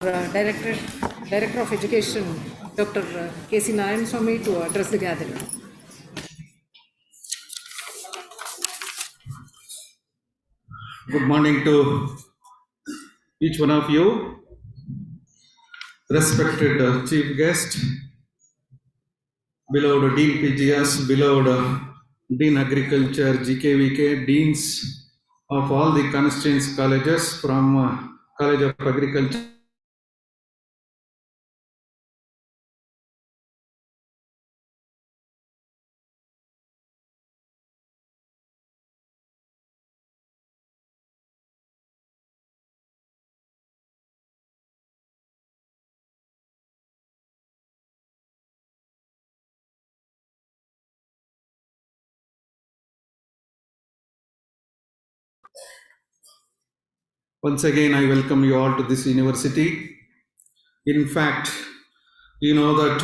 Director, Director of Education, Dr. K.C. Narayan Swamy, to address the gathering. Good morning to each one of you, respected chief guest, beloved Dean PGS, beloved Dean Agriculture, GKVK, Deans of all the constituency colleges from College of Agriculture. Once again, I welcome you all to this university. In fact, you know that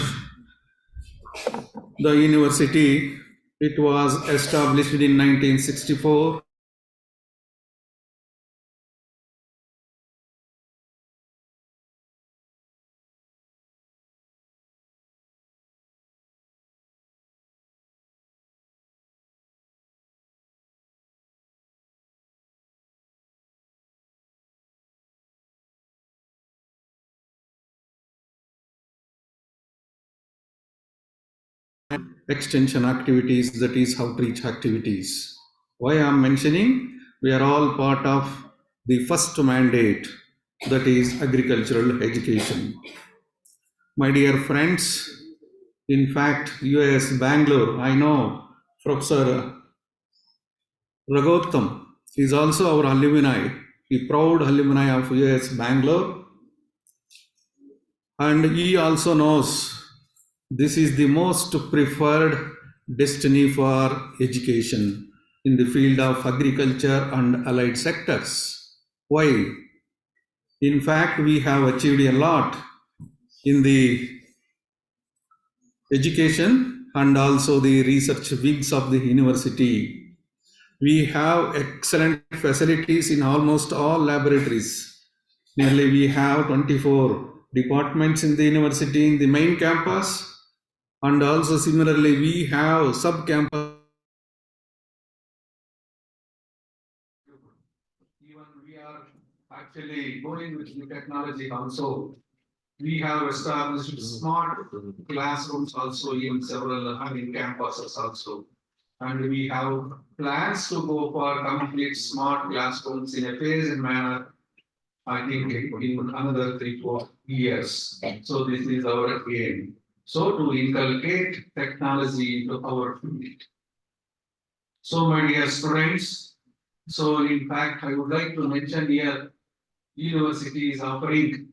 the university, it was established in 1964. Extension activities, that is outreach activities. Why I am mentioning? We are all part of the first mandate, that is agricultural education. My dear friends, in fact, US Bangalore, I know Professor Raghotam is also our alumni, the proud alumni of US Bangalore, and he also knows this is the most preferred destiny for education in the field of agriculture and allied sectors. Why? In fact, we have achieved a lot in the education and also the research wings of the university. We have excellent facilities in almost all laboratories. Nearly we have 24 departments in the university in the main campus, and also similarly we have sub-campus. Even we are actually going with new technology also. We have established smart classrooms also in several campuses also. And we have plans to go for complete smart classrooms in a phased manner, I think in another 3-4 years. So this is our aim. So to inculcate technology into our field. So my dear students, so in fact I would like to mention here, university is offering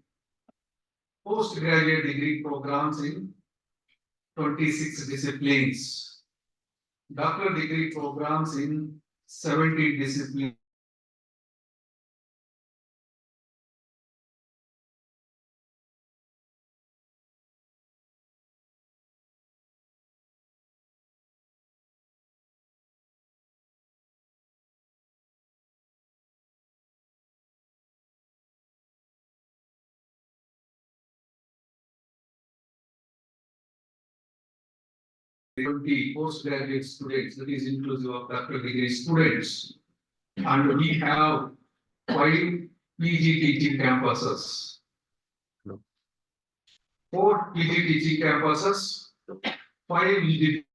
postgraduate degree programs in 26 disciplines, doctor degree programs in 70 disciplines. Postgraduate students, that is inclusive of doctor degree students. And we have 5 PG teaching campuses. 4 PG teaching campuses, 5 PG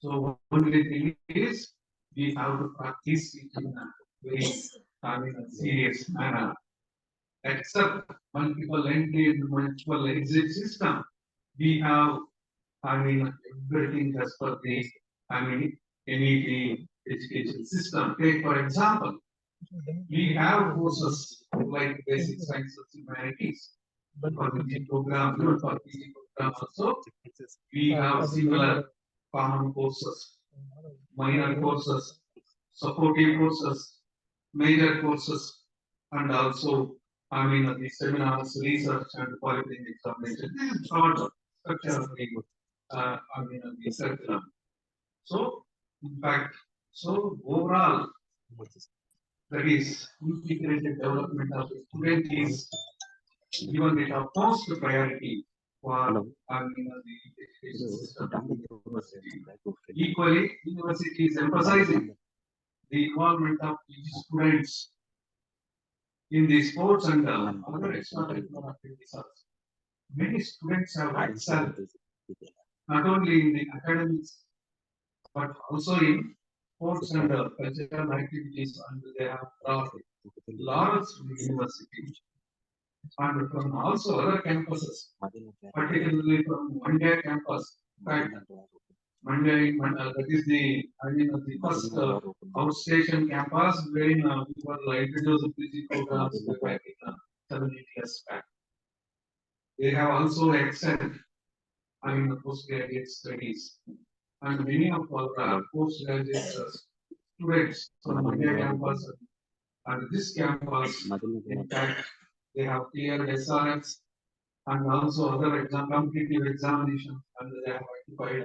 So only thing is, we have to practice it in a very, serious manner. Except multiple entry and multiple exit system, we have, everything as per the, NEP education system. Take for example, we have courses like basic sciences, humanities, for the program, for the program also, we have similar common courses, minor courses, supportive courses, major courses, and also, the seminars, research and qualifying examination. This is short structure of the, the curriculum. So, in fact, so overall, that is integrated development of the student is given the utmost priority for, the education system. Equally, university is emphasizing the involvement of each students in the sports and other extracurricular activities also. Many students have excelled not only in the academics but also in sports and cultural activities, and they have brought laurels to the university and from also other campuses, particularly from Mandya campus. In fact, Mandya, that is the, the first outstation campus wherein we were introduced to the programs back in 7 8 years back. They have also excelled, the postgraduate studies, and many of our postgraduate students from Mandya campus and this campus, in fact, they have cleared SRX and also other competitive examinations, and they have occupied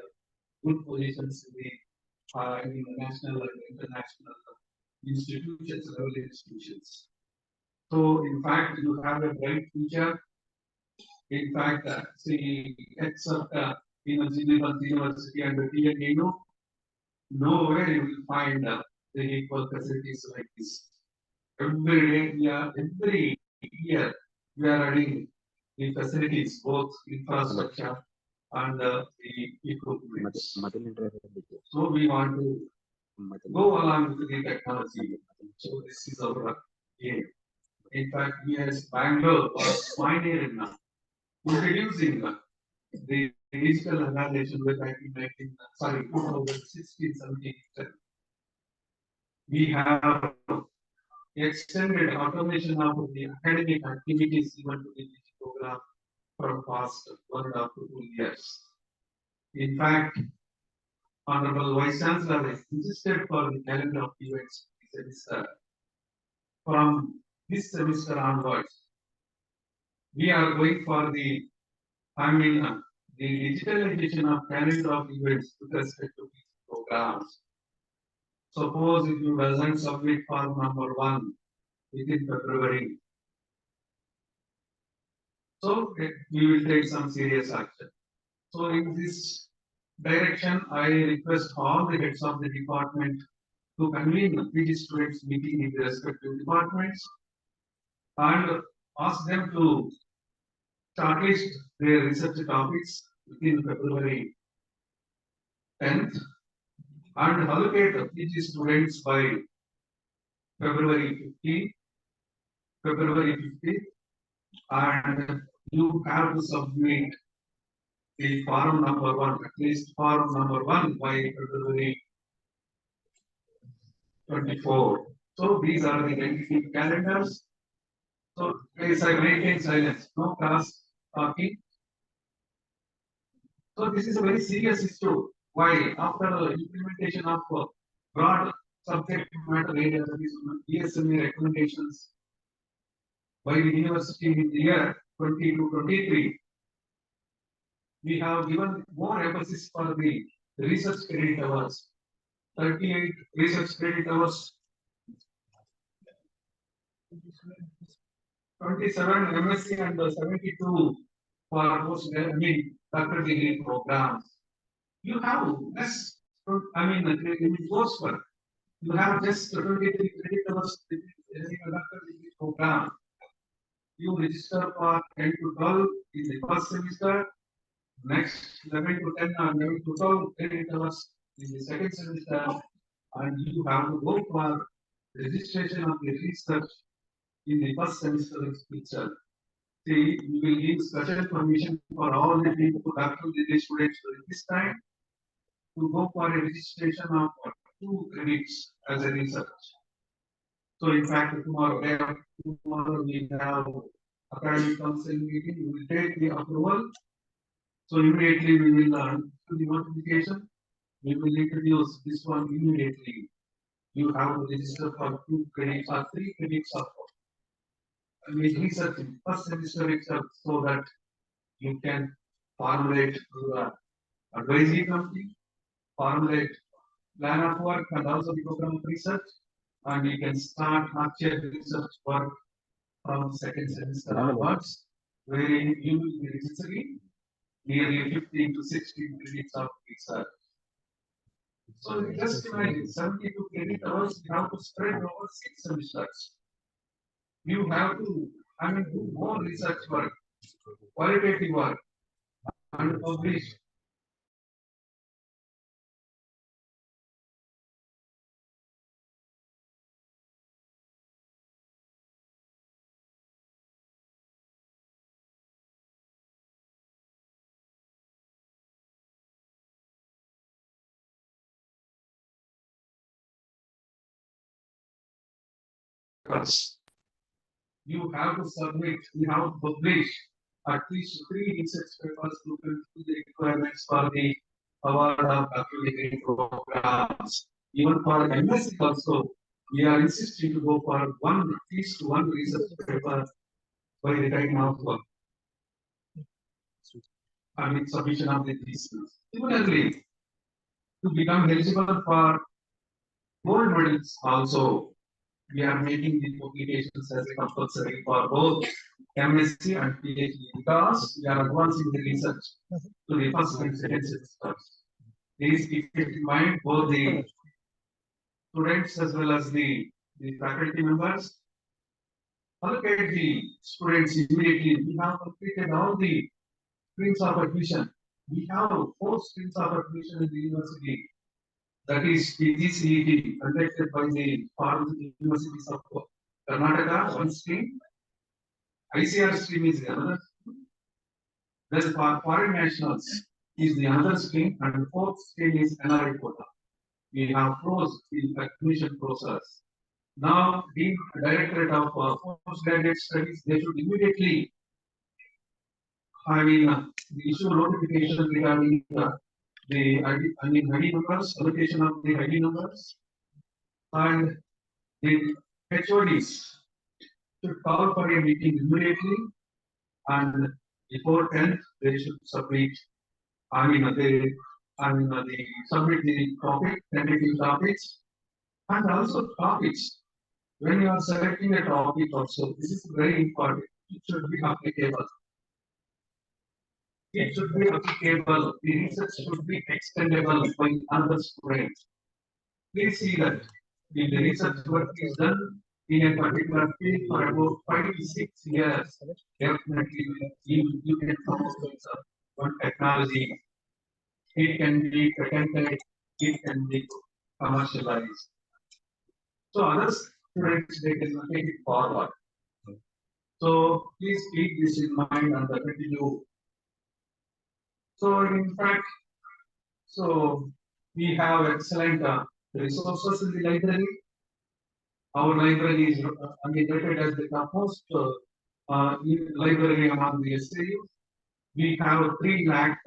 good positions in the national and international institutions, level institutions. So, in fact, you have a bright future. In fact, see, except in a university and the TNU, nowhere you will find the equal facilities like this. Every year, we are adding the facilities, both infrastructure and the equipment. So we want to go along with the technology. So this is our aim. In fact, we as Bangalore was pioneering now, introducing the digital evaluation with 2016, 17. We have extended automation of the academic activities even to the program from past 1.5 to 2 years. In fact, Honorable Vice Chancellor has insisted for the calendar of events semester. From this semester onwards, we are going for the, the digitalization of calendar of events with respect to these programs. Suppose if you doesn't submit form number 1 within February, so we will take some serious action. So in this direction, I request all the heads of the department to convene the PG students meeting in the respective departments and ask them to shortlist their research topics within February 10th and allocate the PG students by February 15th, and you have to submit the form number 1, at least form number 1 by February 24. So these are the tentative calendars. So please, I maintain silence, no class talking. So this is a very serious issue. Why? After the implementation of broad subject matter area, that is ESMA recommendations by the university in the year 2022-23, we have given more emphasis for the research credit hours. 38 research credit hours, 27 MSc and 72 for post doctoral degree programs. You have less, in coursework, you have just 23 credit hours in doctoral degree program. You register for 10 to 12 in the first semester, next 11 to 10 or 11 to 12 credit hours in the second semester, and you have to go for registration of the research in the first semester itself. See, we will give special permission for all the people, actually the students during this time to go for a registration of 2 credits as a research. So in fact, tomorrow we have academic council meeting, we will take the approval. So immediately we will to the notification, we will introduce this one immediately. You have to register for 2 credits or 3 credits of research in first semester itself, so that you can formulate your advisory committee, formulate plan of work and also the program of research, and you can start actual research work from second semester onwards, wherein you will be registering nearly 15 to 16 credits of research. So just imagine 72 credit hours you have to spread over 6 semesters. You have to, do more research work, qualitative work, and publish. You have to submit, you have to publish at least 3 research papers to fulfill the requirements for the award of academic programs. Even for MSc also, we are insisting to go for at least one research paper by the time of submission of the thesis. Similarly, to become eligible for gold medals also, we are making the publications as a compulsory for both MSc and PhD, because we are advancing the research to the first and second semesters. Please keep it in mind, both the students as well as the faculty members. Allocate the students immediately. We have completed all the streams of admission. We have 4 streams of admission in the university. That is PGCET, conducted by the foreign universities of Karnataka, one stream. ICR stream is the other. Then foreign nationals is the other stream, and the 4th stream is NRI quota. We have closed the admission process. Now, the Directorate of Postgraduate Studies, they should immediately issue notification regarding the ID numbers, allocation of the ID numbers, and the HODs should call for a meeting immediately, and before 10th they should submit. They submit the topic, tentative topics, and also topics. When you are selecting a topic, also this is very important. It should be applicable. It should be applicable. The research should be extendable by other students. Please see that if the research work is done in a particular field for about 5 to 6 years, definitely you can come up with one technology. It can be patented, it can be commercialized. So other students, they can take it forward. So please keep this in mind and continue. So in fact, we have excellent resources in the library. Our library is rated as the topmost library among the SAU. We have 3 lakh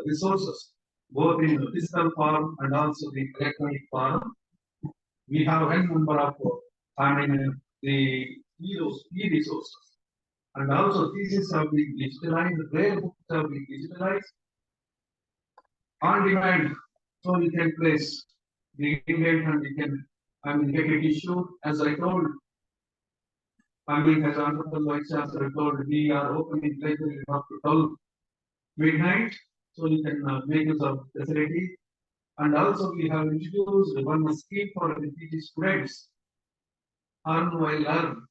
resources, both in the physical form and also the electronic form. We have n number of the e-resources, and also theses have been digitalized, rare books have been digitalized on demand, so you can place the event and you can get it issued. As I told, as Honorable Vice Chancellor told, we are opening library up to 12 midnight, so you can make use of the facility. And also we have introduced one scheme for the PG students, earn while learn.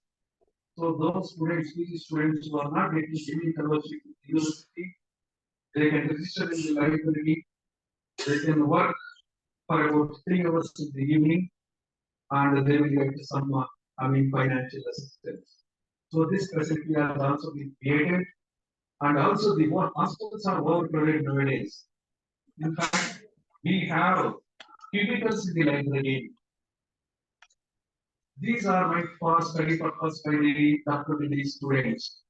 So those students, PG students who are not getting any fellowship in the university, they can register in the library, they can work for about 3 hours in the evening, and they will get some, financial assistance. So this facility has also been created, and also the more hospitals are overcrowded nowadays. In fact, we have cubicles in the library. These are meant for study purpose by the doctoral students.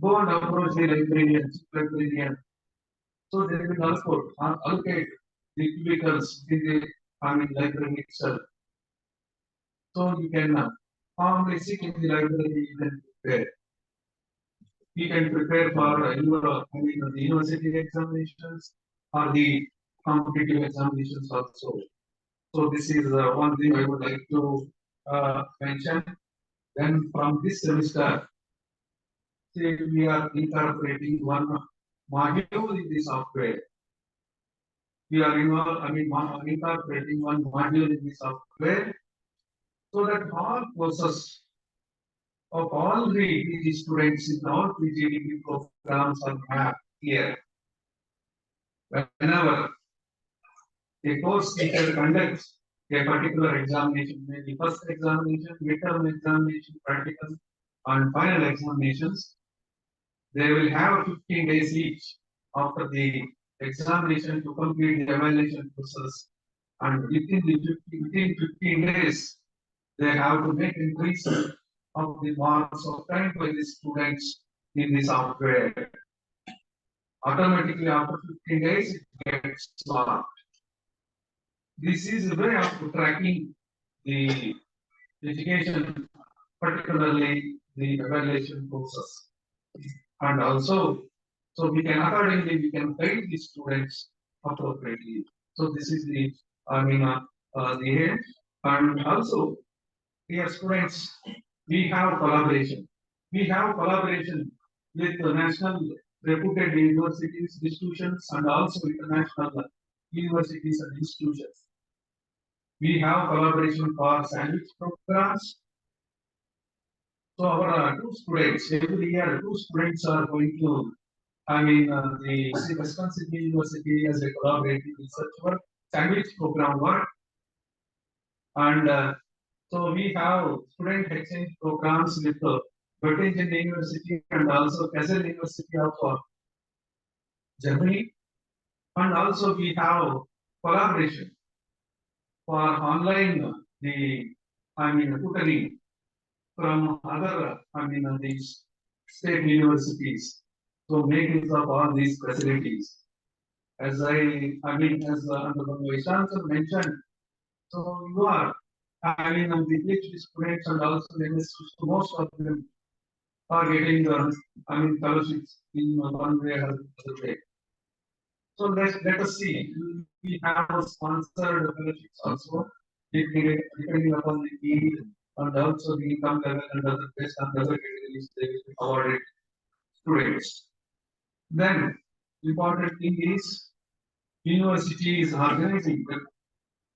Go and approach the librarian. So they will also allocate the cubicles in the library itself. So you can formally sit in the library and prepare. You can prepare for the university examinations or the competitive examinations also. So this is one thing I would like to mention. Then from this semester, say we are incorporating one module in the software. We are incorporating one module in the software so that all courses of all the PG students in all PGDP programs are mapped here. Whenever a course teacher conducts a particular examination, maybe first examination, midterm examination, practical, and final examinations, they will have 15 days each after the examination to complete the evaluation process. And within 15 days, they have to make increase of the marks obtained by the students in the software. Automatically after 15 days, it gets marked. This is a way of tracking the education, particularly the evaluation process. And also, so we can accordingly, we can guide the students appropriately. So this is the, the aim. And also, dear students, we have collaboration. We have collaboration with the national reputed universities, institutions, and also international universities and institutions. We have collaboration for sandwich programs. So our two students, every year, two students are going to, the Western Sydney University as a collaborative research work, sandwich program work. And so we have student exchange programs with Göttingen University and also Kassel University of Germany. And also we have collaboration for online tutoring from other these state universities. So make use of all these facilities. As as the Vice Chancellor mentioned, so you are the PhD students and also the MSc, most of them are getting fellowships in one way or other way. So let us see. We have sponsored fellowships also, depending upon the need and also the income level and other based on the other categories they will be awarded students. Then important thing is university is organizing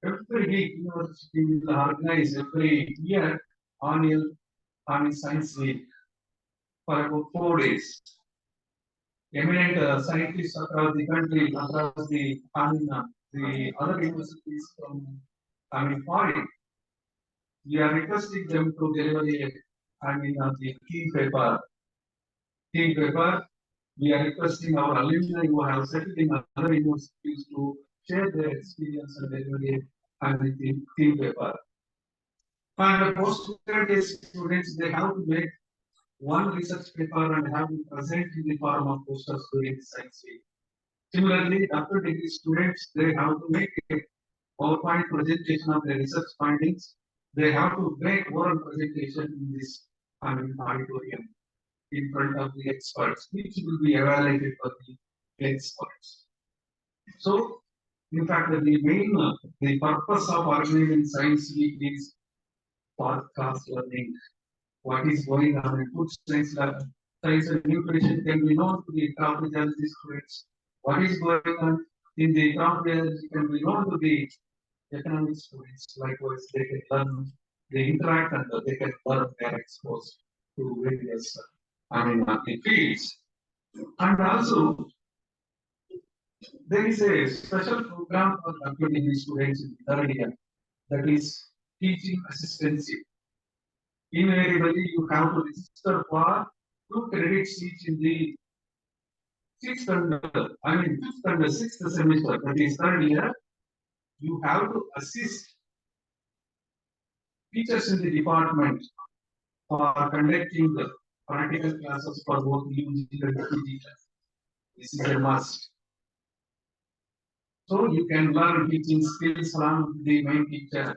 every week. University will organize every year on science week for about 4 days. Eminent scientists across the country, across the other universities from foreign, we are requesting them to deliver the theme paper. Theme paper. We are requesting our alumni who have settled in other universities to share their experience and deliver the theme paper. And the postgraduate students, they have to make one research paper and have it present in the form of posters during the science week. Similarly, after degree students, they have to make a PowerPoint presentation of their research findings. They have to make oral presentation in this auditorium in front of the experts, which will be evaluated by the experts. So, in fact, the purpose of organizing Science Week is for class learning. What is going on in food science lab? Science and nutrition can be known to the comprehensive students. What is going on in the comprehensive can be known to the economic students. Likewise, they can learn, they interact and they can learn, they are exposed to various fields. And also, There is a special program for computing students in third year, that is teaching assistancy. Invariably, you have to register for 2 credits each in the fifth and sixth semester, that is third year. You have to assist teachers in the department for conducting the practical classes for both UG and PG classes. This is a must. So you can learn teaching skills from the main teacher.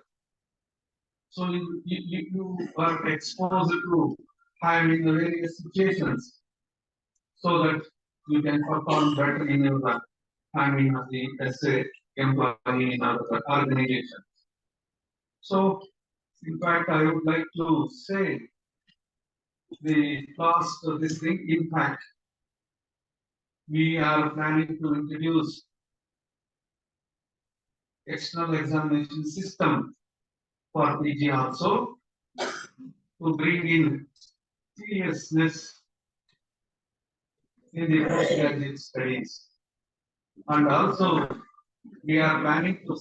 So you are exposed to having the various situations so that you can perform better in your handling of the employee in other organization. So, in fact, I would like to say the last this thing impact. We are planning to introduce external examination system for PG also to bring in seriousness in the postgraduate studies. And also, we are planning to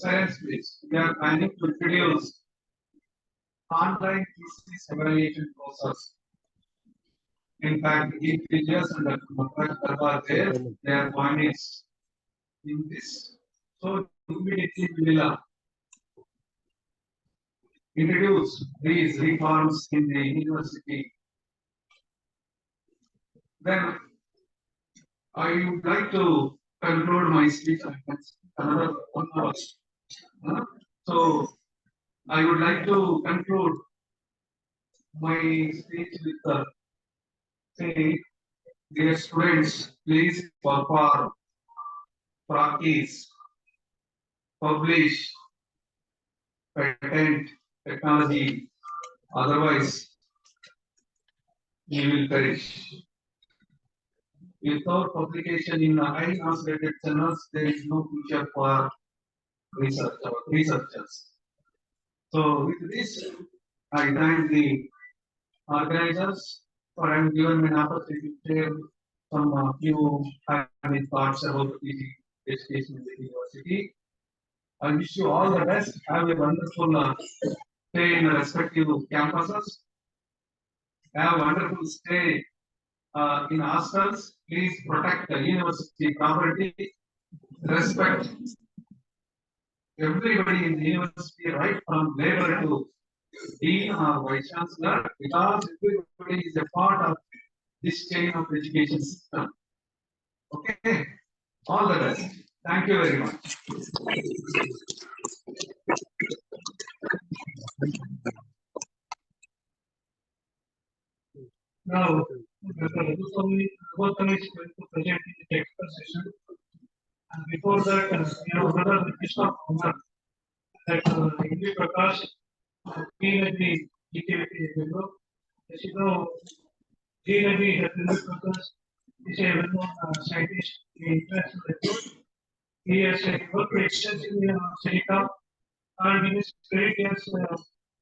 we are planning to introduce online thesis evaluation process. In fact, if teachers and the are there, their point is in this. So immediately we will introduce these reforms in the university. Then I would like to conclude my speech. Another 1 hour. So I would like to conclude my speech with saying, dear students, please perform, practice, publish, patent technology, otherwise you will perish. Without publication in the highly translated journals, there is no future for researchers. So with this, I thank the organizers for having given me an opportunity to share some few thoughts about the education in the university. I wish you all the best. Have a wonderful stay in the respective campuses. Have a wonderful stay in hostels. Please protect the university property. Respect everybody in the university, right from labor to dean or vice chancellor, because everybody is a part of this chain of education system. Okay, all the best. Thank you very much. Now, Dr. Raghuswamy is going to present the expert session. And before that, we have another request of honor that Indri Prakash, Dean at the GKVT Bangalore. As you know, Dean at the Indri Prakash is a well-known scientist in international record. He has worked extensively on silicon, and in his career he has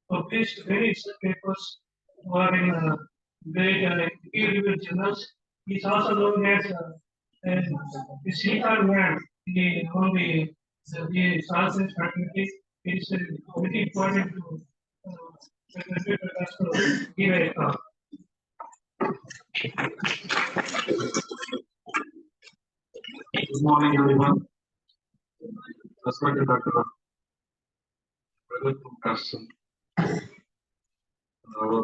published many research papers who are in great peer-reviewed journals. He is also known as the silicon man among the science faculty. It is very important to give a talk. Good morning, everyone. Respected Dr. Prakash, our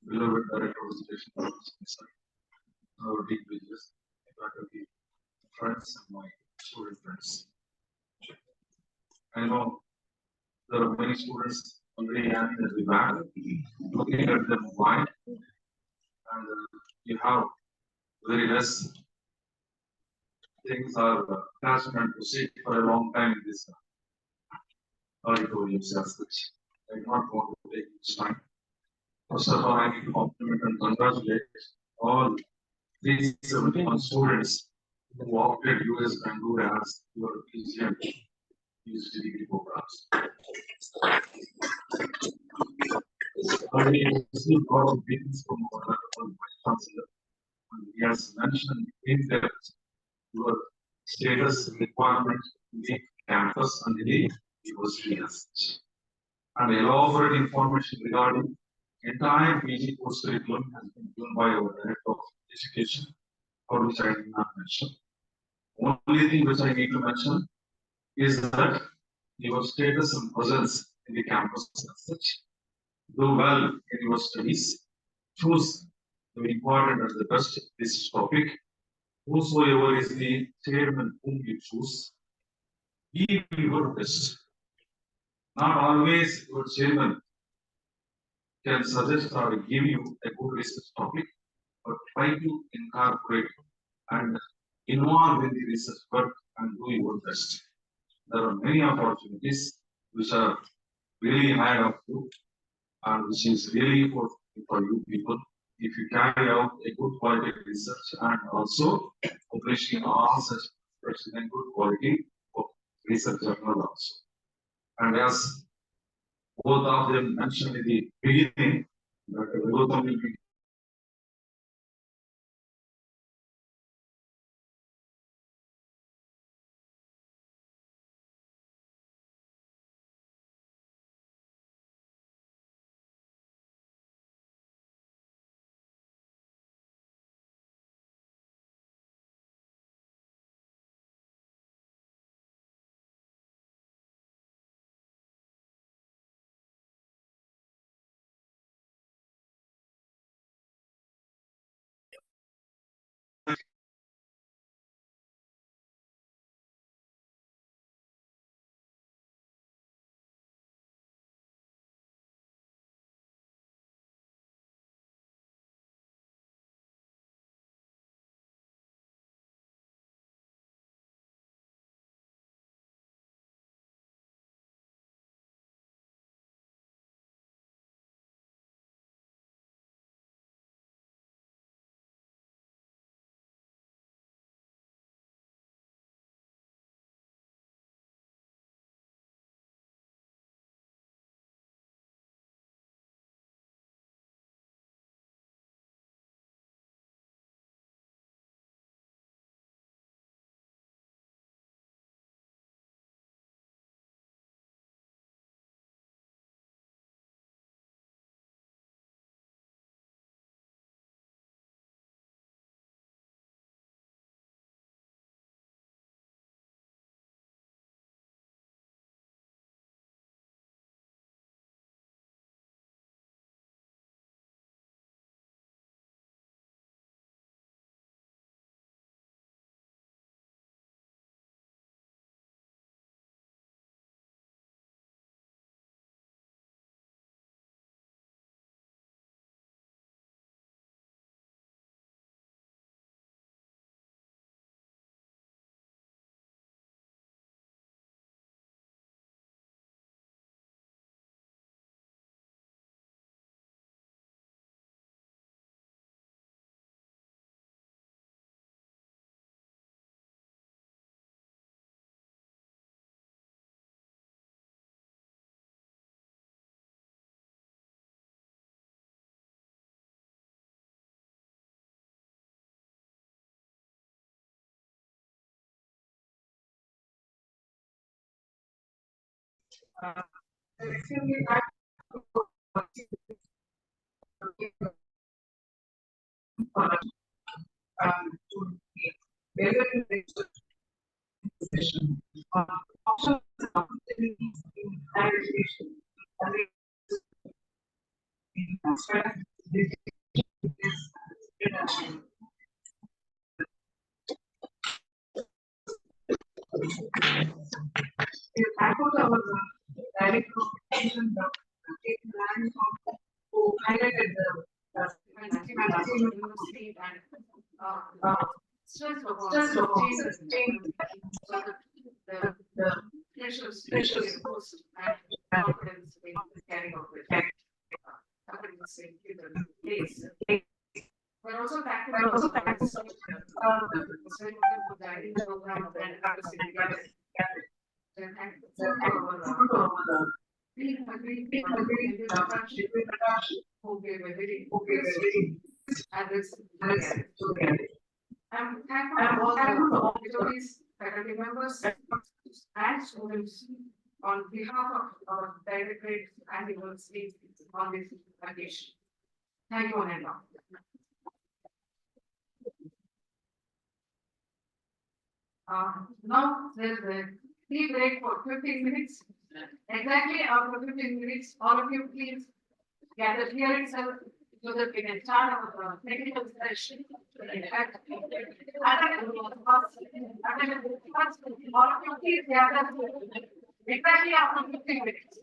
beloved Director of Education, our deep bridges, faculty, friends, and my student friends. I know there are many students already having at the back, looking at them wide, and you have very less things are passionate to sit for a long time in this auditorium as such. I do not want to take this time. First of all, I need to compliment and congratulate all 371 students who opted US Bangalore as your PGM PhD degree programs. Already received a lot of greetings from our Vice Chancellor. He has mentioned in depth your status requirement in the campus and the university as such. And elaborate information regarding entire PG course curriculum has been given by our Director of Education, for which I did not mention. Only thing which I need to mention is that your status and presence in the campus as such. Do well in your studies. Choose the important and the best this topic. Whosoever is the chairman whom you choose, give your best. Not always your chairman can suggest or give you a good research topic, but try to incorporate and involve in the research work and do your best. There are many opportunities which are really ahead of you and which is really for you people if you carry out a good quality research and also publishing all such and good quality of research journal also. And as both of them mentioned in the beginning, that Gautam will be I put our direct competition, who highlighted the university and stress of change. So the pressures post and confidence in carrying out with happiness in given place. We're also tackling the guiding program of the accuracy together. We agreed who gave a very address. I'm thankful for all the authorities faculty members, and students on behalf of our directorate and university on this occasion. Thank you, one and all. Now there's a tea break for 15 minutes. Exactly after 15 minutes, all of you please gather here itself so that we can start our technical session. All of you please gather exactly after 15 minutes.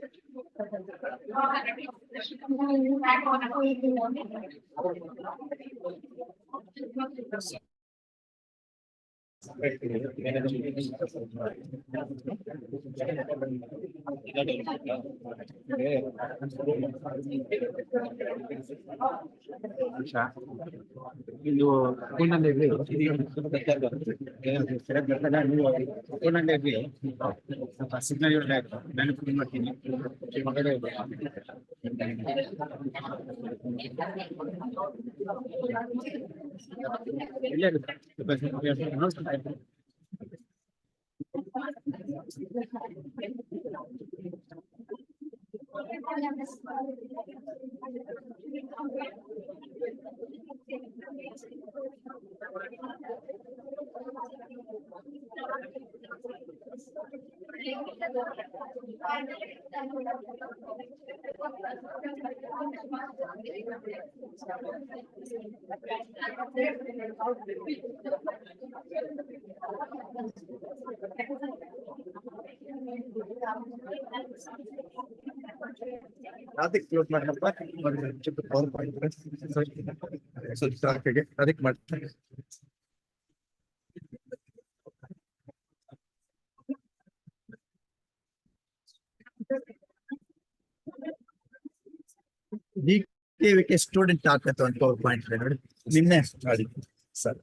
ಇದು ಪೂರ್ಣದೇವಿ ಪೂರ್ಣದೇವಿ signal ನಾನು phone ಮಾಡ್ತೀನಿ ಮಗಳೇ ಅದಕ್ಕೆ close ಮಾಡಪ್ಪ power point ಅದಕ್ಕೆ ಮಾಡ್ತಾರೆ DK student ಹಾಕತ್ತ ಒಂದು power point ನೋಡಿ ನಿನ್ನೆ ಮಾಡಿ ಸರ್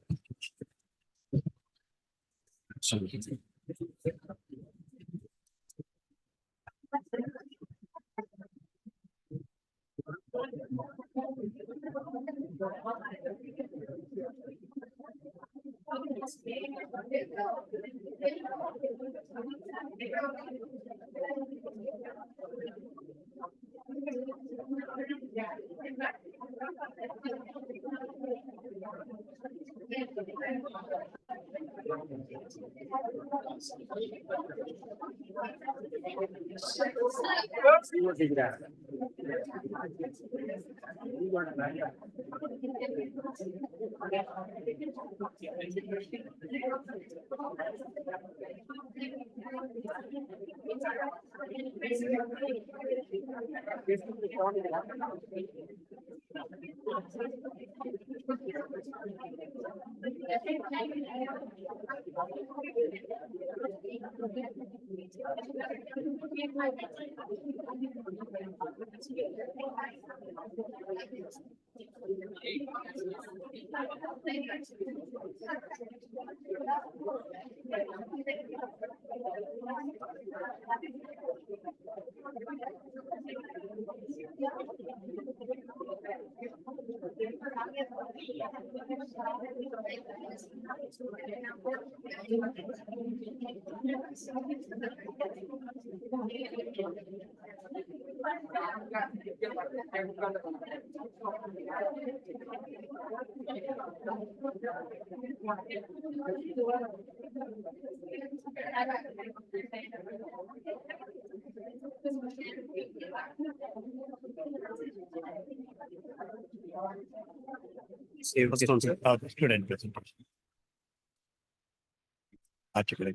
ಸ್ಟೂಡೆಂಟ್ ಪ್ರೆಸೆಂಟೇಷನ್ ಆಚೆ ಕಡೆ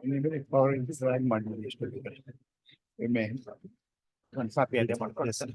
ನಿಮಗೆ ಪವರ್ ಡ್ರಾಯಿಂಗ್ ಮಾಡಿದ್ವಿ ಎಷ್ಟು ವಿಮೆ ಒಂದು ಕಾಪಿ ಅಲ್ಲೇ ಮಾಡ್ಕೊಳ್ಳಿ ಸರ್.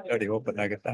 ನೋಡಿ ಓಪನ್ ಆಗುತ್ತಾ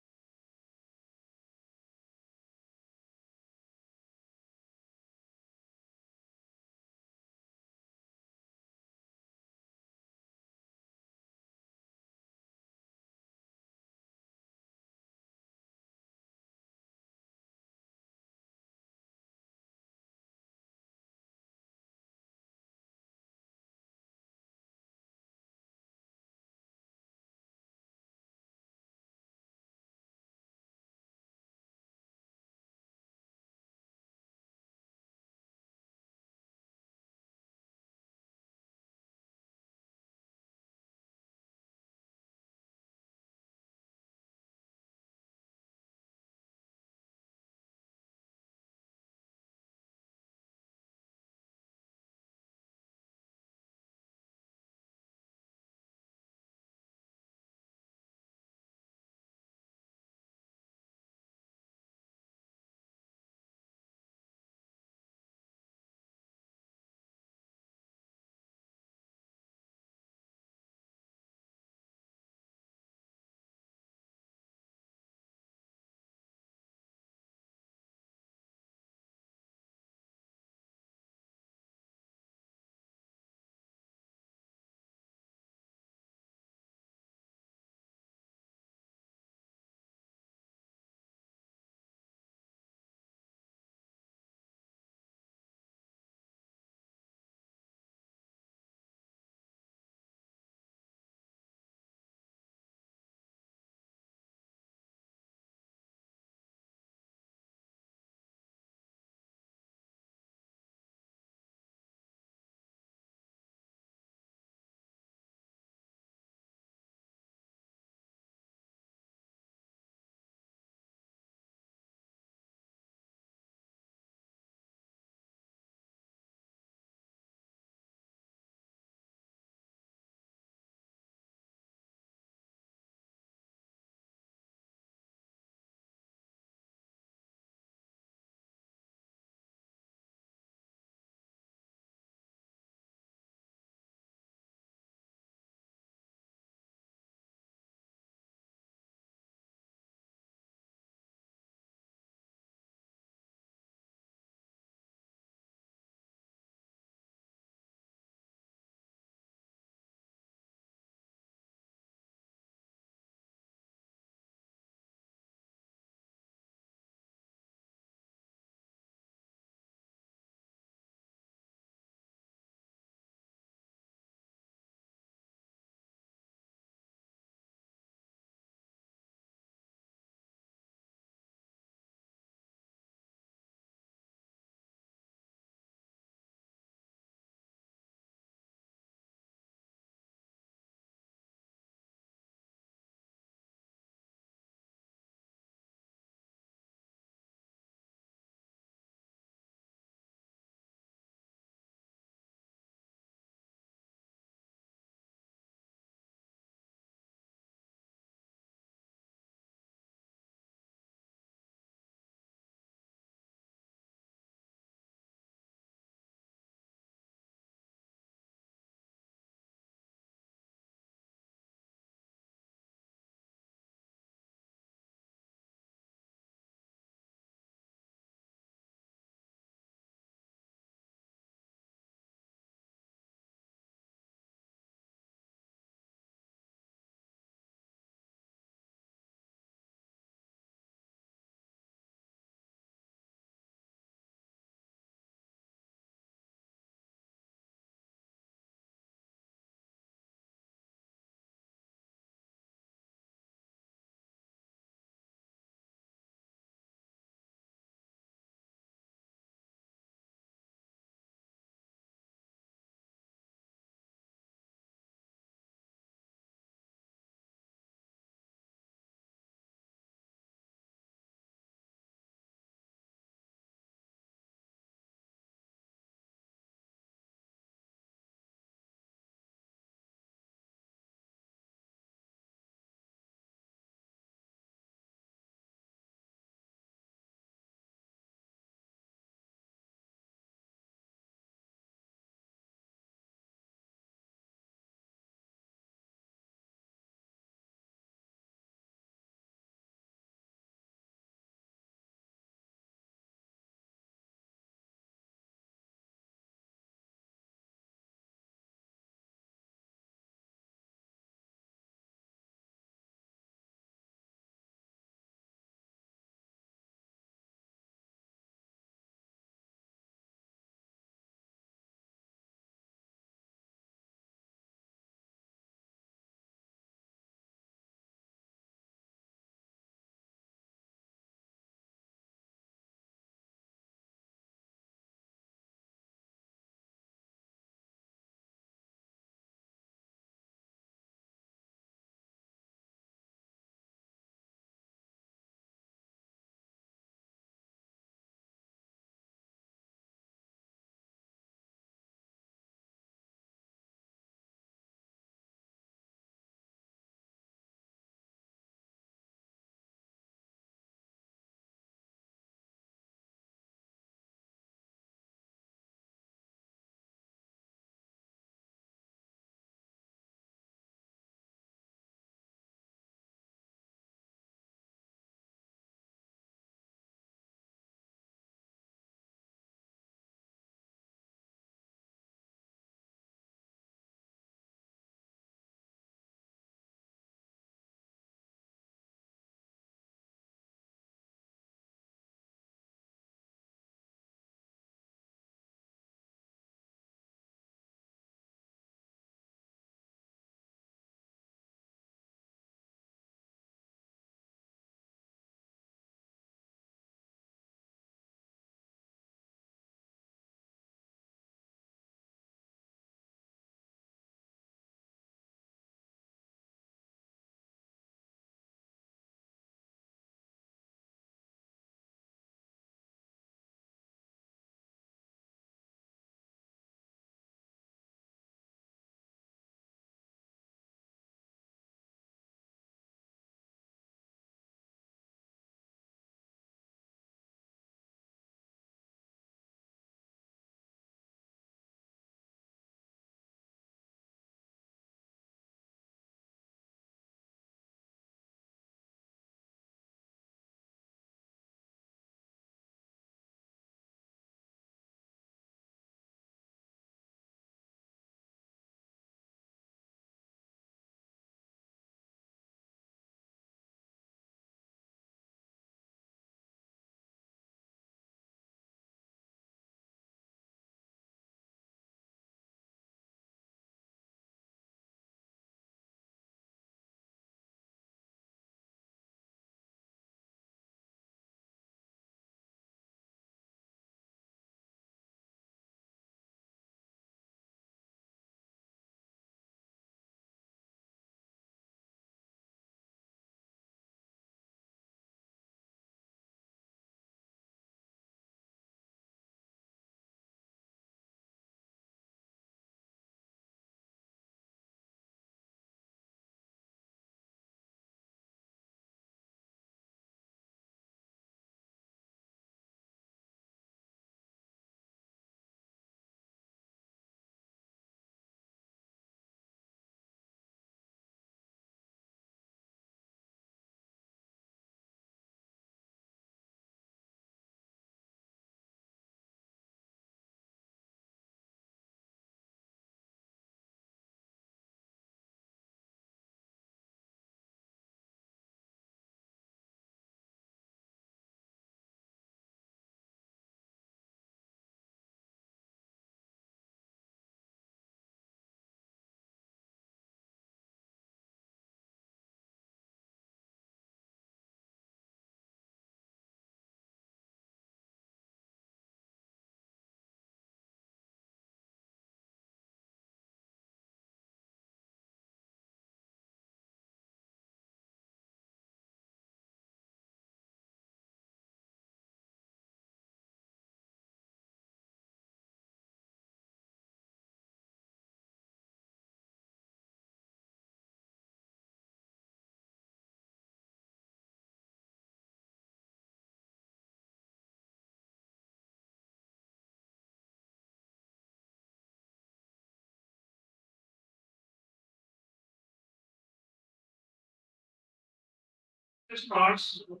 starts. Of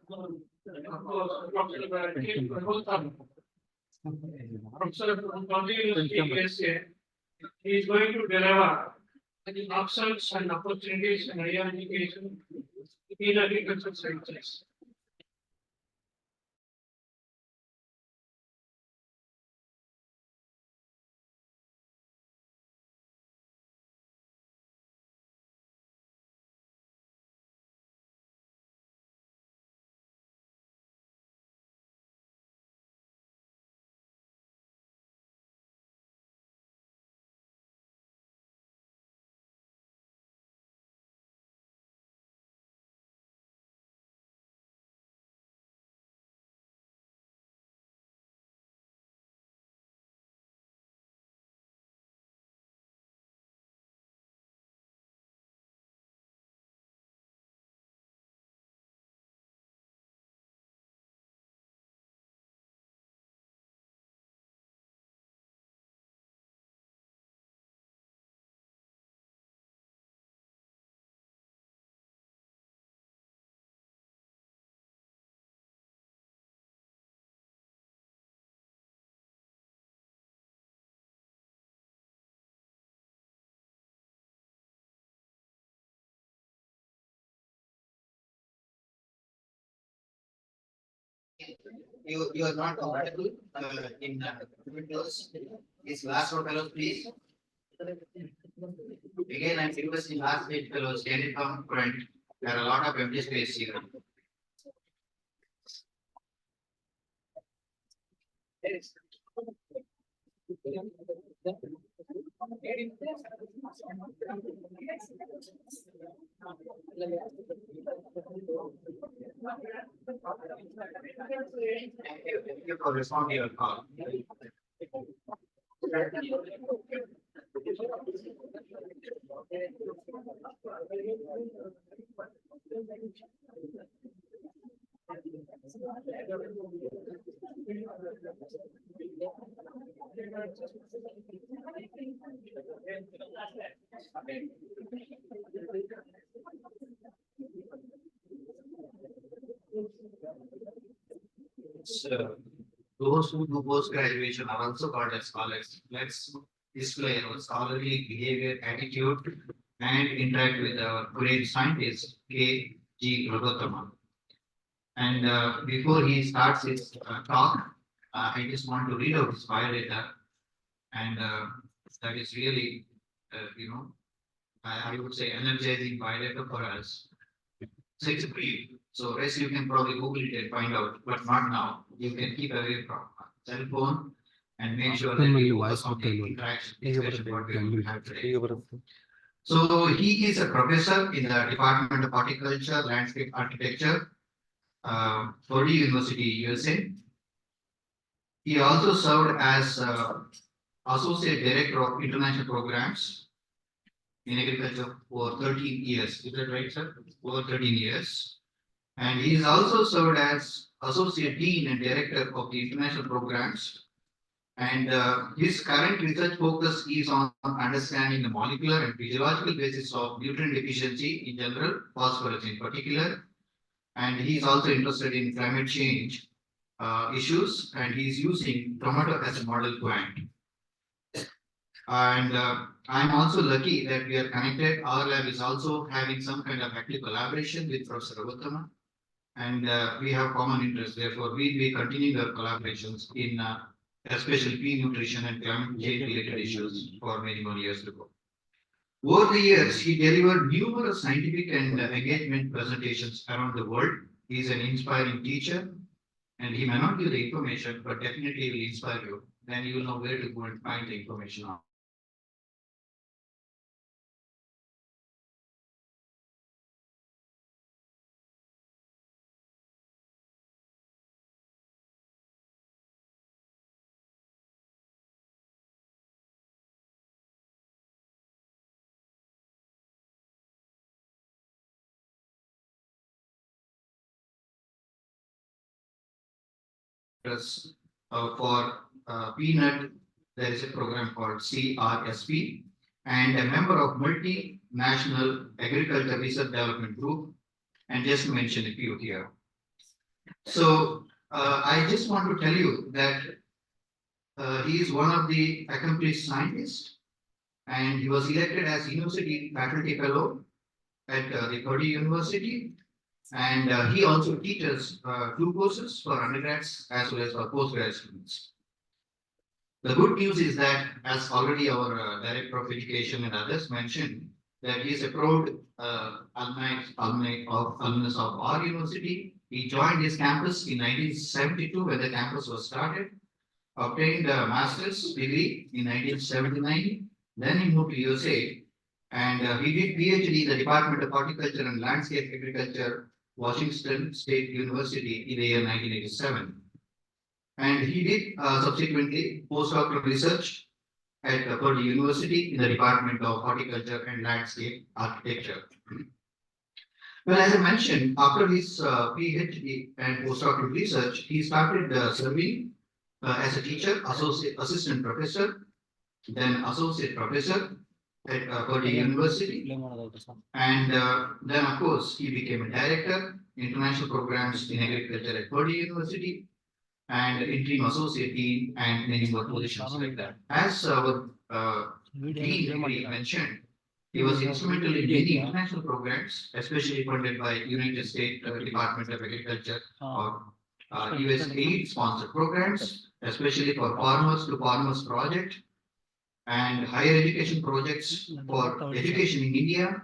course, Professor K. Bhagavatam, Professor from Gandhi University, USA, he is going to deliver the options and opportunities in higher education in agricultural sciences. You are not compatible in Windows. Is last row fellows, please. Again, I'm requesting last page fellows, can you come front? There are a lot of empty space here. Thank you for responding to your call. So those who do post graduation are also called as scholars. Let's display our scholarly behavior, attitude, and interact with our great scientist, K. G. Bhagavatam. And before he starts his talk, I just want to read out his biodata. And that is really, I would say energizing biodata for us. So it's brief. So rest you can probably Google it and find out, but not now. You can keep away from cell phone and make sure that you focus on the interaction discussion what we will have today. So he is a professor in the Department of Horticulture, Landscape Architecture, Purdue University, USA. He also served as Associate Director of International Programs in Agriculture for 13 years. Is that right, sir? Over 13 years. And he is also served as Associate Dean and Director of the International Programs. And his current research focus is on understanding the molecular and physiological basis of nutrient deficiency in general, phosphorus in particular. And he is also interested in climate change issues, and he is using tomato as a model plant. And I'm also lucky that we are connected. Our lab is also having some kind of active collaboration with Professor Bhagavatam, and we have common interests. Therefore, we'll be continuing our collaborations in especially pea nutrition and climate change related issues for many more years to go. Over the years, he delivered numerous scientific and engagement presentations around the world. He is an inspiring teacher, and he may not give the information, but definitely will inspire you. Then you will know where to go and find the information on. For peanut, there is a program called CRSP, and a member of multi National Agriculture Research Development Group, and just to mention a few here. So I just want to tell you that he is one of the accomplished scientists, and he was elected as University Faculty Fellow at the Purdue University. And he also teaches two courses for undergrads as well as for postgrad students. The good news is that, as already our Director of Education and others mentioned, that he is a proud alumnus of our university. He joined his campus in 1972 when the campus was started, obtained a master's degree in 1979. Then he moved to USA, and he did PhD in the Department of Horticulture and Landscape Agriculture, Washington State University in the year 1987. And he did subsequently postdoctoral research at Purdue University in the Department of Horticulture and Landscape Architecture. Well, as I mentioned, after his PhD and postdoctoral research, he started serving as a teacher, assistant professor, then associate professor at Purdue University. And then, of course, he became a director, international programs in agriculture at Purdue University, and interim associate dean, and many more positions like that. As our dean already mentioned, he was instrumental in many international programs, especially funded by United States Department of Agriculture or USAID sponsored programs, especially for farmers to farmers project and higher education projects for education in India,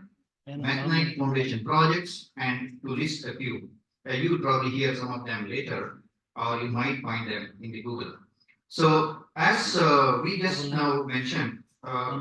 McKnight Foundation projects, and to list a few. You will probably hear some of them later, or you might find them in the Google. So as we just now mentioned,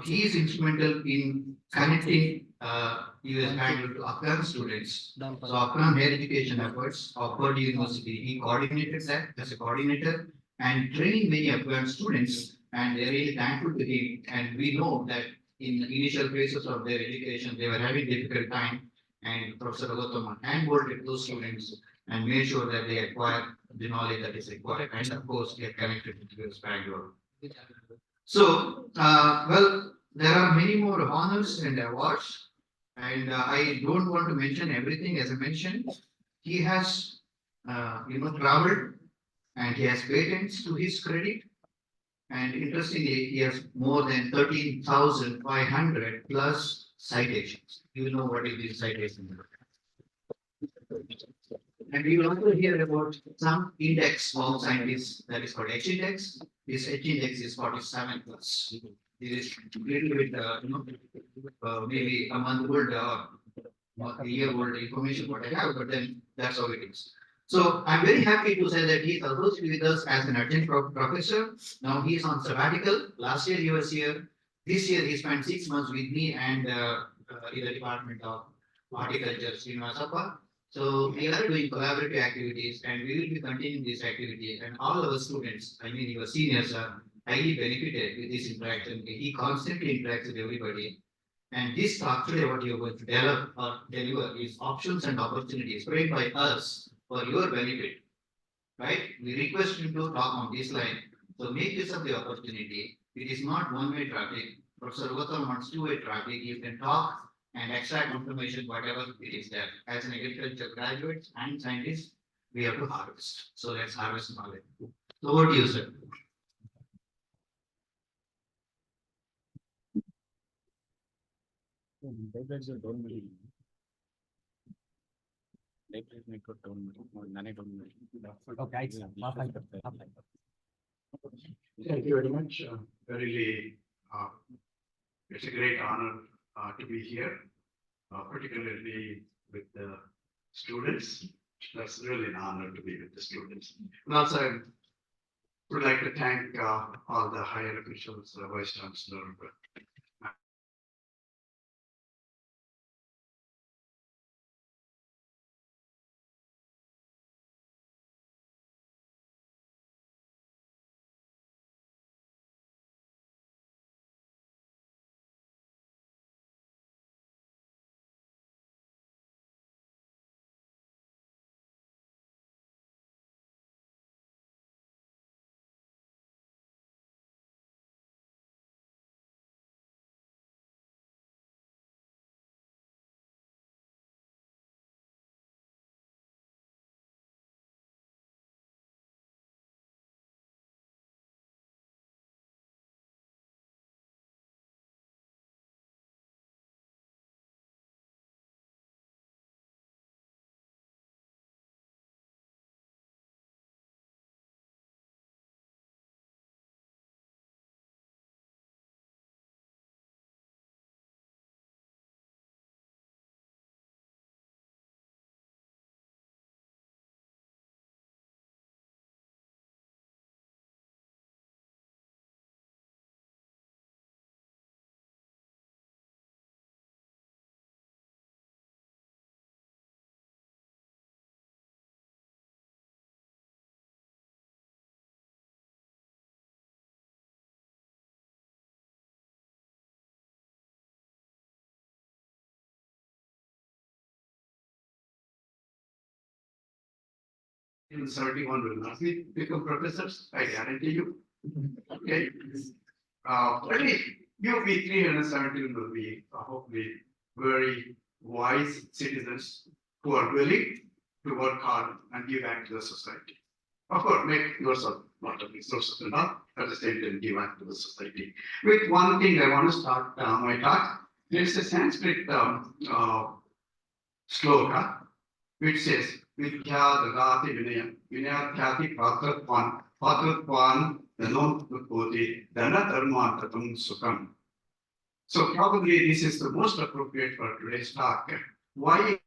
he is instrumental in connecting US Bangalore to Afghan students. So Afghan higher education efforts of Purdue University, he coordinated that as a coordinator and training many Afghan students, and they're really thankful to him. And we know that in the initial phases of their education, they were having difficult time, and Professor Gautam handholded those students and made sure that they acquire the knowledge that is required, and of course get connected to US Bangalore. So, well, there are many more honors and awards, and I don't want to mention everything. As I mentioned, he has, traveled, and he has patents to his credit. And interestingly, he has more than 13,500 plus citations. You know what is this citation? And we will also hear about some index of scientists that is called H index. This H index is 47 plus. This is little bit, maybe a month old or a year old information what I have, but then that's how it is. So I'm very happy to say that he is also with us as an adjunct professor. Now he is on sabbatical. Last year he was here. This year he spent 6 months with me and in the Department of Horticulture, Srinivasappa. So we are doing collaborative activities, and we will be continuing this activity. And all our students, I mean your seniors, are highly benefited with this interaction. He constantly interacts with everybody. And this talk today, what you're going to develop or deliver is options and opportunities created by us for your benefit. Right? We request you to talk on this line. So make use of the opportunity. It is not one-way traffic. Professor Gautam wants two-way traffic. You can talk and extract information, whatever it is there. As an agriculture graduates and scientists, we have to harvest. So let's harvest knowledge. So over to you, sir. Thank you very much. Really, it's a great honor to be here, particularly with the students. That's really an honor to be with the students. And also, I would like to thank all the higher officials, Vice Chancellor, in 71 will not become professors, I guarantee you. Okay. Only you be 317 will be hopefully very wise citizens who are willing to work hard and give back to the society. Of course, make yourself lot of resources and all, at the same time give back to the society. With one thing I want to start my talk. There's a Sanskrit sloka which says Vidya Dagati Vinaya, Vinayadhyati Patratvan, Patratvan, Dhanam Utpoti, Dhana Dharma Tatam Sukham. So probably this is the most appropriate for today's talk. Why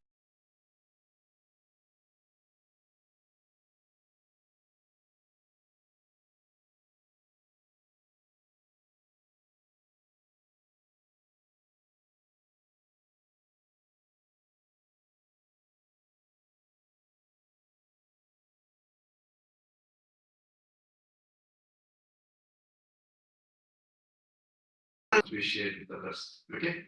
we share with others? Okay.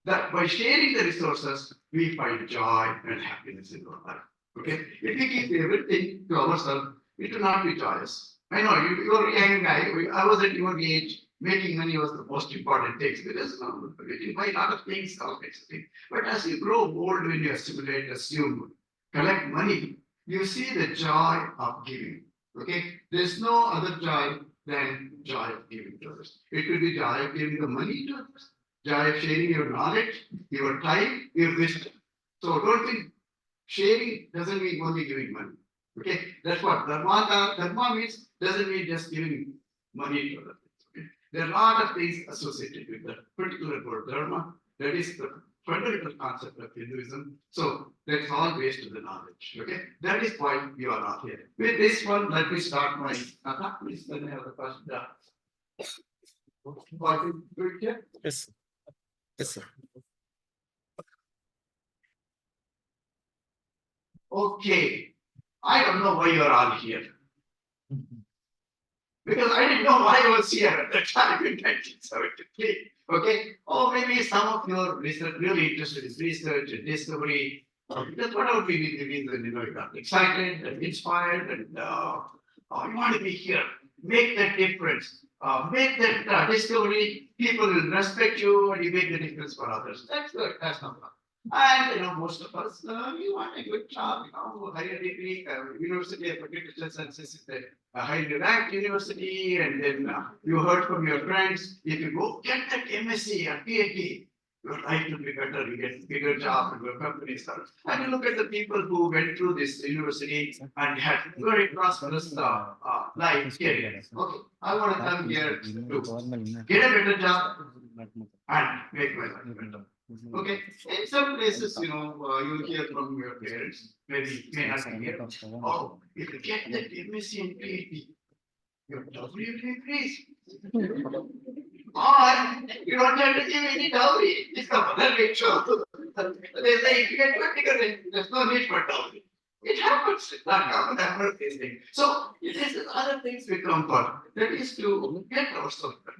That by sharing the resources, we find joy and happiness in our life. Okay. If we keep everything to ourselves, it will not be joyous. I know you're a young guy. I was at your age. Making money was the most important thing because we can buy a lot of things, all kinds of things. But as you grow old, when you assimilate, assume, collect money, you see the joy of giving. Okay. There's no other joy than joy of giving to others. It will be joy of giving the money to others, joy of sharing your knowledge, your time, your wisdom. So don't think sharing doesn't mean only giving money. Okay, that's what dharma means. Doesn't mean just giving money to others. Okay? There are a lot of things associated with that particular word dharma. That is the fundamental concept of Hinduism. So that's all based on the knowledge. Okay, that is why we are not here. With this one, let me start my talk. Please let me have the first Yes. Yes, sir. Okay, I don't know why you're all here. Because I didn't know why I was here at the time in 1973. Okay, or maybe some of you are really interested in research and discovery. That's whatever be the reason, you got excited and inspired and you want to be here. Make that difference. Make that discovery. People will respect you and you make the difference for others. That's no problem. And most of us, you want a good job, higher degree, University of Agricultural Sciences is a highly ranked university, and then you heard from your friends, if you go get that MSc or PhD, your life will be better, you get a bigger job and your company starts. And you look at the people who went through this university and had very prosperous life career. Okay, I want to come here to get a better job and make my life better. Okay, in some places, you hear from your parents, maybe may not be here. Oh, if you get that MSc and PhD, your dowry will increase. Or you don't have to give any dowry. It's the mother make sure. They say if you get 20%, there's no need for dowry. It happens, it's not common, happen these things. So it is other things we come for. That is to get ourselves better.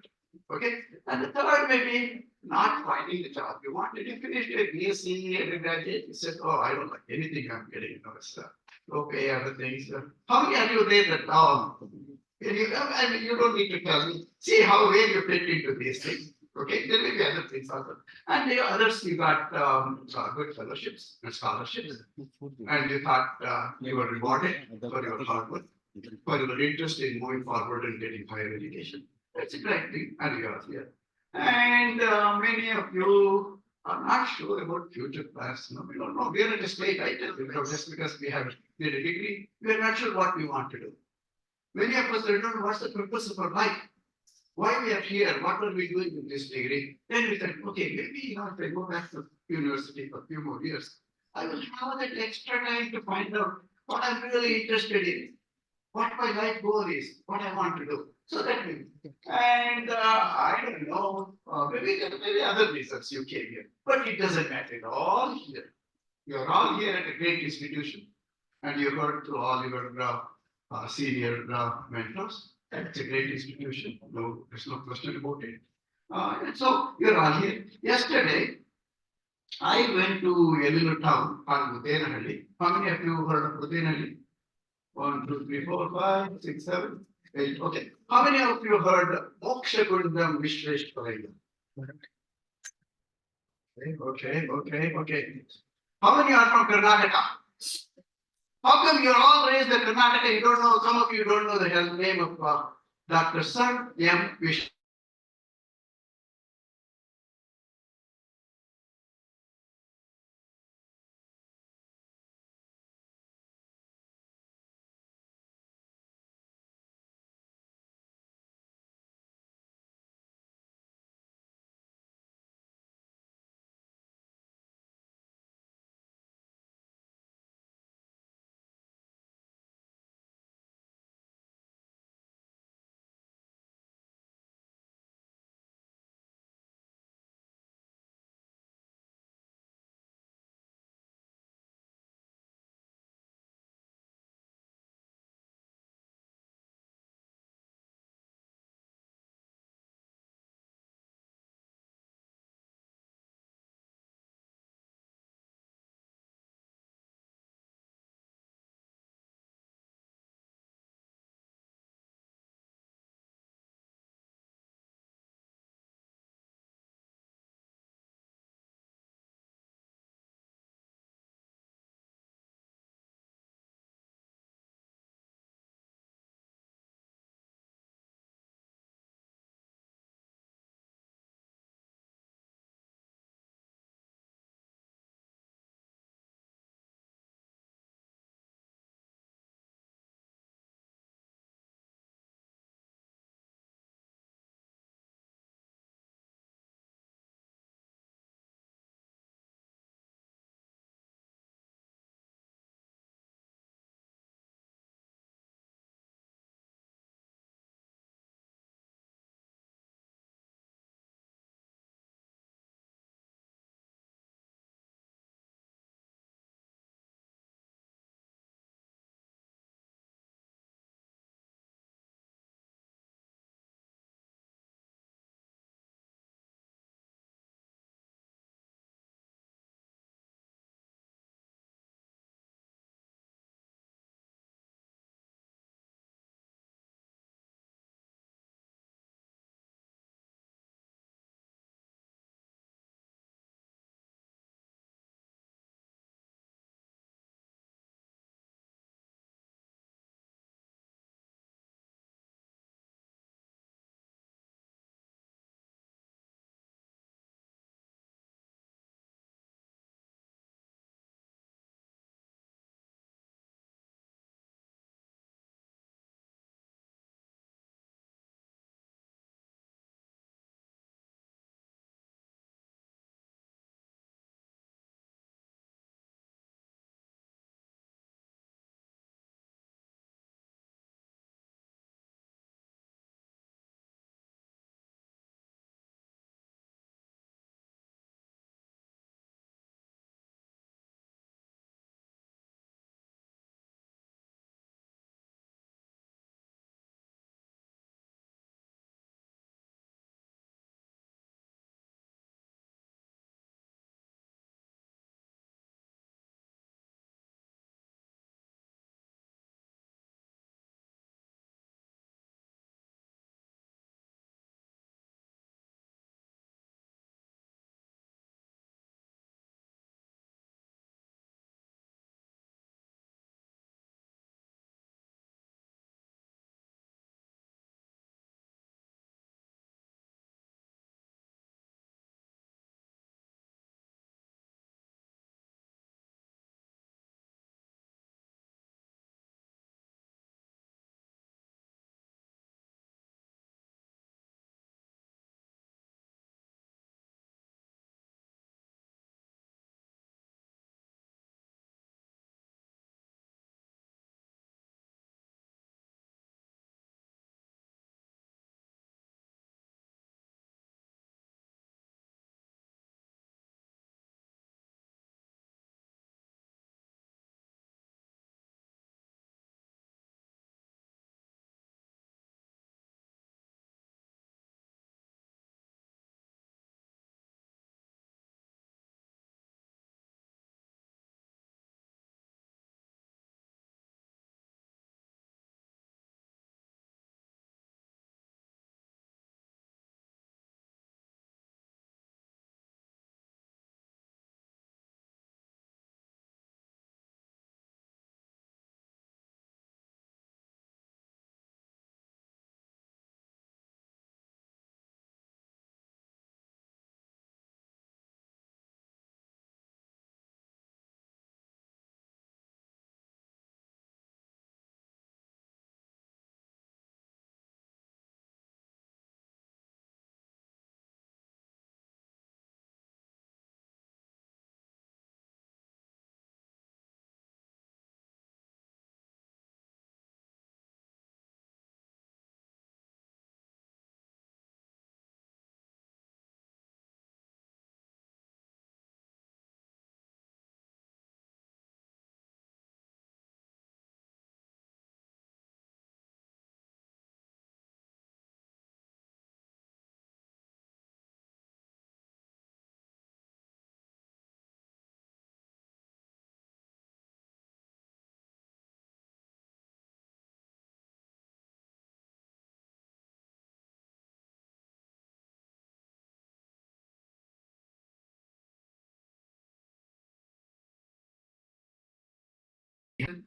Okay, and the third may be not finding the job you wanted. You finished a BSc and a graduate, you said, oh, I don't like anything I'm getting, it's okay, other things. How many of you there that you don't need to tell me. See how well you fit into these things. Okay, there may be other things also. And the others you got good fellowships and scholarships. And you thought you were rewarded for your hard work, for your interest in moving forward and getting higher education. That's a great thing, and you are here. And many of you are not sure about future plans. No, we don't know. We are at a state, right? Just because we have did a degree, we are not sure what we want to do. Many of us don't know what's the purpose of our life. Why we are here? What are we doing with this degree? Then we think, okay, maybe if I go back to university for a few more years, I will have that extra time to find out what I'm really interested in, what my life goal is, what I want to do. So that means, and I don't know, maybe other reasons you came here, but it doesn't matter. You're all here. You're all here at a great institution, and you heard through all your senior mentors. It's a great institution. No, there's no question about it. And so you're all here. Yesterday, I went to Yelluru town called Mudenahalli. How many of you heard of Mudenahalli? 1, 2, 3, 4, 5, 6, 7, 8. Okay. How many of you heard Moksha Kundam Vishveshwaraya? Okay. How many are from Karnataka? How come you're all raised in Karnataka? You don't know, some of you don't know the name of Dr. Sir M. Vish.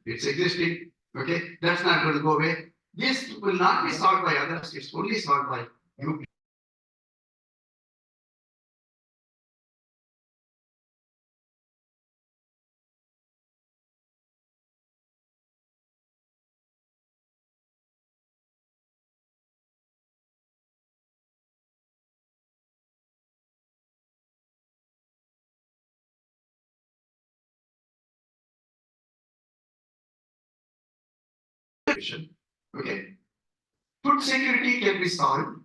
It's existing, okay, that's not going to go away. This will not be solved by others, it's only solved by you. Okay, food security can be solved.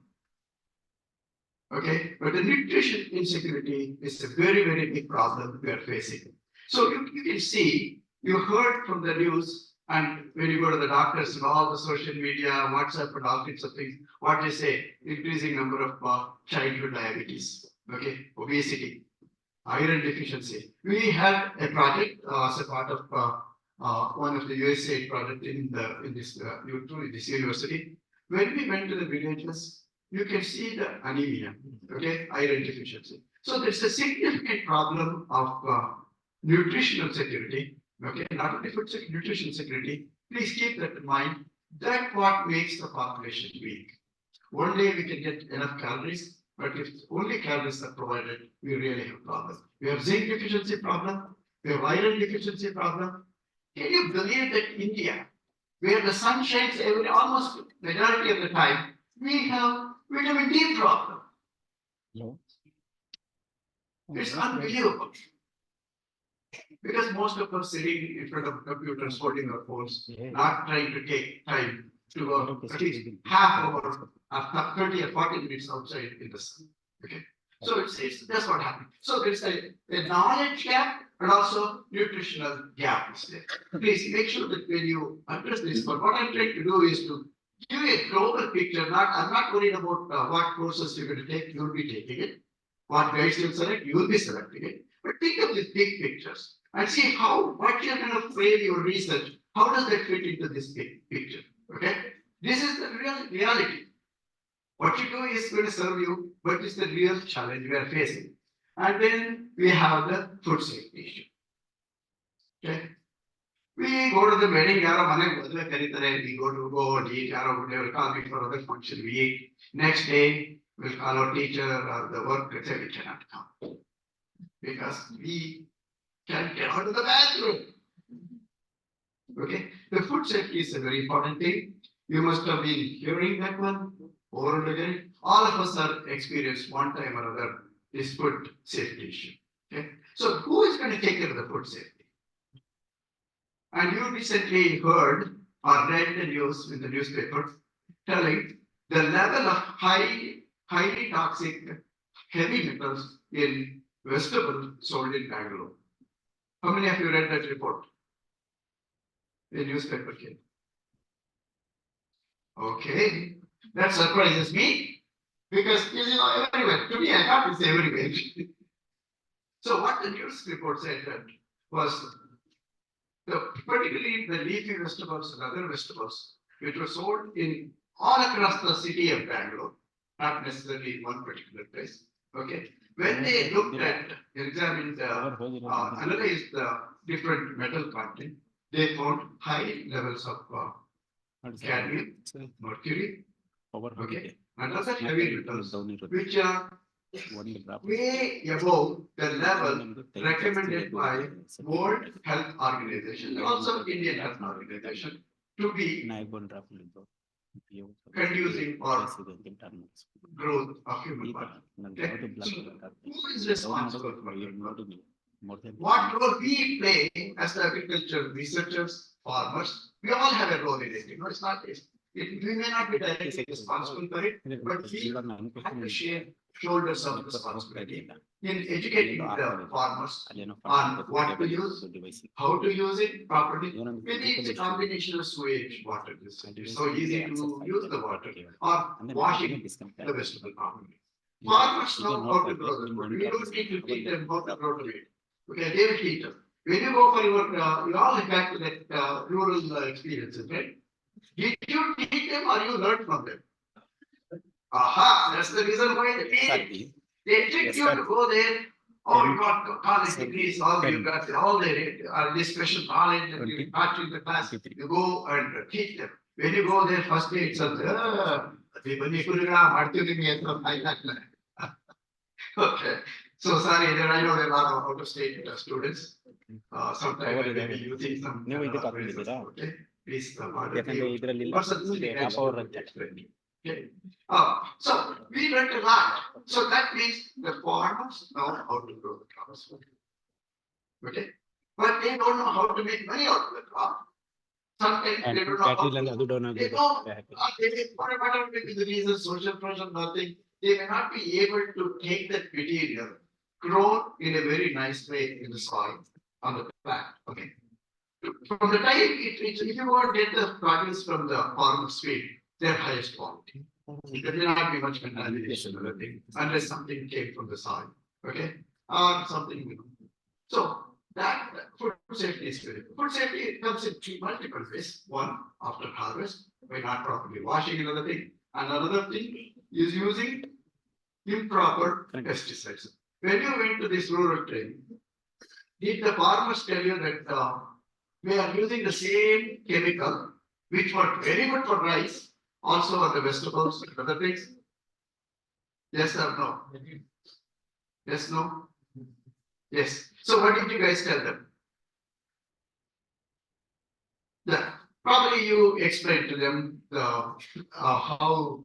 Okay, but the nutrition insecurity is a very, very big problem we are facing. So you can see, you heard from the news, and when you go to the doctors and all the social media, WhatsApp and all kinds of things, what they say, increasing number of childhood diabetes, okay, obesity, iron deficiency. We had a project as a part of one of the USAID project in this university. When we went to the villages, you can see the anemia, okay, iron deficiency. So there's a significant problem of nutritional security, okay, not only food security, nutrition security. Please keep that in mind. That's what makes the population weak. One day we can get enough calories, but if only calories are provided, we really have a problem. We have zinc deficiency problem, we have iron deficiency problem. Can you believe that India, where the sun shines almost majority of the time, we have vitamin D problem? It's unbelievable. Because most of us sitting in front of computers, holding our phones, not trying to take time to go at least half hour, 30 or 40 minutes outside in the sun. Okay, so it's that's what happened. So there's a knowledge gap and also nutritional gap is there. Please make sure that when you address this, but what I'm trying to do is to give you a global picture. I'm not worried about what courses you're going to take. You'll be taking it. What guides you'll select, you will be selecting it. But think of these big pictures and see what you're going to frame your research. How does that fit into this big picture? Okay, this is the real reality. What you do is going to serve you, but it's the real challenge we are facing. And then we have the food safety issue. Okay, we go to the wedding, we go to go and eat, they will call me for other function, we eat. Next day, we'll call our teacher or the work, let's say we cannot come. Because we can't get out of the bathroom. Okay, the food safety is a very important thing. You must have been hearing that one over and again. All of us are experienced one time or other this food safety issue. Okay, so who is going to take care of the food safety? And you recently heard or read the news in the newspaper telling the level of highly toxic heavy metals in vegetables sold in Bangalore. How many of you read that report? The newspaper came. Okay, that surprises me because everywhere. To me, I thought it's everywhere. So what the news report said that was particularly the leafy vegetables and other vegetables which were sold in all across the city of Bangalore, not necessarily in one particular place. Okay, when they looked at, examined, analyzed the different metal content, they found high levels of cadmium, mercury, okay, and other heavy metals, which are way above the level recommended by World Health Organization and also Indian Health Organization to be conducing or growth of human body. Okay. So who is responsible for it? What role we play as the agricultural researchers, farmers, we all have a role in it. It's not we may not be directly responsible for it, but we have to share shoulders of responsibility in educating the farmers on what to use, how to use it properly. Maybe it's a combination of sewage water. It's so easy to use the water or washing the vegetable properly. Farmers know how to grow the food. We don't need to teach them how to grow the meat. Okay, they will teach us. When you go for your, you all get back to that rural experiences, right? Did you teach them or you learned from them? Aha, that's the reason why they trick you to go there Oh, you got college degrees, all you got, all this special knowledge that you taught in the class, you go and teach them. When you go there first day itself, okay, so sorry, then I know there are a lot of out of state students. Sometimes I may be using some. ನೀವು ಇದಕ್ಕೆ phrases, ಹಾಕೊಂಡಿದ್ದೀರಾ? okay? Please, ಯಾಕಂದ್ರೆ ಇದರಲ್ಲಿ power ಅಂತ. Okay. So we learned a lot. So that means the farmers know how to grow the crops. Okay, but they don't know how to make money out of the crop. Sometimes they don't know how battery ಇಲ್ಲ ಅದು down they ಆಗಿದೆ. know, whatever may be the reason, social pressure, nothing, they may not be able to take that material grown in a very nice way in the soil on the plant, okay? From the time if you want to get the produce from the farmer's field, they're highest quality. There will not be much contamination or anything unless something came from the soil, okay? Or something, so that food safety is very good. Food safety comes in multiple ways. One, after harvest, by not properly washing another thing. Another thing is using improper pesticides. When you went to this rural training, did the farmers tell you that we are using the same chemical, which were very good for rice, also for the vegetables and other things? Yes or no? Yes, no? Yes. So what did you guys tell them? Yeah, probably you explained to them the how.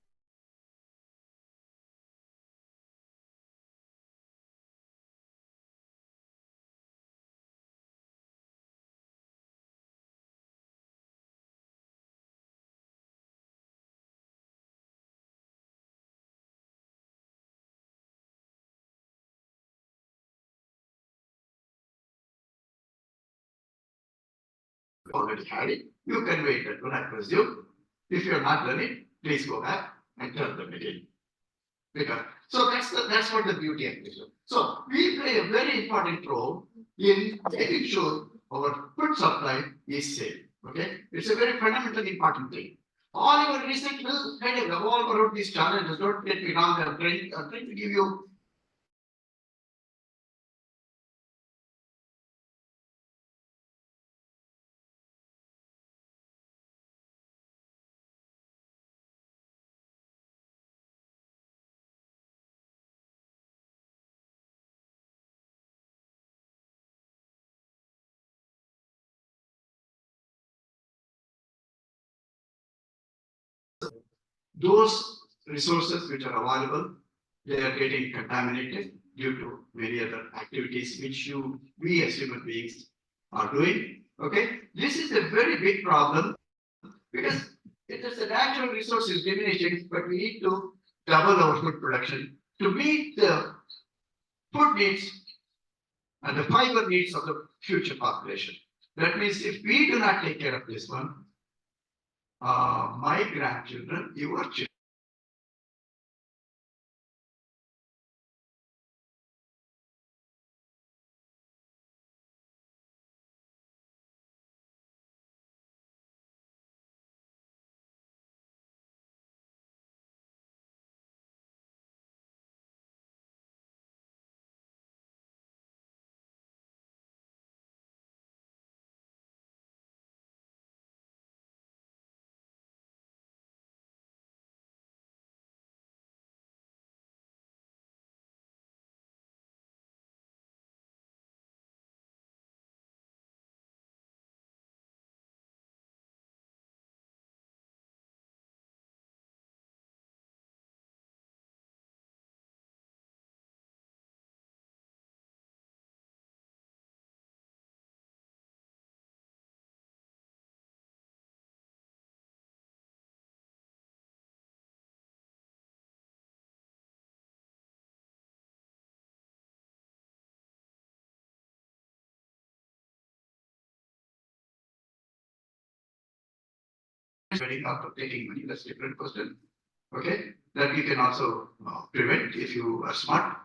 Already had it, you can wait that one, I presume. If you're not done it, please go back and tell them again. Because, so that's what the beauty of it is. So we play a very important role in making sure our food supply is safe. Okay, it's a very fundamentally important thing. All your research will kind of revolve around these challenges. Don't get me wrong, I'm trying to give you. Those resources which are available, they are getting contaminated due to many other activities which we as human beings are doing. Okay, this is a very big problem because it is the natural resources diminishing, but we need to double our food production to meet the food needs and the fiber needs of the future population. That means if we do not take care of this one, my grandchildren, your children. Getting out of taking money, that's a different question. Okay, that we can also prevent if you are smart.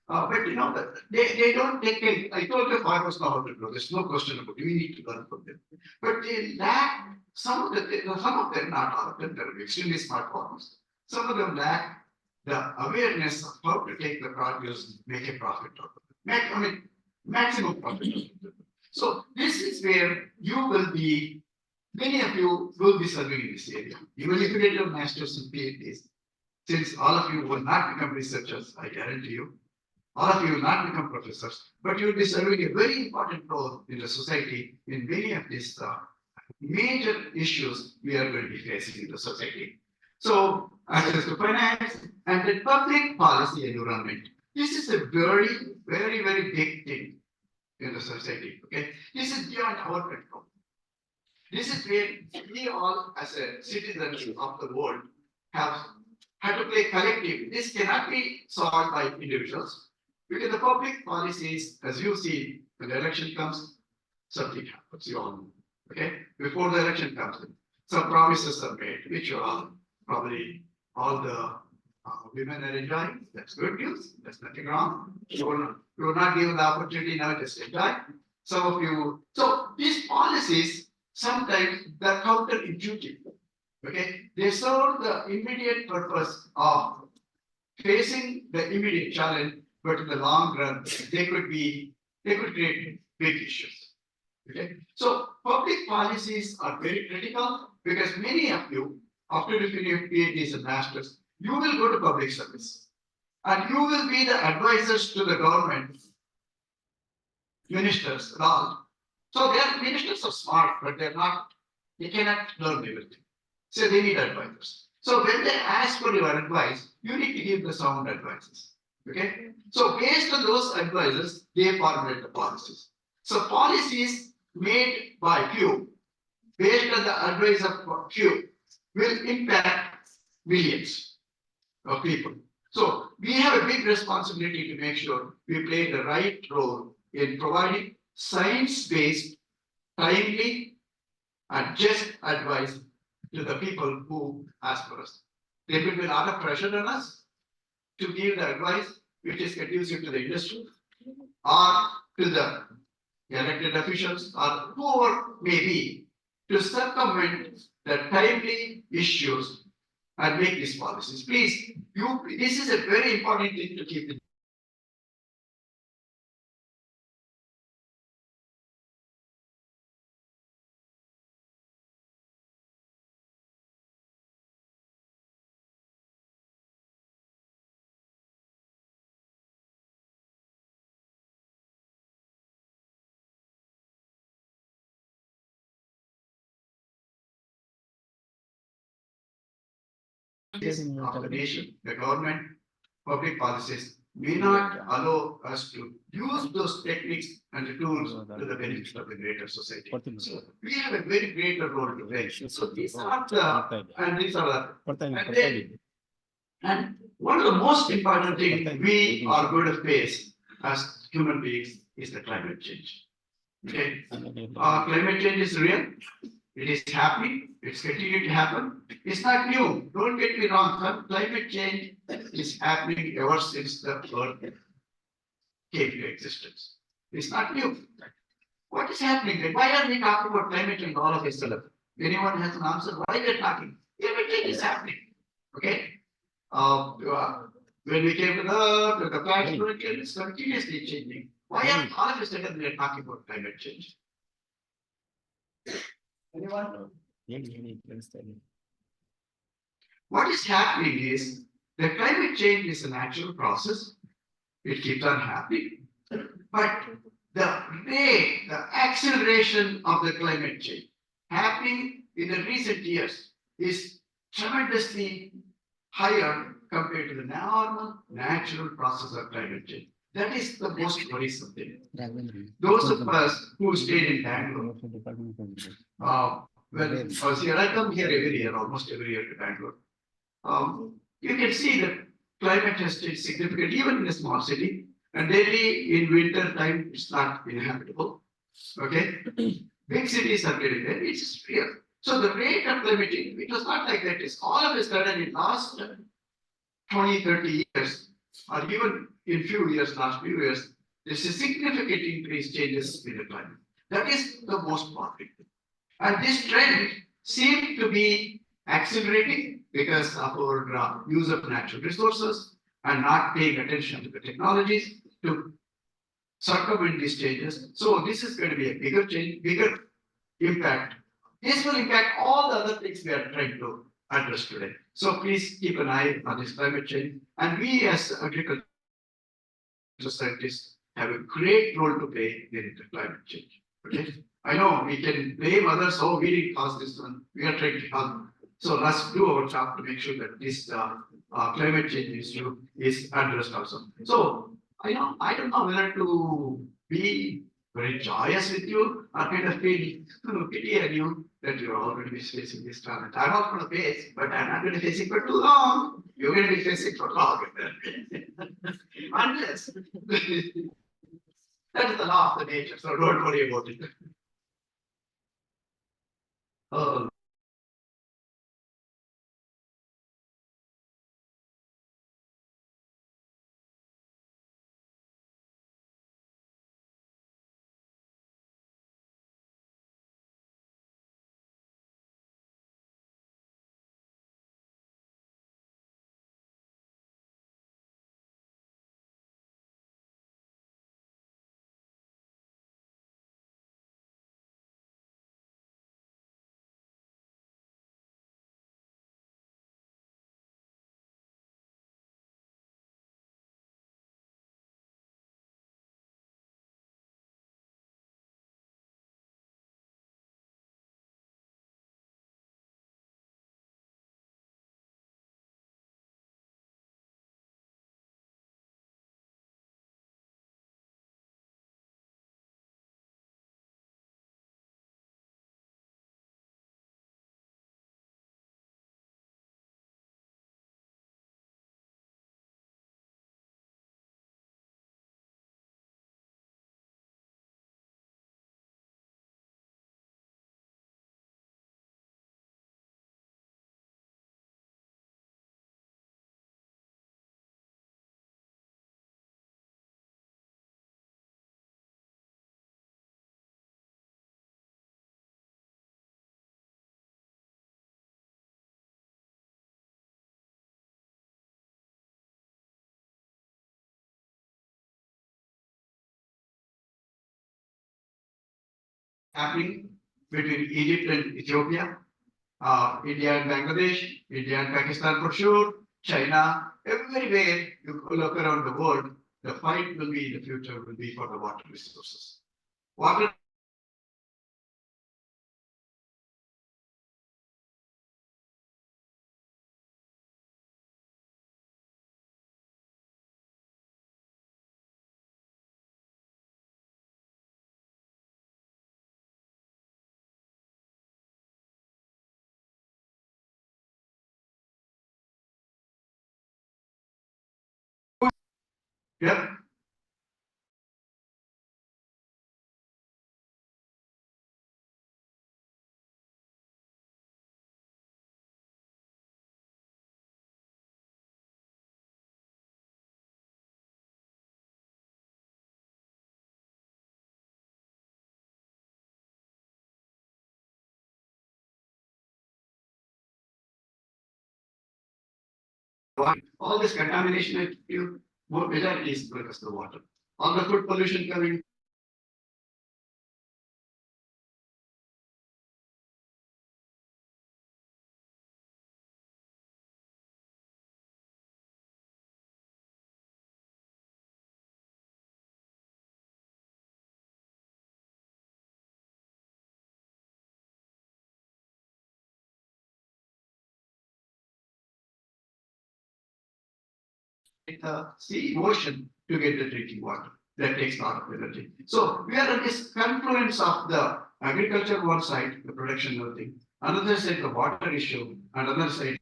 But you know that they don't take care. I told you farmers know how to grow. There's no question about it. We need to learn from them. But they lack some of them, not all of them, they're extremely smart farmers. Some of them lack the awareness of how to take the produce, make a profit out of it. maximum profit. So this is where you will be, many of you will be serving in this area, even if you get your masters and PhDs. Since all of you will not become researchers, I guarantee you, all of you will not become professors, but you will be serving a very important role in the society in many of these major issues we are going to be facing in the society. So, access to finance and the public policy environment. This is a very, very, very big thing in the society. Okay, this is beyond our control. This is where we all, as a citizens of the world, have to play collective. This cannot be solved by individuals because the public policies, as you see, when the election comes, something happens. You all know. Okay, before the election comes in, some promises are made, which you all probably all the women are enjoying. That's good news. There's nothing wrong. You will not given the opportunity now, just enjoy. Some of you, so these policies sometimes they're counterintuitive. Okay, they serve the immediate purpose of facing the immediate challenge, but in the long run, they could create big issues. Okay, so public policies are very critical because many of you, after you finish your PhDs and masters, you will go to public service and you will be the advisors to the government, ministers and all. So their ministers are smart, but they cannot learn everything. So they need advisors. So when they ask for your advice, you need to give the sound advices. Okay, so based on those advices, they formulate the policies. So policies made by few, based on the advice of few, will impact millions of people. So we have a big responsibility to make sure we play the right role in providing science-based, timely, and just advice to the people who ask for us. There will be a lot of pressure on us to give the advice which is conducive to the industry or to the elected officials or whoever may be to circumvent the timely issues and make these policies. Please, this is a very important thing to keep in. Of the nation, the government, public policies may not allow us to use those techniques and the tools to the benefit of the greater society. So we have a very greater role to play. So these are and one of the most important things we are going to face as human beings is the climate change. Okay, climate change is real. It is happening. It's continuing to happen. It's not new. Don't get me wrong. Climate change is happening ever since the Earth came to existence. It's not new. What is happening? Why are we talking about climate change all of a sudden? Anyone has an answer? Why are we talking? Climate change is happening. Okay. When we came to the planet, it's continuously changing. Why are all of a sudden we are talking about climate change? Anyone? What is happening is the climate change is a natural process. It keeps on happening. But the rate, the acceleration of the climate change happening in the recent years is tremendously higher compared to the normal natural process of climate change. That is the most worrisome thing. Those of us who stayed in Bangalore, when I was here, I come here every year, almost every year to Bangalore. You can see that climate has changed significantly, even in a small city. And Delhi in winter time, it's not inhabitable. Okay, big cities are getting there. It's just real. So the rate of climate change, it was not like that. It's all of a sudden in last 20, 30 years, or even in last few years, there's a significant increase changes in the climate. That is the most important thing. And this trend seems to be accelerating because of our use of natural resources and not paying attention to the technologies to circumvent these changes. So this is going to be a bigger change, bigger impact. This will impact all the other things we are trying to address today. So please keep an eye on this climate change. And we as agriculture scientists have a great role to play in the climate change. Okay. I know we can blame others, oh, we didn't cause this one, we are trying to help. So let's do our job to make sure that this climate change issue is addressed also. So I don't know whether to be very joyous with you or kind of feel pity on you that you're all going to be facing this challenge. I'm not going to face, but I'm not going to face it for too long. You're going to be facing for long. Unless that is the law of the nature, so don't worry about it. Uh, happening between Egypt and Ethiopia, India and Bangladesh, India and Pakistan for sure, China, everywhere you look around the world, the fight will be in the future will be for the water resources. Water yeah. All this contamination, more majority is because of the water. All the food pollution coming the sea ocean to get the drinking water. That takes a lot of energy. So we are at this confluence of the agriculture one side, the production of thing, another side the water issue, another side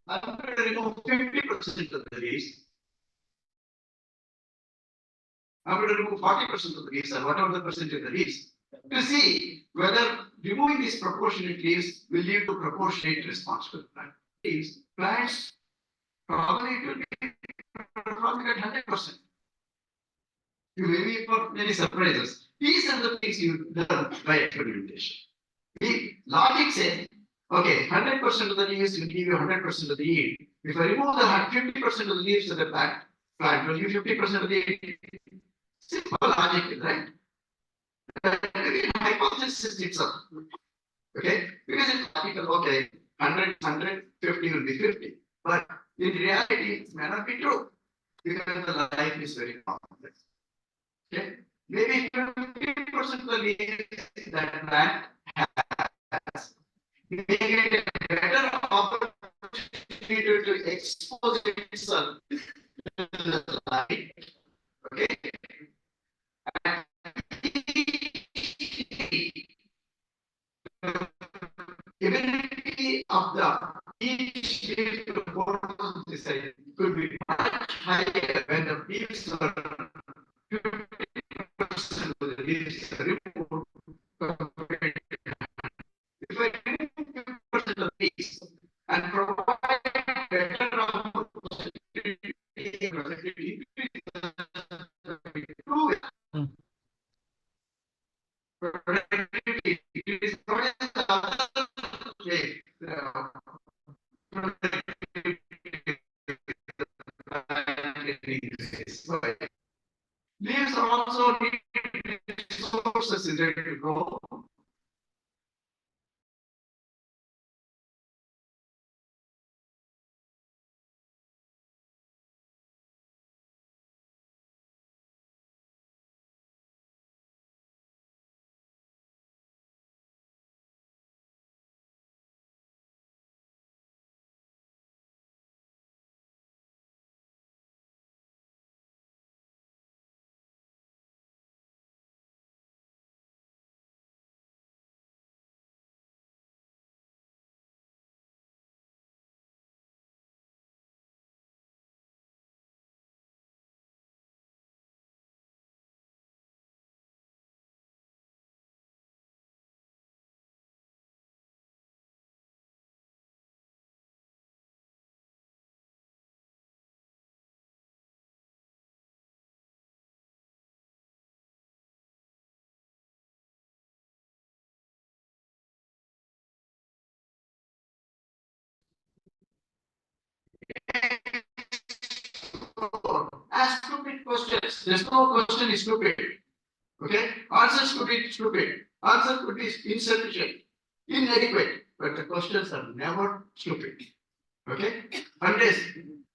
I'm going to remove 50% of the leaves. I'm going to remove 40% of the leaves and whatever the percentage of the leaves to see whether removing these proportionate leaves will lead to proportionate response to the plant. Leaves, plants probably it will be probably at 100%. You may be for many surprises. These are the things you learn by experimentation. The logic says, okay, 100% of the leaves will give you 100% of the yield. If I remove the 50% of the leaves of the plant will give 50% of the yield. Simple logic, right? Hypothesis itself. Okay, because it's logical, okay, 100, 50 will be 50. But in reality, it may not be true because the life is very complex. Okay, maybe 50% of the leaves that plant has may get a better opportunity to expose itself to the light. Okay, and ability of the each leaf to photosynthesize could be much higher when the leaves are 50% of the leaves are removed. If I remove 50% of the leaves and provide better opportunity, productivity, it is not the other way. Leaves are also need resources in order to grow. Ask stupid questions. There's no question is stupid. Okay? Answers could be stupid. Answers could be insufficient, inadequate. But the questions are never stupid. Okay? Unless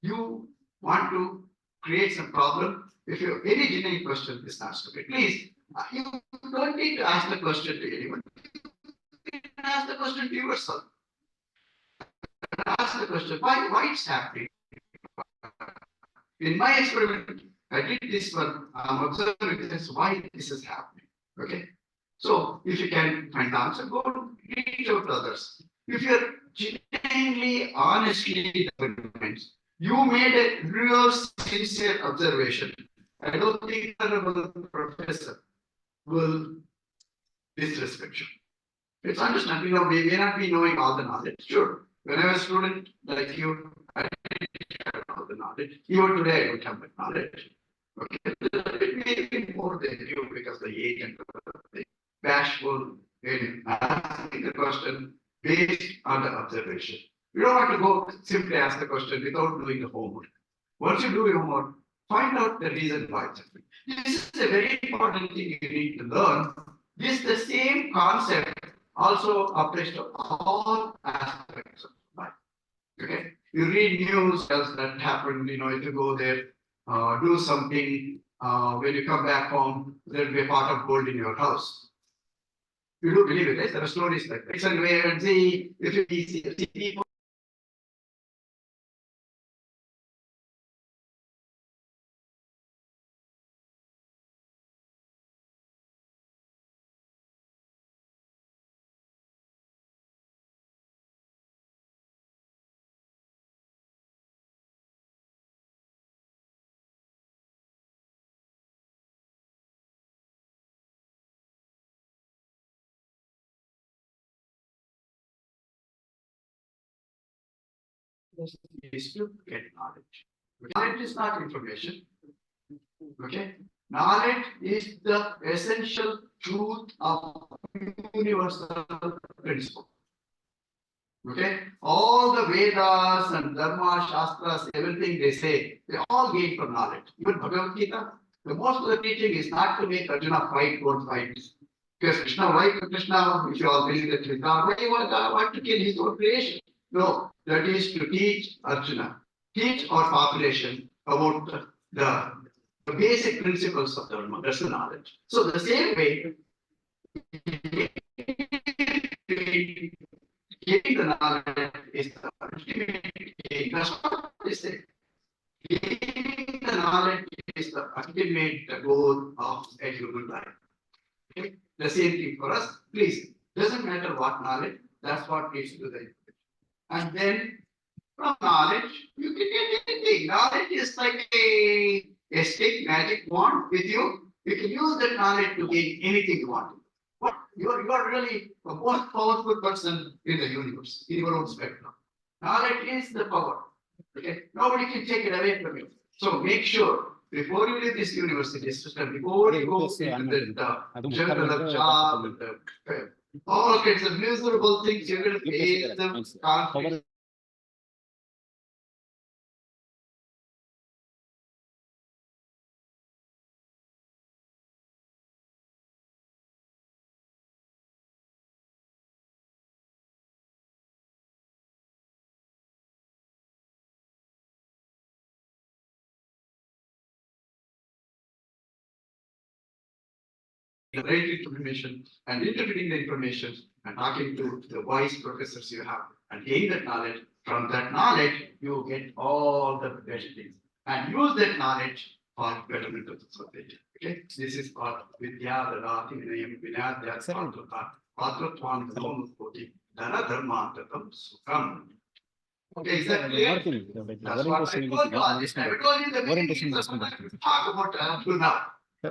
you want to create some problem, if you any genuine question is not stupid, please, you don't need to ask the question to anyone. You can ask the question to yourself. Ask the question, why it's happening? In my experiment, I did this one, I'm observing this, why this is happening. Okay. So if you can find the answer, go reach out to others. If you're genuinely, honestly experiments, you made a real sincere observation. I don't think the professor will disrespect you. It's understandable, we may not be knowing all the knowledge. Sure. When I was a student like you, I didn't have all the knowledge. Even today, I don't have that knowledge. Okay. It may be more than you because the age and the bashful in asking the question based on the observation. You don't have to go simply ask the question without doing the homework. Once you do your homework, find out the reason why it's happening. This is a very important thing you need to learn. This the same concept also applies to all aspects of life. Okay, you read news as that happened. You know, if you go there, do something. When you come back home, there will be a pot of gold in your house. You do believe it, right? There are stories like that. And where and see if you see people is to get knowledge. Knowledge is not information. Okay, knowledge is the essential truth of universal principle. Okay, all the Vedas and Dharma, Shastras, everything they say, they all gain from knowledge. Even Bhagavad Gita, the most of the teaching is not to make Arjuna fight, don't fight. Because Krishna, why Krishna, if you all believe that Krishna, why you want to kill his own creation? No, that is to teach Arjuna, teach our population about the basic principles of Dharma, that's the knowledge. So the same way, getting the knowledge is the ultimate gain. That's what they say. Gaining the knowledge is the ultimate goal of a human life. Okay? The same thing for us. Please, doesn't matter what knowledge, that's what leads to the. And then from knowledge, you can get anything. Knowledge is like a stick magic wand with you. You can use that knowledge to gain anything you want. But you are really the most powerful person in the universe, in your own spectrum. Knowledge is the power. Okay, nobody can take it away from you. So make sure before you leave this university system, before you go into the jungle of job, and all kinds of miserable things, you're going to face them conflict. The right information and interpreting the information and talking to the wise professors you have and gain that knowledge. From that knowledge, you get all the best things and use that knowledge for betterment of the society. Okay, this is called Vidya Dadati Vinayam Vinayadya Patratvam Dhammakoti Dana Dharmantatam Sukham. Okay, is that clear? That's what I told you. I told you the beginning of the talk about up to now.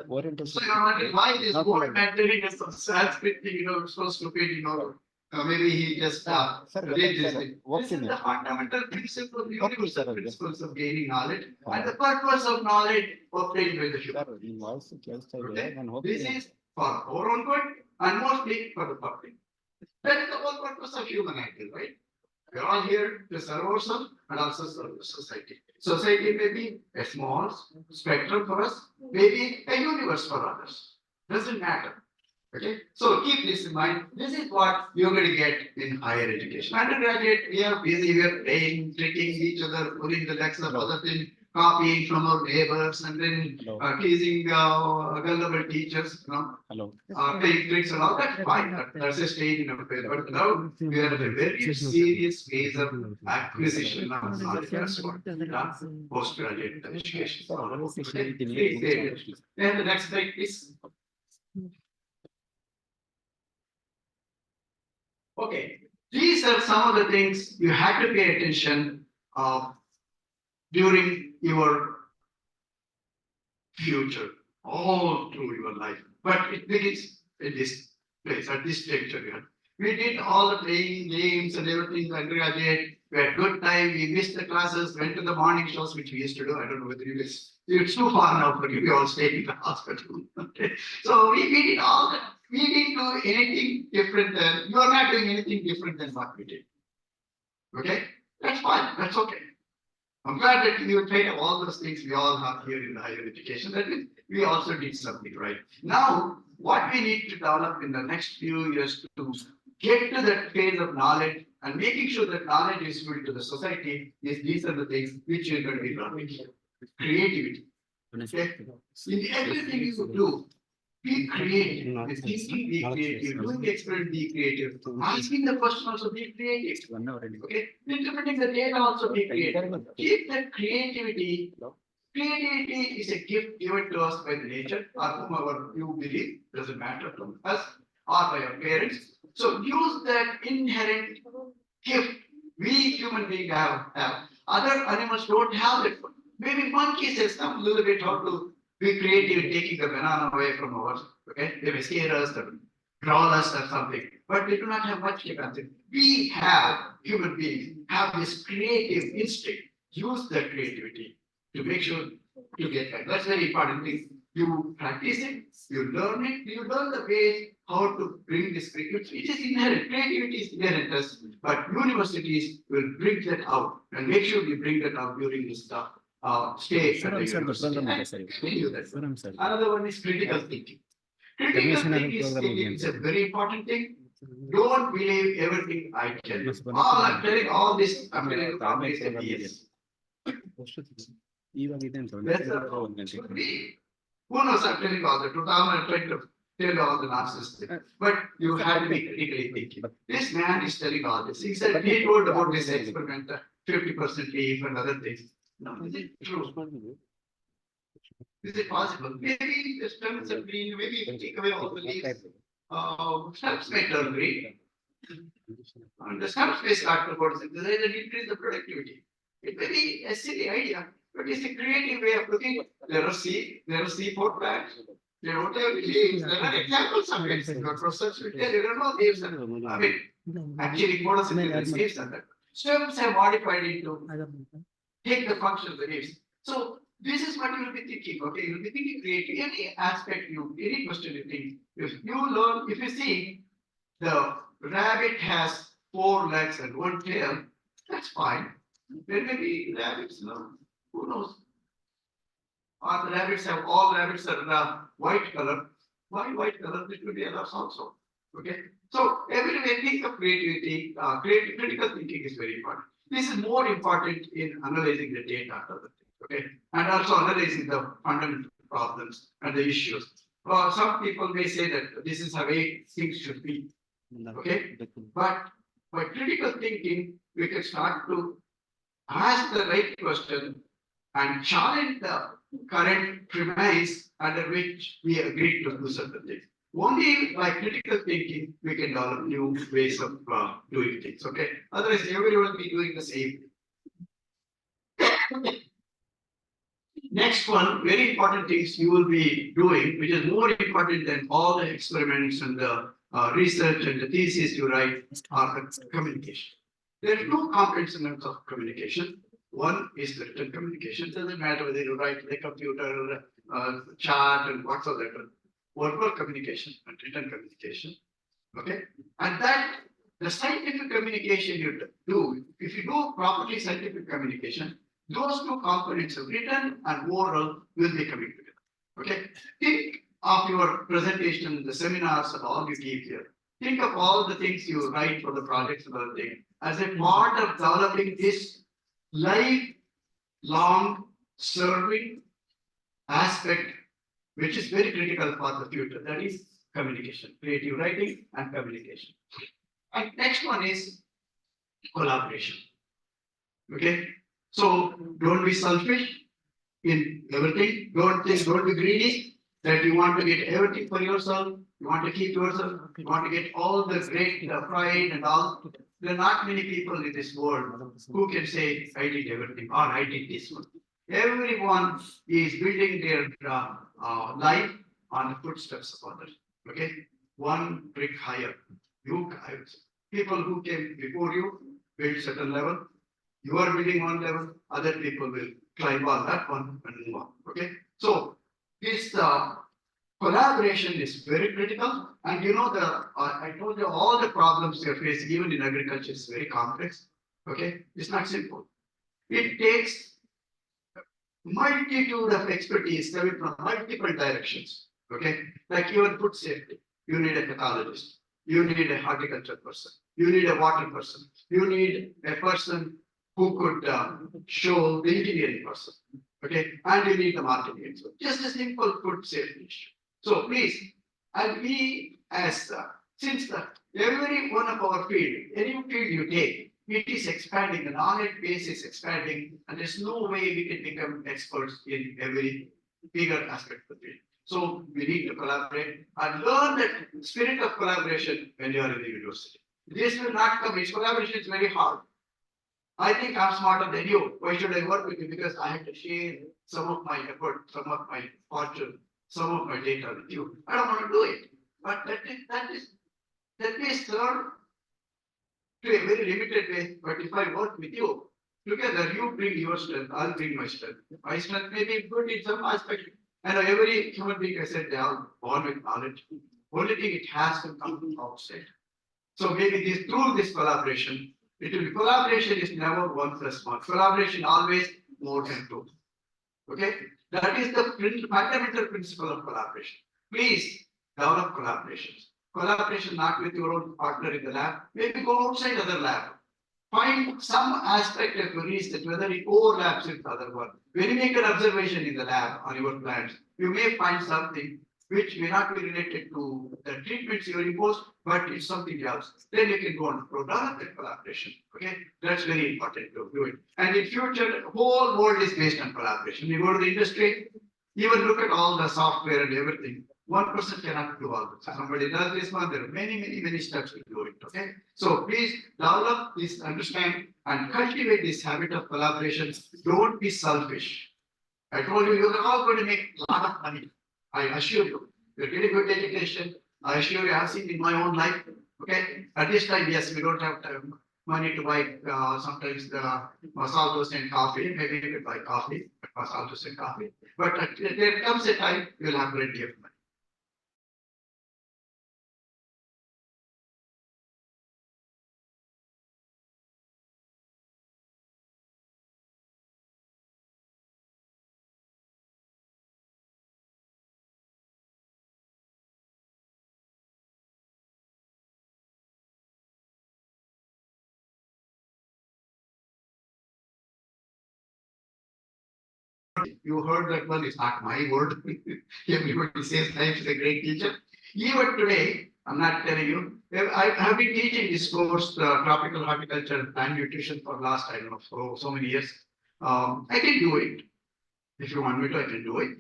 Orientation. So you're wondering why this board mentoring is some Sanskrit thing, so stupid, maybe he just did this thing. This is the fundamental principle of the universal principles of gaining knowledge and the purpose of knowledge obtained by the human. Okay? This is for our own good and mostly for the public. That is the whole purpose of human acting, right? We are all here to serve ourselves and also serve the society. Society may be a small spectrum for us, maybe a universe for others. Doesn't matter. Okay, so keep this in mind. This is what you're going to get in higher education. Undergraduate, we are busy, we are playing, tricking each other, pulling the legs of other things, copying from our neighbors, and then teasing gullible teachers, Hello. Playing tricks and all that. Fine, that's a stage in our paper. But now we are at a very serious phase of acquisition of knowledge. That's what postgraduate education. Then the next slide, please. Okay, these are some of the things you have to pay attention during your future, all through your life. But it begins at this place, at this juncture here. We did all the playing games and everything undergraduate. We had good time. We missed the classes, went to the morning shows, which we used to do. I don't know whether you guys, it's too far now for you. We all stayed in the hospital. Okay, so we did all that. We didn't do anything different than, you are not doing anything different than what we did. Okay, that's fine. That's okay. I'm glad that you tried all those things we all have here in the higher education. That means we also did something right. Now, what we need to develop in the next few years to get to that phase of knowledge and making sure that knowledge is useful to the society is these are the things which you're going to be learning here. Creativity. Okay? In everything you do, be creative. Thinking, be creative. Doing the experiment, be creative. Asking the question also, be creative. Okay? Interpreting the data also, be creative. Keep that creativity. Creativity is a gift given to us by the nature or whomever you believe, doesn't matter from us or by our parents. So use that inherent gift we human beings have. Other animals don't have it. Maybe monkeys have some little bit how to be creative in taking the banana away from us. Okay, they may scare us or draw us or something. but they do not have much capacity. We have, human beings, have this creative instinct. Use that creativity to make sure you get that. That's very important thing. You practice it, you learn it, you learn the ways how to bring this creativity. It is inherent, creativity is inherent, but universities will bring that out and make sure you bring that out during this stage at the university. And continue that. Another one is critical thinking. Critical thinking is a very important thing. Don't believe everything I tell you. I'm telling all this, I'm telling you from this years. That's the me. Who knows, I'm telling all the truth, I'm trying to tell all the nonsense thing. But you have to be critically thinking. This man is telling all this. He said, he told about this experiment, 50% leaf and other things. No, is it true? Is it possible? Maybe the stems are green, maybe if you take away all the leaves, stems may turn green. And the stems may start to photosynthesize and increase the productivity. It may be a silly idea, but it's a creative way of looking. There are C4 plants. They don't have leaves. There are examples of it. Your professors will tell you, there are no leaves. I mean, actually, photosynthesis leaves are there. Stems have modified into take the function of the leaves. So this is what you will be thinking. Okay, you will be thinking creative. Any aspect any question you think. If you learn, if you see the rabbit has 4 legs and 1 tail, that's fine. There may be rabbits, who knows? Or the rabbits have all rabbits are white color. Why white color? It could be others also. Okay. So everywhere think of creativity, critical thinking is very important. This is more important in analyzing the data. Okay, and also analyzing the fundamental problems and the issues. Some people may say that this is the way things should be. Okay, but by critical thinking, we can start to ask the right question and challenge the current premise under which we agreed to do certain things. Only by critical thinking we can develop new ways of doing things. Okay, otherwise everyone will be doing the same thing. Next one, very important things you will be doing, which is more important than all the experiments and the research and the thesis you write, are communication. There are 2 components of communication. One is the written communication. It doesn't matter whether you write the computer, chat, and whatsoever. Verbal communication and written communication. Okay, and that the scientific communication you do, if you do properly scientific communication, those 2 components of written and oral will be coming together. Okay, think of your presentation, the seminars and all you give here. Think of all the things you write for the projects and other things as a part of developing this lifelong serving aspect, which is very critical for the future. That is communication, creative writing and communication. And next one is collaboration. Okay, so don't be selfish in everything. Don't be greedy that you want to get everything for yourself. You want to keep yourself. You want to get all the great pride and all. There are not many people in this world who can say, I did everything or I did this one. Everyone is building their life on the footsteps of others. Okay, one brick higher. People who came before you build certain level. You are building one level. Other people will climb on that one and move on. Okay, so this collaboration is very critical. And you know I told you all the problems you're facing, even in agriculture, is very complex. Okay, it's not simple. It takes multitude of expertise coming from multiple directions. Okay, like even food safety, you need a pathologist, you need a horticulture person, you need a water person, you need a person who could show the engineering person. Okay, and you need the marketing. So just a simple food safety issue. So please, and we as since every one of our field, any field you take, it is expanding, the knowledge base is expanding, and there's no way we can become experts in every bigger aspect of the field. So we need to collaborate and learn that spirit of collaboration when you are in the university. This will not come, collaboration is very hard. I think I'm smarter than you. Why should I work with you? Because I have to share some of my effort, some of my fortune, some of my data with you. I don't want to do it. But let me learn to a very limited way, but if I work with you, together you bring your strength, I'll bring my strength. My strength may be good in some aspect. And every human being, I said, they are born with knowledge. Only thing it has to come from outside. So maybe this through this collaboration, it will be collaboration is never 1+1. Collaboration always more than 2. Okay, that is the fundamental principle of collaboration. Please develop collaborations. Collaboration not with your own partner in the lab, maybe go outside other lab. Find some aspect of your research, whether it overlaps with other work. When you make an observation in the lab on your plants, you may find something which may not be related to the treatments you impose, but it's something else. Then you can go on to develop that collaboration. Okay, that's very important to do it. And in future, whole world is based on collaboration. You go to the industry, even look at all the software and everything. One person cannot do all this. Somebody does this one. There are many steps to do it. Okay, so please develop this, understand, and cultivate this habit of collaboration. Don't be selfish. I told you, you're all going to make a lot of money. I assure you, you're getting good education. I assure you, I've seen in my own life. Okay, at this time, yes, we don't have money to buy sometimes the masala dosa and coffee. Maybe we could buy coffee, masala dosa and coffee. But there comes a time you'll have plenty of money. You heard that one, it's not my word. Everybody says life is a great teacher. Even today, I'm not telling you, I have been teaching this course, tropical horticulture and plant nutrition for last, I don't know, so many years. I can do it. If you want me to, I can do it.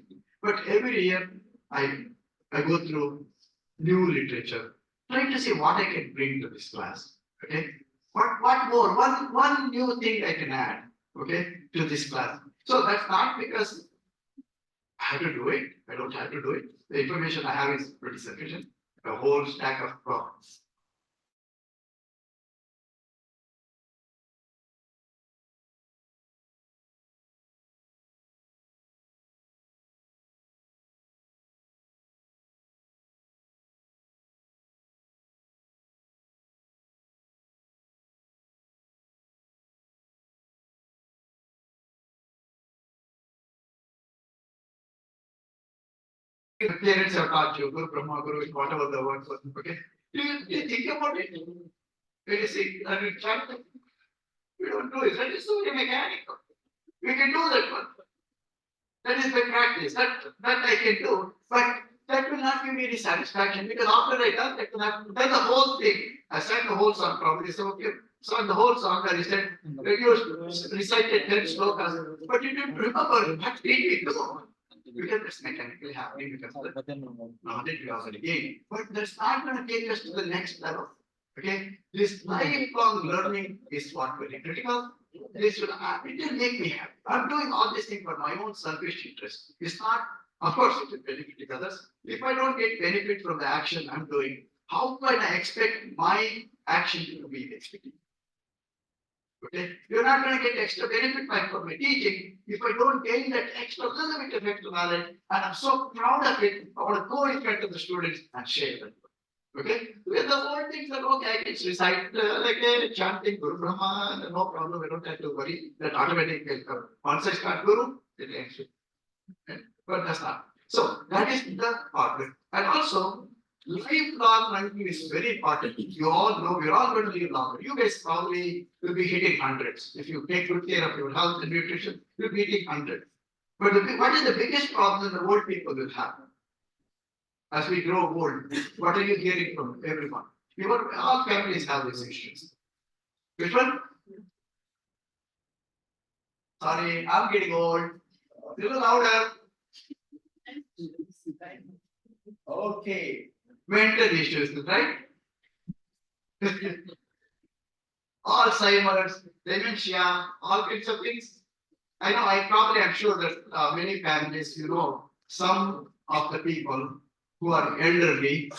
But every year, I go through new literature, trying to see what I can bring to this class. Okay, what more? One new thing I can add. Okay, to this class. So that's not because I have to do it. I don't have to do it. The information I have is pretty sufficient. A whole stack of problems. The parents have taught you, Guru Brahma, Guru, whatever the words were. Okay, you think about it. When you see, and you try to, we don't do it. That is so mechanical. We can do that one. That is the practice. That I can do, but that will not give me any satisfaction because after I done that, then the whole thing. I sang the whole song. Probably so okay. Sang the whole song. I said, you recited 10 slokas, but you didn't remember what did we do. Because it's mechanically happening because the knowledge we already gained. But that's not going to take us to the next level. Okay, this lifelong learning is what very critical. This will it will make me happy. I'm doing all this thing for my own selfish interest. It's not, of course, it will benefit others. If I don't get benefit from the action I'm doing, how can I expect my action to be expected? Okay, you're not going to get extra benefit from my teaching if I don't gain that extra little bit of extra knowledge, and I'm so proud of it. I want to go in front of the students and share that. Okay, with the whole things are okay. I can recite like a chanting Guru Brahma, no problem. I don't have to worry that automatically will come. Once I start Guru, it ends. Okay? But that's not. So that is the part. And also, lifelong learning is very important. You all know we're all going to live longer. You guys probably will be hitting hundreds. If you take good care of your health and nutrition, you'll be hitting hundreds. But what is the biggest problem the old people will have? As we grow old, what are you hearing from everyone? All families have these issues. Which one? Sorry, I'm getting old. A little louder. Okay. Mental issues, right? Alzheimer's, dementia, all kinds of things. I know, I'm sure that many families, some of the people who are elderly,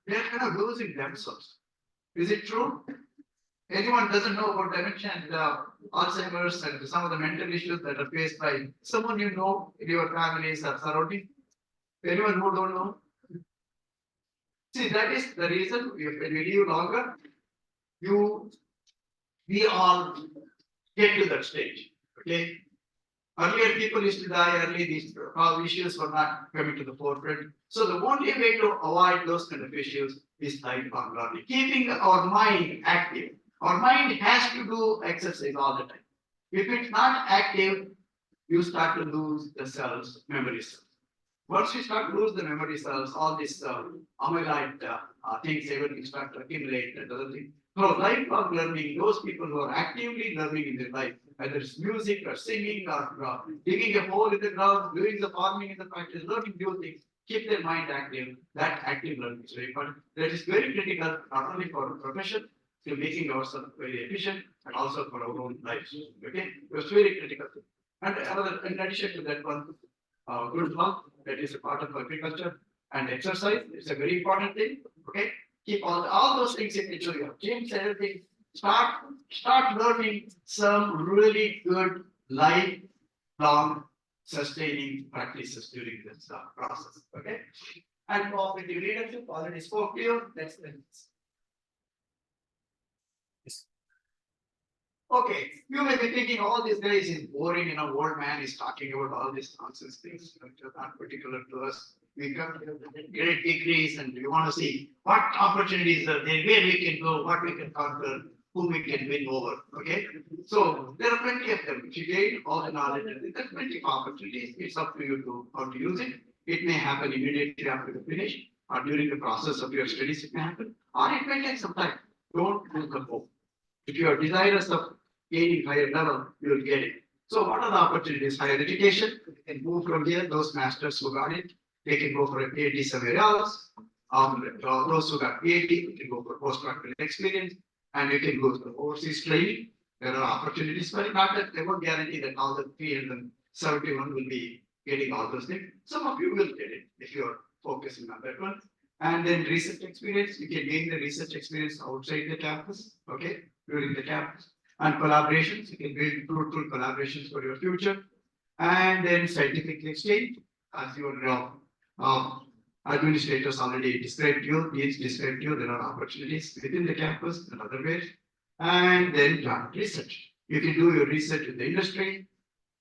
they're kind of losing themselves. Is it true? Anyone doesn't know about dementia and Alzheimer's and some of the mental issues that are faced by someone you know in your families or surrounding? Anyone who don't know? See, that is the reason when we live longer, you we all get to that stage. Okay. Earlier, people used to die early, these all issues were not coming to the forefront. So the only way to avoid those kind of issues is lifelong learning, keeping our mind active. Our mind has to do exercise all the time. If it's not active, you start to lose the cells, memory cells. Once you start to lose the memory cells, all these amyloid things, everything start to accumulate and other things. So lifelong learning, those people who are actively learning in their life, whether it's music or singing or digging a hole in the ground, doing the farming in the factory, learning new things, keep their mind active. That active learning is very important. That is very critical, not only for our profession, to making ourselves very efficient, and also for our own lives. Okay, it's very critical. And in addition to that one, good health, that is a part of agriculture, and exercise, it's a very important thing. Okay, keep all those things in control. Your gyms, everything. Start learning some really good lifelong sustaining practices during this process. Okay, and cooperative leadership already spoke to you. Next sentence. Okay, you may be thinking all these guys is boring, old man is talking about all these nonsense things, which are not particular to us. We come here with great degrees and we want to see what opportunities are there, where we can go, what we can conquer, whom we can win over. Okay, so there are plenty of them. If you gain all the knowledge, there are plenty of opportunities. It's up to you to how to use it. It may happen immediately after you finish, or during the process of your studies, it may happen, or it may take some time. Don't lose the hope. If you are desirous of gaining higher level, you will get it. So what are the opportunities? Higher education, you can move from here, those masters who got it, they can go for a PhD somewhere else. Those who got PhD, you can go for postdoctoral experience, and you can go to overseas training. There are opportunities, but not that they won't guarantee that all the 371 will be getting all those things. Some of you will get it if you are focusing on that one. And then research experience, you can gain the research experience outside the campus, okay, during the campus. And collaborations, you can build fruitful collaborations for your future. And then scientific exchange, as your administrators already described you, needs described you, there are opportunities within the campus and other ways. And then joint research. You can do your research with the industry,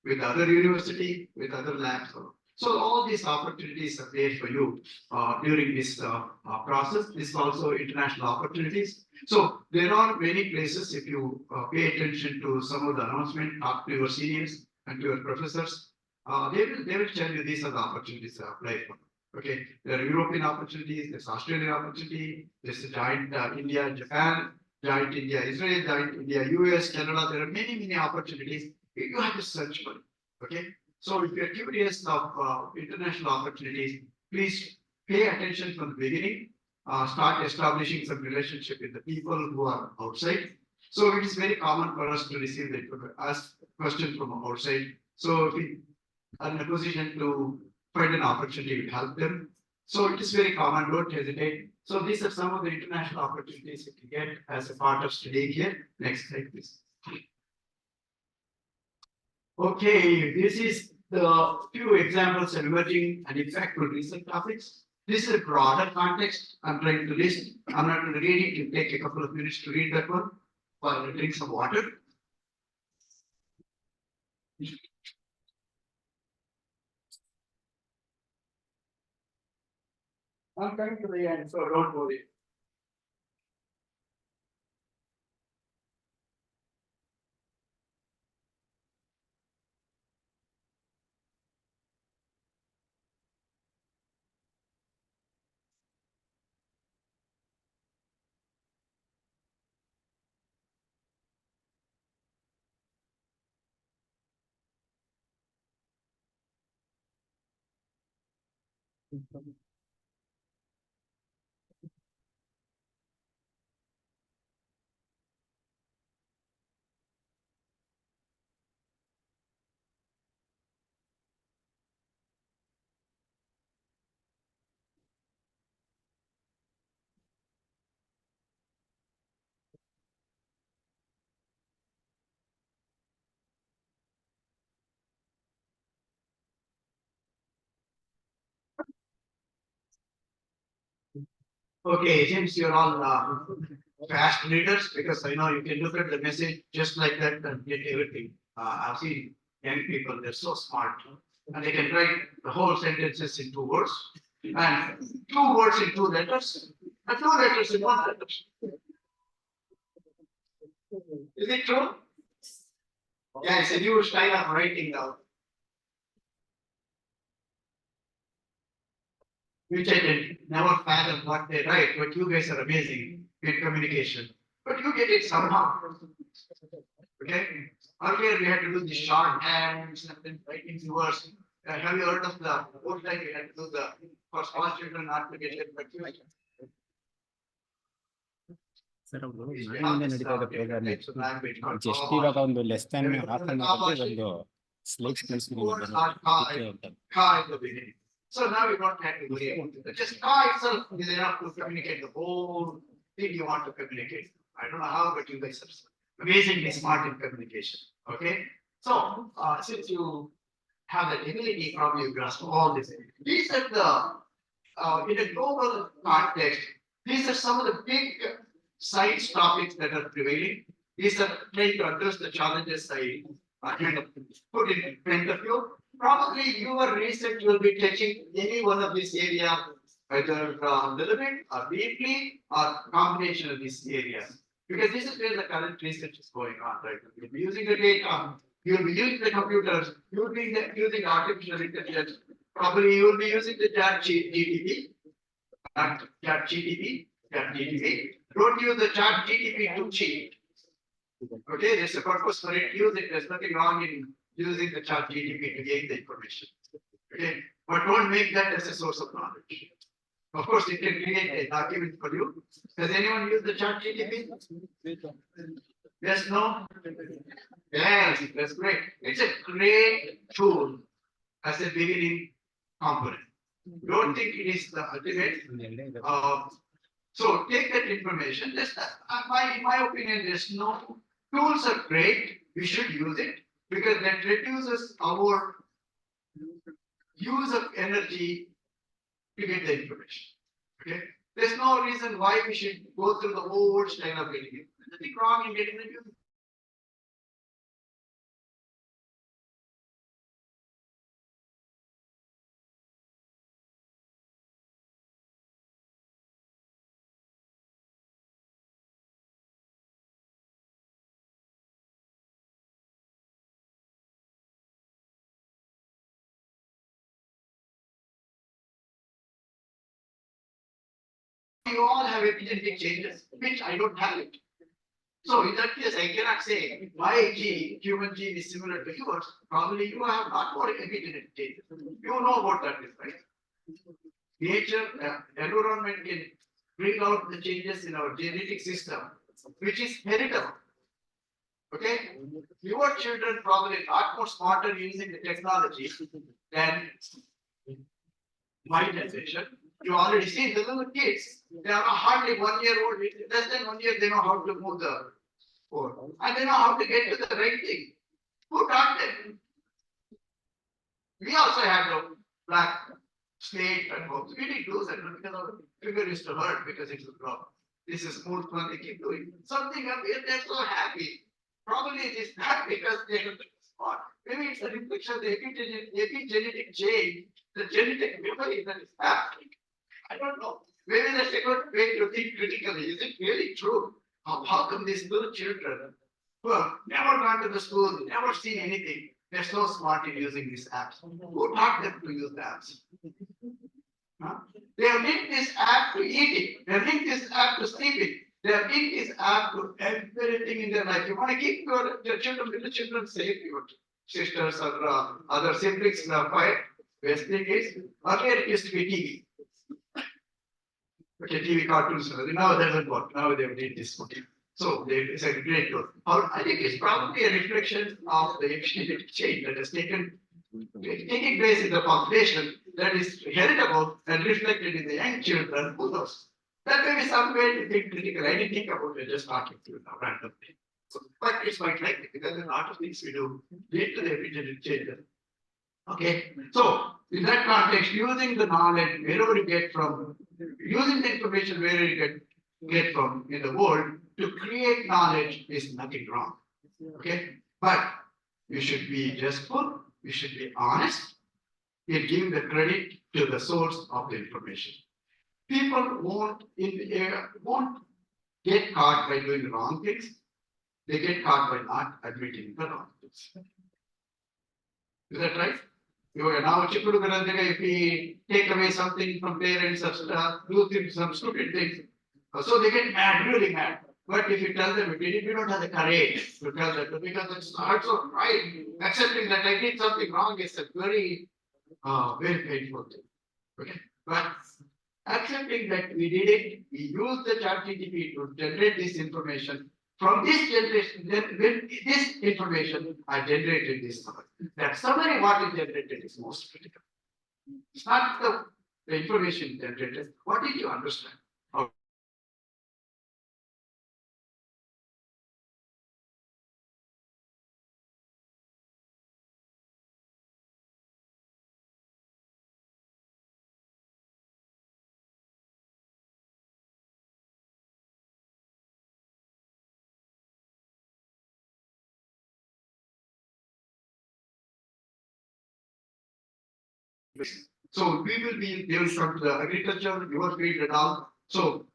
with other university, with other labs. So all these opportunities are there for you during this process. This is also international opportunities. So there are many places, if you pay attention to some of the announcement, talk to your seniors and to your professors, they will tell you these are the opportunities to apply for. Okay, there are European opportunities, there's Australian opportunity, there's a giant India, Japan, giant India, Israel, giant India, US, Canada. There are many opportunities. You have to search for it. Okay, so if you're curious of international opportunities, please pay attention from the beginning. Start establishing some relationship with the people who are outside. So it is very common for us to receive the ask questions from outside. So if we are in a position to find an opportunity to help them, so it is very common. Don't hesitate. So these are some of the international opportunities you can get as a part of studying here. Next slide, please. Okay, this is the few examples of emerging and impactful research topics. This is a broader context I'm trying to list. I'm not going to read it. It will take a couple of minutes to read that one while I drink some water. I'm coming to the end, so don't worry. Okay, since you're all fast readers, because I know you can look at the message just like that and get everything. I've seen young people, they're so smart. And they can write the whole sentences in 2 words. And 2 words in 2 letters. And 2 letters in 1 letter. Is it true? Yeah, it's a new style of writing now. Which I can never fathom what they write, but you guys are amazing in communication. But you get it somehow. Okay? Earlier we had to do the shorthands and then writing the words. Have you heard of the old time we had to do the for small children not to get it, but you sir ಅವರು ನಾಳೆಯಿಂದ ನಡೀತಾ ಇದೆ program just ಇವಾಗ ಒಂದು less than half an hour ಒಂದು slides ಕಳಿಸ್ತೀನಿ ಅಂತ. Ka in the beginning. So now you don't have to worry about it. Just ka itself is enough to communicate the whole thing you want to communicate. I don't know how, but you guys are amazingly smart in communication. Okay? So, since you have that ability, probably you grasp all this. These are the, in a global context, these are some of the big science topics that are prevailing. These are trying to address the challenges I kind of put in front of you. Probably your research will be touching any one of these areas, either a little bit or deeply or combination of these areas. Because this is where the current research is going on, right? You'll be using the data, you'll be using the computers, you'll be using artificial intelligence. Probably you will be using the ChatGPT, not ChatGPT, ChatGPT. Don't use the ChatGPT to cheat. Okay, there's a purpose for it. Use it. There's nothing wrong in using the ChatGPT to gain the information. Okay, but don't make that as a source of knowledge. Of course, it can create a document for you. Does anyone use the ChatGPT? Yes, no? Yes, that's great. It's a great tool as a beginning component. Don't think it is the ultimate. So take that information. In my opinion, there's no tools are great. We should use it because that reduces our use of energy to get the information. Okay, there's no reason why we should go through the whole style of getting it. There's nothing wrong in getting the news. You all have epigenetic changes, which I don't have it. So in that case, I cannot say my gene, human gene is similar to yours. Probably you have not more epigenetic changes. You know what that is, right? Nature, environment can bring out the changes in our genetic system, which is heritable. Okay? Your children probably a lot more smarter using the technology than my generation. You already see the little kids, they are hardly 1 year old, less than 1 year, they know how to move the phone. And they know how to get to the right thing. Who taught them? We also had the black slate and books. We didn't do that because our finger used to hurt because it was wrong. This is smooth one, they keep doing. Something up here, they're so happy. Probably it is not because they are smart. Maybe it's a reflection of the epigenetic change, the genetic memory that is happening. I don't know. Maybe that's a good way to think critically. Is it really true? How come these little children who have never gone to the school, never seen anything, they're so smart in using these apps? Who taught them to use the apps? Huh? They have linked this app to eating. They have linked this app to sleeping. They have linked this app to everything in their life. You want to keep your children, little children safe, your sisters or other siblings quiet. Best thing is, earlier it used to be TV. Okay, TV cartoons, now it doesn't work. Now they need this. Okay. So it's a great tool. I think it's probably a reflection of the epigenetic change that has taking place in the population that is heritable and reflected in the young children. Who knows? That may be some way to think critically. I didn't think about it, just talking to you now randomly. So, but it's quite likely because a lot of things we do lead to the epigenetic change. Okay, so in that context, using the knowledge wherever you get from using the information where you get from in the world to create knowledge is nothing wrong. Okay, but you should be justful, you should be honest, in giving the credit to the source of the information. People won't get caught by doing wrong things. They get caught by not admitting the wrong things. Is that right? Now, if we take away something from parents or do some stupid things, so they get mad, really mad. But if you tell them we don't have the courage to tell them, because it's also right. Accepting that I did something wrong is a very, very painful thing. Okay, but accepting that we did it, we used the ChatGPT to generate this information. From this generation, when this information, I generated this summary. That summary, what is generated is most critical. It's not the information generated. What did you understand? So they will come to the agriculture, your field and all. So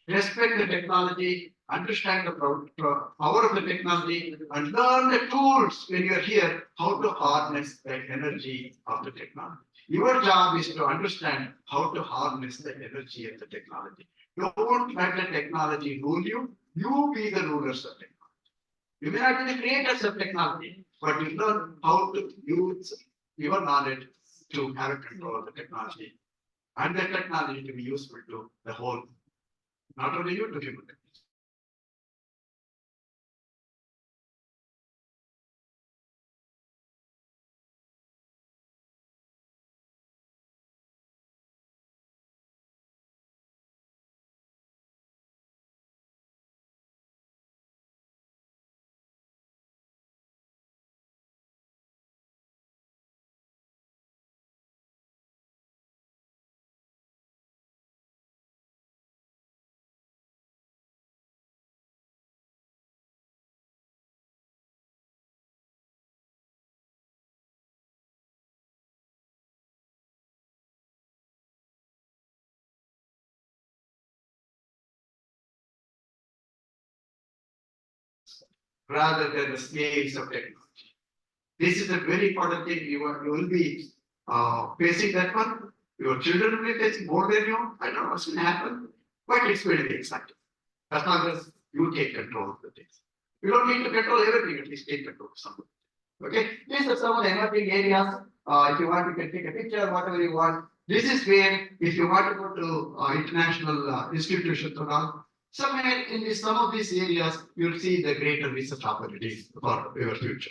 respect the technology, understand the power of the technology, and learn the tools when you are here, how to harness the energy of the technology. Your job is to understand how to harness the energy of the technology. Don't let the technology rule you. You be the rulers of technology. You may not be the creators of technology, but you learn how to use your knowledge to have a control of the technology and the technology to be useful to the whole, not only you, to human beings. Rather than the scales of technology. This is a very important thing. You will be facing that one. Your children will be facing more than you. I don't know what's going to happen, but it's going to be exciting. As long as you take control of the things. You don't need to control everything, at least take control of something. Okay, these are some of the emerging areas. If you want, you can take a picture, whatever you want. This is where, if you want to go to international institutions or all, somewhere in some of these areas, you'll see the greater research opportunities for your future.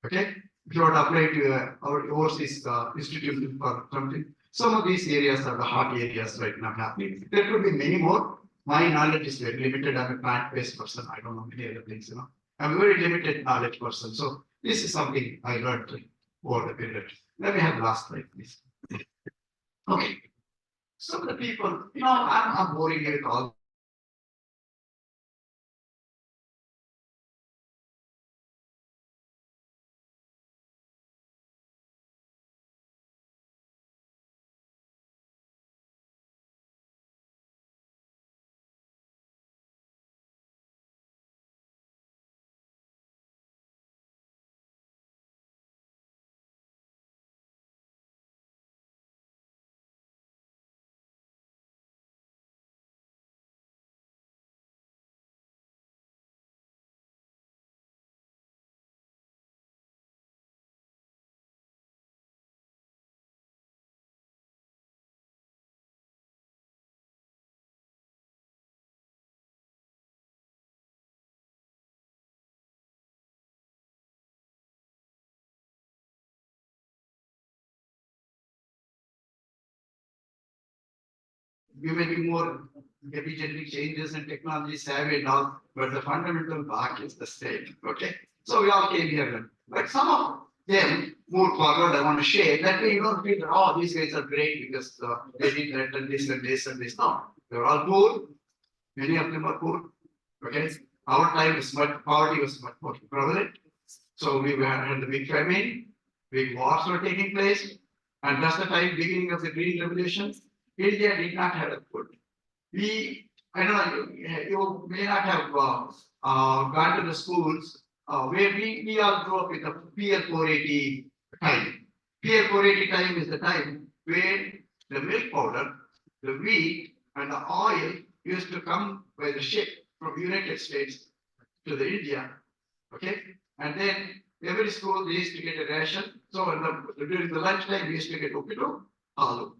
Okay, if you want to apply to our overseas institution for something, some of these areas are the hot areas right now happening. There could be many more. My knowledge is very limited. I'm a plant-based person. I don't know many other things, I'm a very limited knowledge person. So this is something I learned over the period. Let me have last slide, please. Okay. Some of the people, I'm boring you with all. You may be more maybe genetic changes and technology savvy and all, but the fundamental back is the same. Okay, so we all came here, but some of them move forward, I want to share, that way you don't feel, that, oh, these guys are great because they did that and this and this and this. No, they're all poor. Many of them are poor. Okay, our time is much, poverty was much more prevalent. So we had the big famine, big wars were taking place, and that's the time beginning of the Green Revolution. India did not have food. I know you may not have gone to the schools where we all grew up with the PL 480 time. PL 480 time is the time where the milk powder, the wheat, and the oil used to come by the ship from United States to the India. Okay, and then every school they used to get a ration. So during the lunchtime we used to get uppitu, aloo.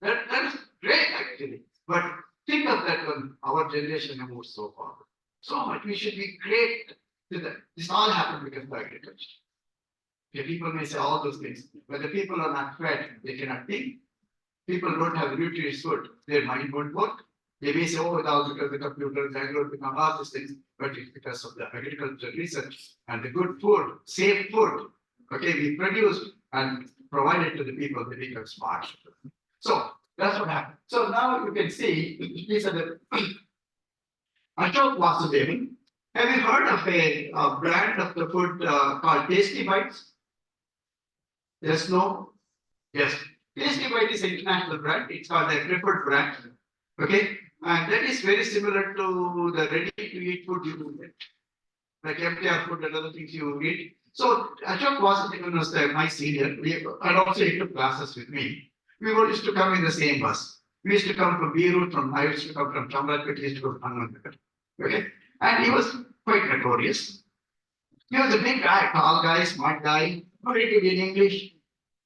That is great actually. But think of that when our generation moves so far. So much we should be great to that. This all happened because of agriculture. Okay, people may say all those things, but the people are not fed, they cannot think. People don't have nutritious food, their mind won't work. They may say, oh, it's all because of the computers, Bangalore become all these things, but it's because of the agricultural research and the good food, safe food. Okay, we produce and provide it to the people, they become smart. So that's what happened. So now you can see these are the Ashok Vasudevan. Have you heard of a brand of the food called Tasty Bites? Yes, no? Yes. Tasty Bite is an international brand. It's called the preferred brand. Okay. And that is very similar to the ready to eat food you do get. Like MTR food and other things you eat. So Ashok Vasudevan was my senior. And also he took classes with me. We used to come in the same bus. We used to come from Beirut, I used to come from Chamrapet, he used to go from Hanwanagar. Okay. And he was quite notorious. He was a big guy, tall guy, smart guy, very good in English,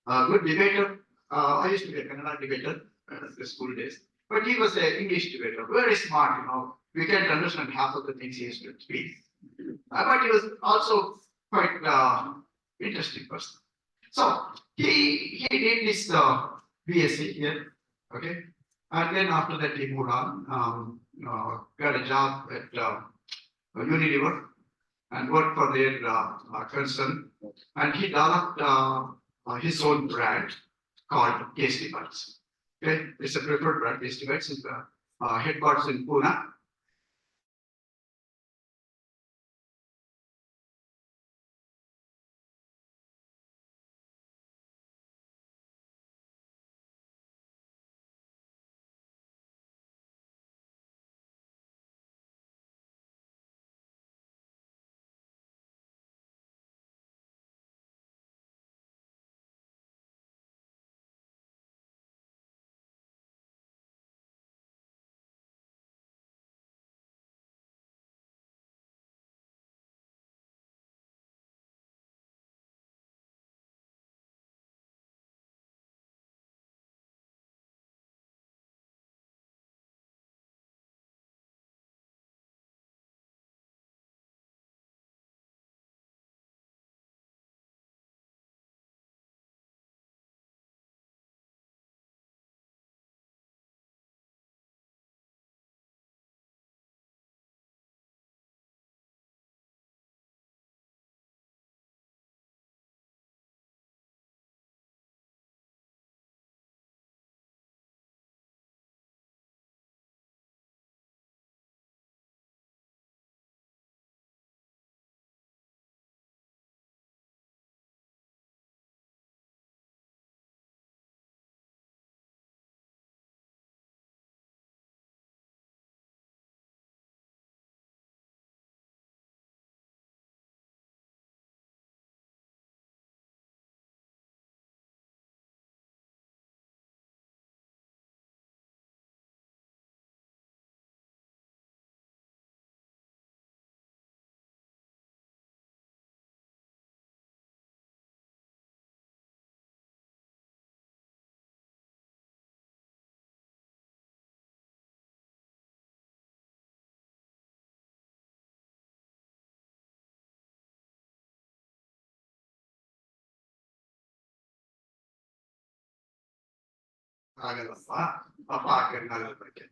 good debater. I used to be a Kannada debater in the school days, but he was an English debater, very smart, We can't understand half of the things he used to speak. But he was also quite interesting person. So he did this BSc here, okay? And then after that he moved on, got a job at Unilever and worked for their concern. And he developed his own brand called Tasty Bites. Okay, it's a preferred brand. Tasty Bites is the headquarters in Pune.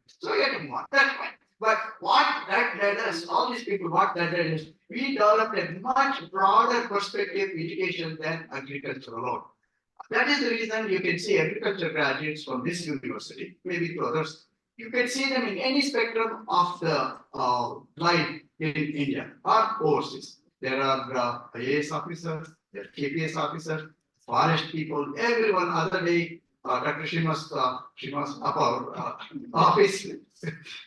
So yeah, that's fine. But what that led us, all these people, what that led us, we developed a much broader perspective education than agriculture alone. That is the reason you can see agriculture graduates from this university, maybe to others. You can see them in any spectrum of the life in India or overseas. There are IAS officers, there are KPS officers, forest people, everyone. Other day, Dr. Srinivas up our office.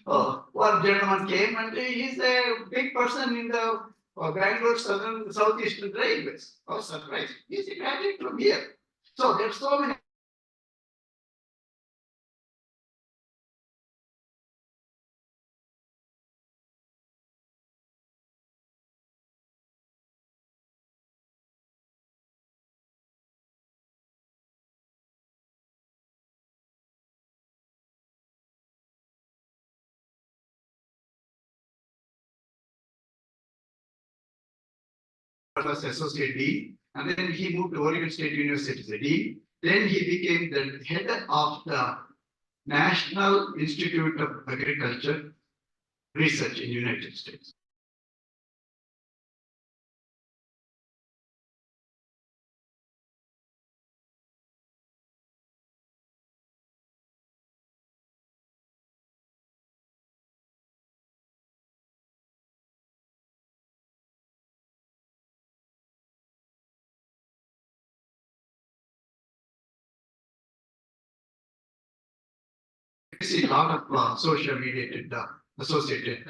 One gentleman came and he's a big person in the Bangalore Southeastern Railways. I was surprised. He's a graduate from here. So there's so many. Was associate dean, and then he moved to Oregon State University as a dean. Then he became the head of the National Institute of Agriculture Research in United States. See a lot of social mediated associated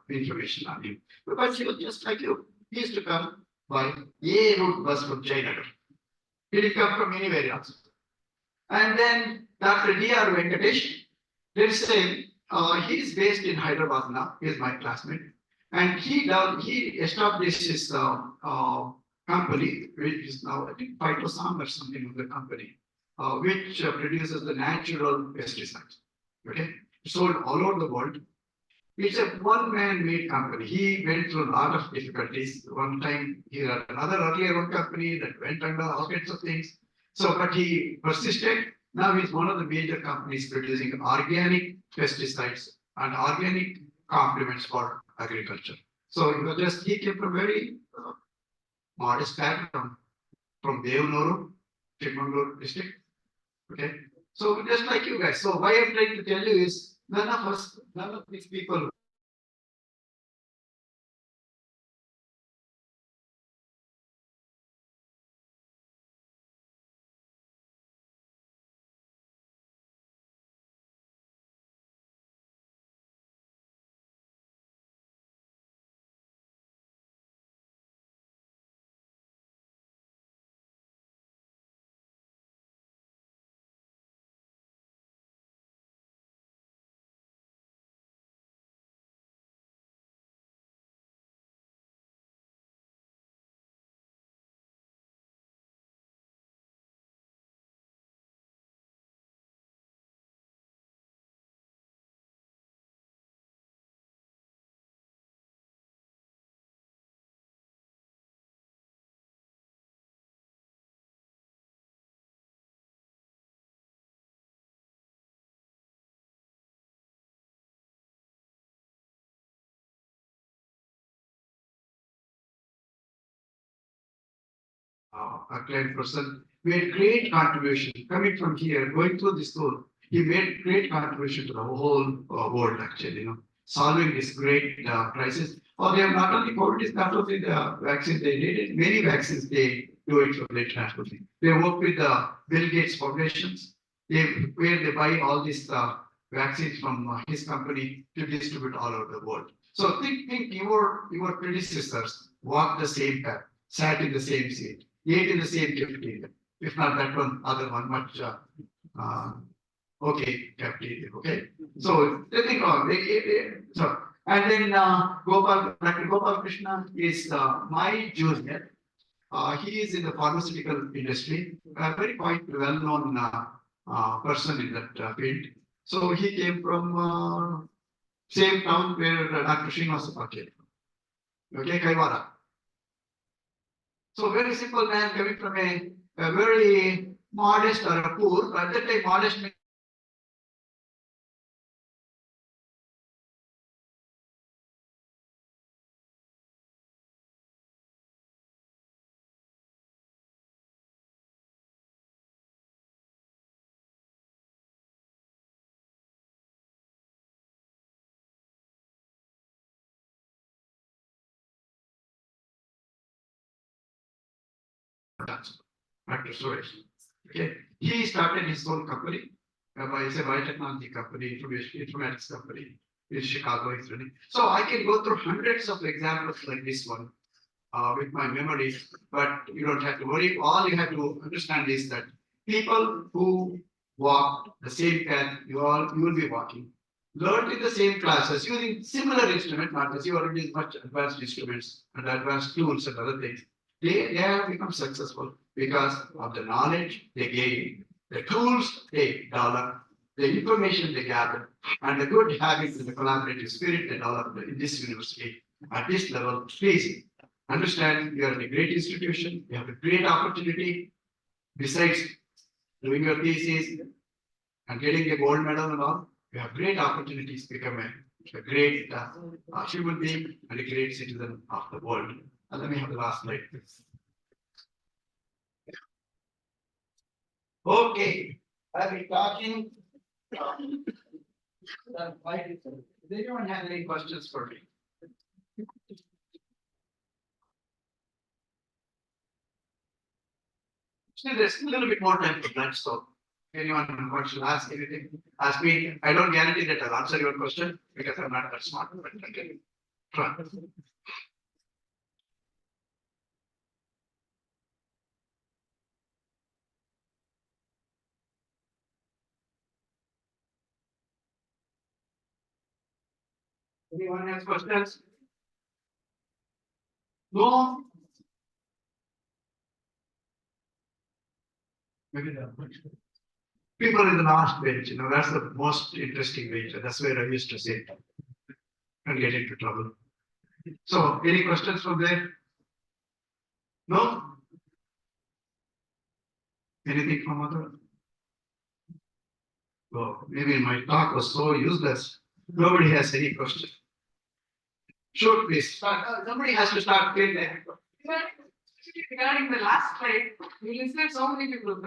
information on him. Because he was just like you. He used to come by A route bus from Jayanagar. He didn't come from anywhere else. And then Dr. D.R. Venkatesh, there is a he is based in Hyderabad now. He is my classmate, and he established his company, which is now I think Phytosam or something of the company, which produces the natural pesticides. Okay, sold all over the world. It's a one-man made company. He went through a lot of difficulties. One time he had another earlier one company that went under all kinds of things. So, but he persisted. Now he's one of the major companies producing organic pesticides and organic complements for agriculture. So he came from very modest background from Devanuru, Chikmagalur district. Okay. So just like you guys. So why I'm trying to tell you is none of these people. Acclaimed person made great contribution coming from here, going through this school. He made great contribution to the whole world, actually, solving this great crisis. Or they have not only COVID is not only the vaccine they did, many vaccines they do it for the international thing. They work with the Bill Gates foundations, where they buy all these vaccines from his company to distribute all over the world. So think your predecessors walked the same path, sat in the same seat, ate in the same cafeteria. If not that one, other one, much okay, cafeteria. Okay. So they think so and then Dr. Gopal Krishna is my junior. He is in the pharmaceutical industry, a very quite well-known person in that field. So he came from same town where Dr. Srinivasa came from. Okay, Kaivara. So very simple man coming from a very modest or a poor, but at that time modest transfer. Dr. Suresh. Okay, he started his own company. It's a biotechnology company, informatics company in Chicago. He's running. So I can go through hundreds of examples like this one with my memory, but you don't have to worry. All you have to understand is that people who walk the same path you will be walking, learned in the same classes using similar instrument, not as you are using much advanced instruments and advanced tools and other things. They have become successful because of the knowledge they gain, the tools they develop, the information they gather, and the good habits and the collaborative spirit they develop in this university at this level. Please understand you are in a great institution, you have a great opportunity. Besides doing your thesis and getting a gold medal and all, you have great opportunities to become a great human being and a great citizen of the world. And let me have the last slide, please. Okay, I've been talking. Does anyone have any questions for me? Still, there's a little bit more time for lunch, so anyone wants to ask anything, ask me. I don't guarantee that I'll answer your question because I'm not that smart, but I can try. Anyone has questions? No? Maybe there are questions. People in the last bench, that's the most interesting bench. That's where I used to sit and get into trouble. So, any questions from there? No? Anything from other? Well, maybe my talk was so useless. Nobody has any question. Sure, please. Somebody has to start clearing that. Regarding the last slide, we listed so many people,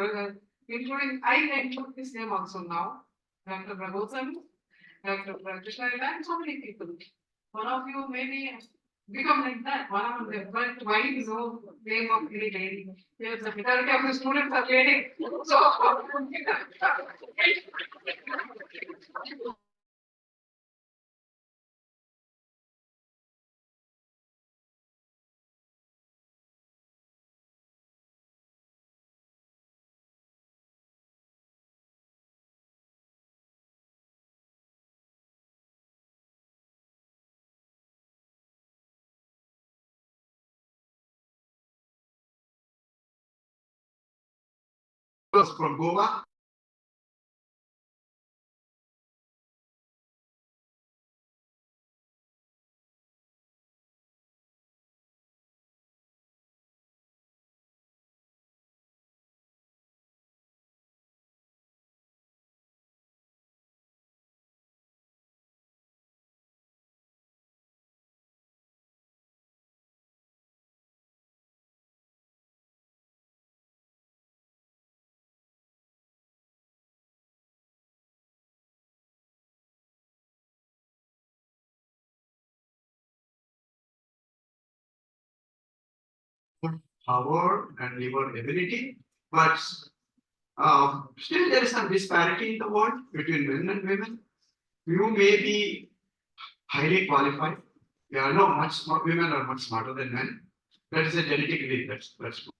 including, I took this name also now, Dr. Raghuram, Dr. Krishna, and so many people. One of you maybe become like that, one of them, but why is no name of any lady? Yes, the majority of the students are lady. So, From Goa. Power and your ability, but still there is some disparity in the world between men and women. You may be highly qualified. Yeah, no, much smart women are much smarter than men. That is a genetically that's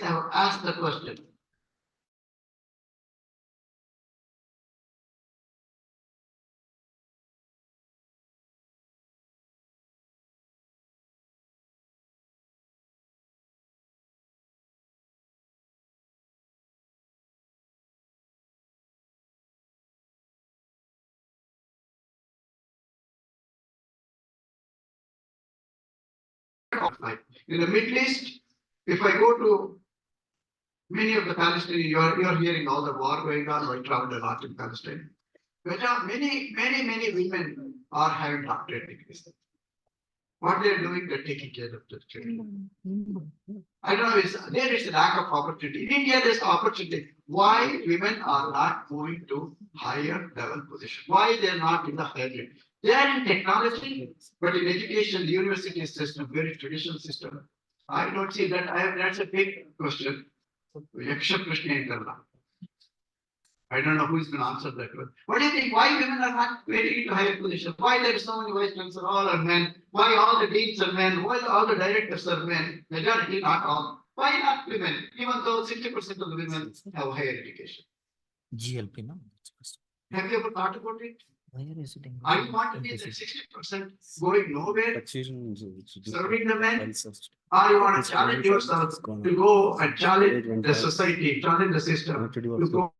now ask the question. In the Middle East, if I go to Many of the Palestinians, you're hearing all the war going on, I traveled a lot in Palestine. But many women are having doctorate degrees. What they're doing, they're taking care of their children. I don't know, there is a lack of opportunity. In India, there's opportunity. Why women are not moving to higher level position? Why they're not in the higher level? They are in technology, but in education, the university system, very traditional system. I don't see that. That's a big question. Yaksha Krishna Interla. I don't know who is going to answer that one. What do you think? Why women are not getting into higher position? Why there are so many vice chancellors, all are men? Why all the deans are men? Why all the directors are men? Majority, not all. Why not women? Even though 60% of the women have higher education. GLP, no? Have you ever thought about it? Where is it? I want to be that 60% going nowhere, serving the men, or you want to challenge yourself to go and challenge the society, challenge the system, to go.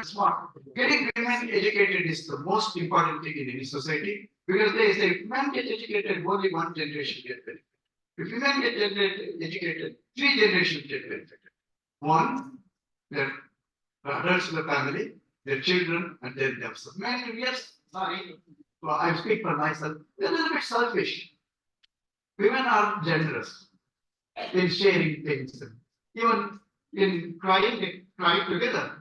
Smart. Getting women educated is the most important thing in any society because they say if men get educated, only one generation get benefited. If women get educated, 3 generations get benefited. One, their adults in the family, their children, and then themselves. Men, yes, sorry, well, I speak for myself. They're a little bit selfish. Women are generous in sharing things, even in crying, they cry together.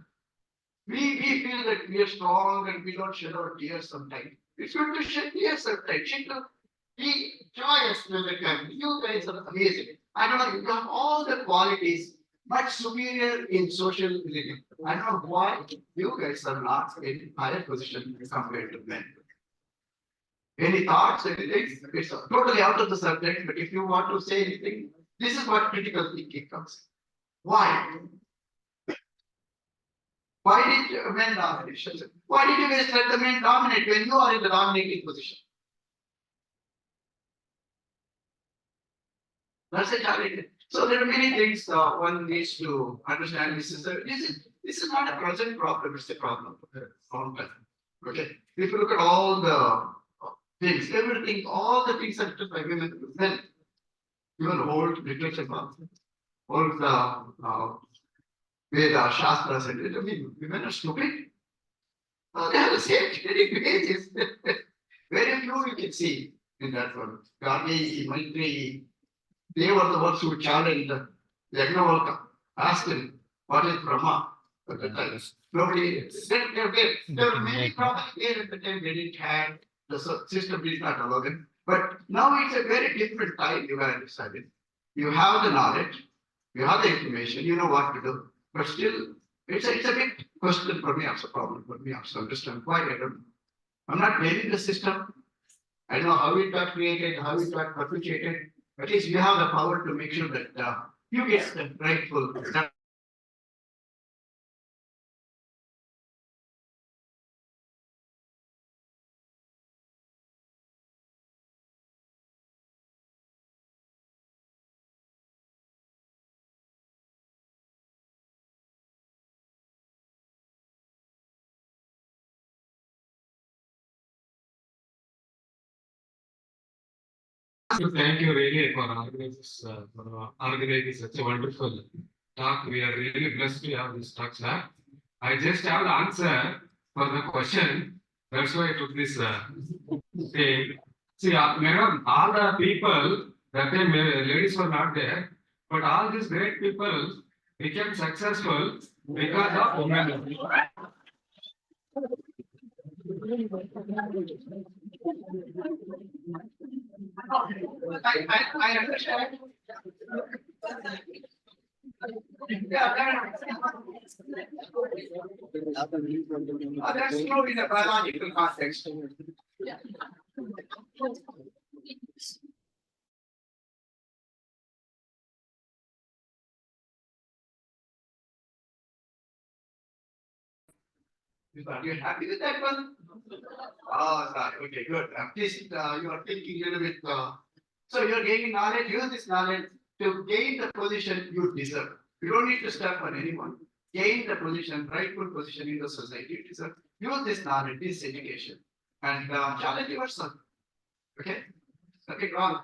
We feel that we are strong and we don't shed our tears sometimes. It's good to shed tears sometimes. She to be joyous with the family. You guys are amazing. I don't know, you have all the qualities much superior in social living. I don't know why you guys are not in higher position compared to men. Any thoughts, anything? It's totally out of the subject, but if you want to say anything, this is what critical thinking comes. Why? Why did men dominate? Why did you guys let the men dominate when you are in the dominating position? That's a challenge. So there are many things one needs to understand. This is not a present problem, it's a problem. Okay. If you look at all the things, everything, all the things are done by women, then even old literature, old Veda, Shastras, and I mean, women are stupid. They have the same genetic basis. Very few you can see in that one. Gandhi, Maitri, they were the ones who challenged Yagnavalka, asked him, what is Brahma? At the time. Nobody, there were many problems there at the time, they didn't have, the system did not allow them. But now it's a very different time you have decided. You have the knowledge, you have the information, you know what to do. But still, it's a big question for me, also problem for me, also understand why I don't know. I'm not blaming the system. I know how it got created, how it got perpetuated. At least you have the power to make sure that you get the rightful. Thank you really for organizing such a wonderful talk. We are really blessed to have this talk, sir. I just have the answer for the question. That's why I took this thing. See, madam, all the people that time ladies were not there, but all these great people became successful because of women. I understand. That's true in a biological context. Are you happy with that one? Oh, sorry. Okay, good. At least you are thinking a little bit. So you're gaining knowledge. Use this knowledge to gain the position you deserve. You don't need to step on anyone. Gain the position, rightful position in the society you deserve. Use this knowledge, this education, and challenge yourself. Okay. Okay, go on.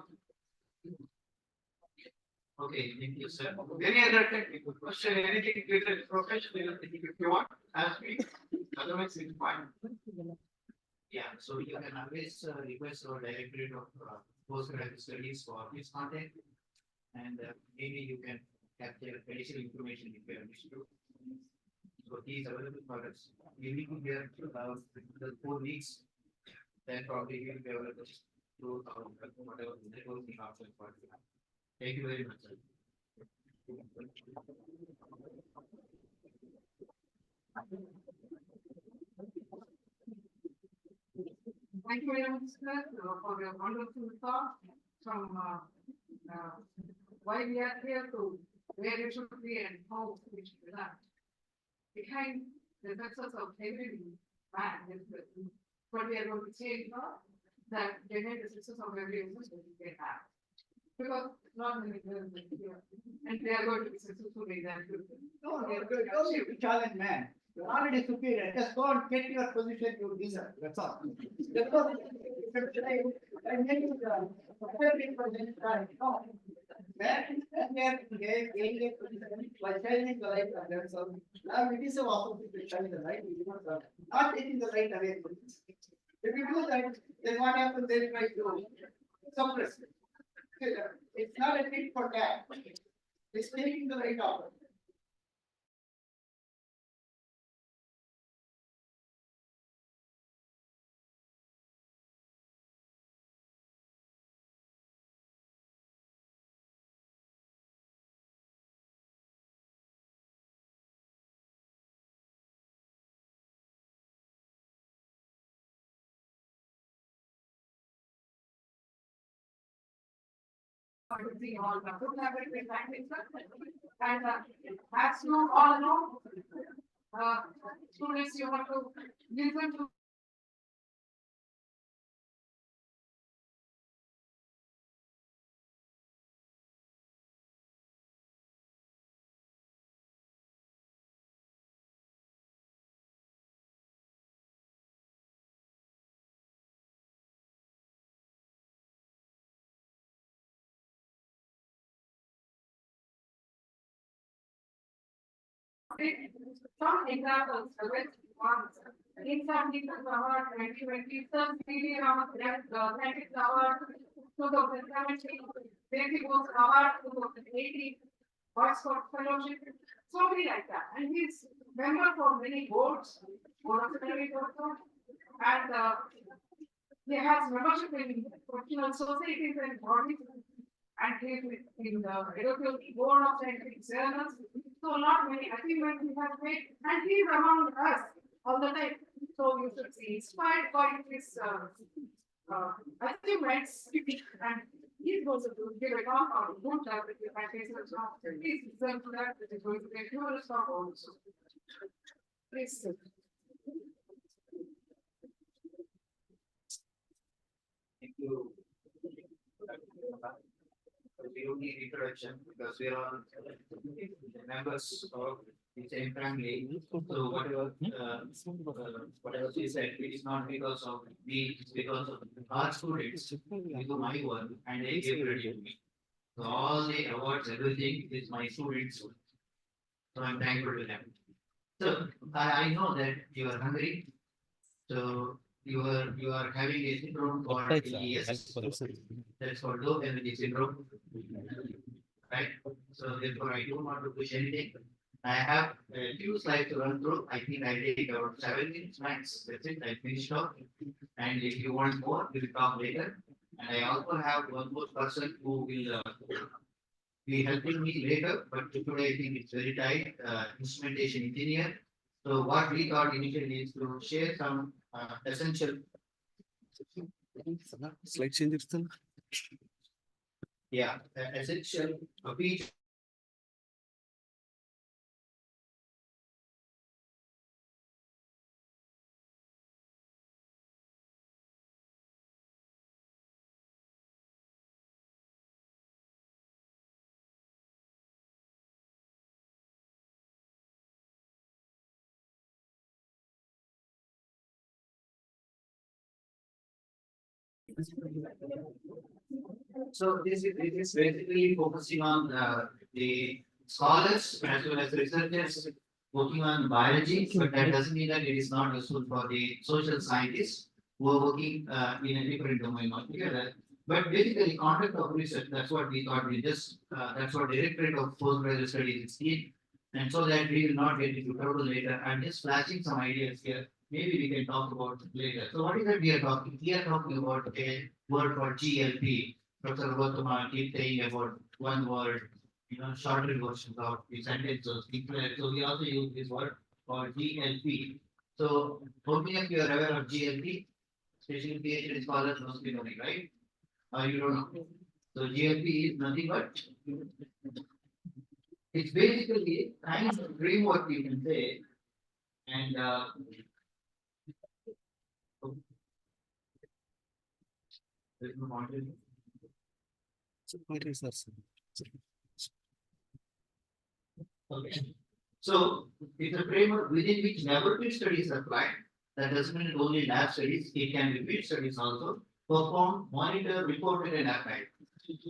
Okay, thank you, sir. Any other technical question, anything related to professional, if you want, ask me. Otherwise, it's fine. Yeah, so you can always request our directorate of postgraduate studies for this content. And maybe you can capture additional information if you wish to. So he is available for us. We will be here the 4 weeks. Then probably we will be available to whatever networking option for you. Thank you very much, sir. Thank you very much, sir, for your wonderful thought from why we are here to where we should be and how we should be done. Behind the success of every man is what we are going to say now, that behind the success of every business they have. Because not many girls are here, and they are going to be successful in that. No, don't you challenge man. You're already superior. Just go and get your position you deserve. That's all. That's all. I make you the perfect position. No. Man, and then gain a position by challenging the right of themselves. Now it is a opportunity to challenge the right. We do not taking the right away from this. If you do that, then what happens? They try to suppress it. It's not a tit for tat. It's taking the right offer. See all the good habits in language, and as you all know, students, you have to listen to some examples, which ones, in some people award 2020, some CD award, Athletics award 2017, Basic Books award 2018, Boys Scout Fellowship, so many like that. And he's member for many boards, board of secretary also, and he has membership in professional societies and bodies. And he's in the editorial board of scientific journals. So not many achievements he has made, and he is among us all the time. So you should be inspired by his achievements, and he's going to give a talk on good level with my patients. Please listen to that. It is going to be a humorous talk also. Please. Thank you. We don't need introduction because we are all members of the same family. So whatever she said, it is not because of me, it's because of our students who do my work and they give credit to me. So all the awards, everything is my students. So I'm thankful to them. So I know that you are hungry. So you are having a syndrome for years. That's called low energy syndrome. Right? So therefore I don't want to push anything. I have a few slides to run through. I think I take about 7 minutes max. That's it. I finished off. And if you want more, we'll talk later. And I also have one more person who will be helping me later, but today I think it's very tight, instrumentation engineer. So what we thought initially is to share some essential. Slide change. Yeah, essential features So this is basically focusing on the scholars as well as researchers working on biology, but that doesn't mean that it is not useful for the social scientists who are working in a different domain altogether. But basically, content of research, that's what we thought we just, that's what Directorate of Postgraduate Studies did. And so that we will not get into trouble later. I'm just flashing some ideas here. Maybe we can talk about it later. So what is that we are talking? We are talking about a word called GLP. Professor Gautama keep saying about one word, shorter versions of the sentences. So we also use this word called GLP. So how many of you are aware of GLP? Especially PhD scholars must be knowing, right? Or you don't know. So GLP is nothing but it's basically kind of a framework you can say, and there's no content. Okay. So it's a framework within which laboratory studies are applied. That doesn't mean only lab studies, it can be field studies also, performed, monitored, reported, and applied.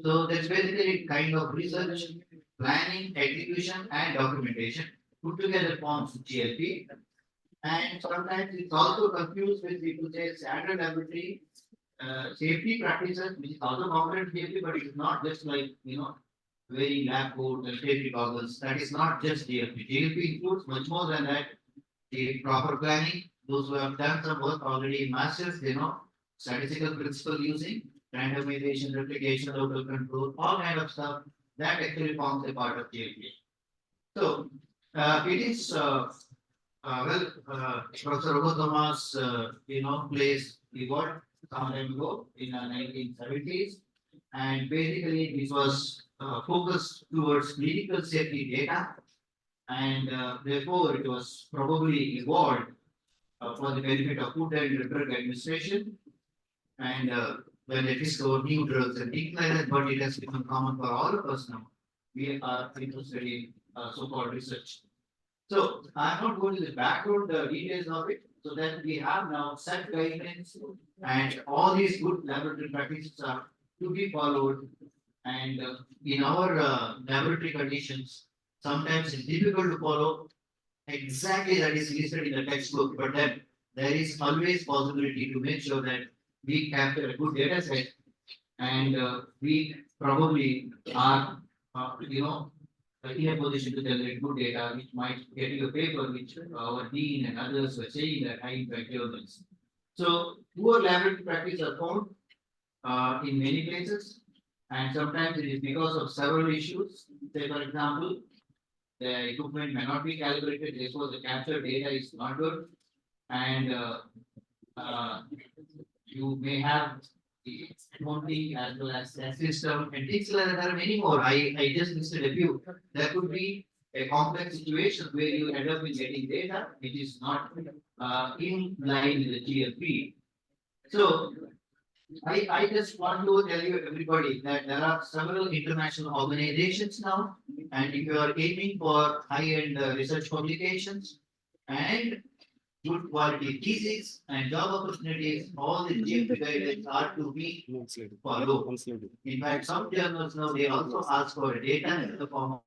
So that's basically kind of research, planning, execution, and documentation put together forms GLP. And sometimes it's also confused with people say standard laboratory safety practices, which is also component GLP, but it's not just like wearing lab coats and safety goggles. That is not just GLP. GLP includes much more than that. The proper planning, those who have done some work already in masters, statistical principle using randomization, replication, local control, all kind of stuff that actually forms a part of GLP. So it is Professor Thomas, placed the word some time ago in the 1970s, and basically this was focused towards clinical safety data, and therefore it was probably evolved for the benefit of Food and Drug Administration, and when they discover new drugs and things like that, but it has become common for all of us now. We are interested in so-called research. So I'm not going to the background details of it, so that we have now set guidelines and all these good laboratory practices are to be followed. And in our laboratory conditions, sometimes it's difficult to follow exactly that is listed in the textbook, but then there is always possibility to make sure that we capture a good data set and we probably are, in a position to generate good data, which might get you a paper which our dean and others were saying that high impact journals. So poor laboratory practice are found in many places, and sometimes it is because of several issues. Say, for example, the equipment may not be calibrated, therefore the captured data is not good, and you may have the accounting as well as the system and things like that. There are many more. I just listed a few. There could be a complex situation where you end up with getting data which is not in line with the GLP. So I just want to tell you everybody that there are several international organizations now, and if you are aiming for high-end research publications and good quality thesis and job opportunities, all the GLP guidelines are to be followed. In fact, some journals now they also ask for data in the form of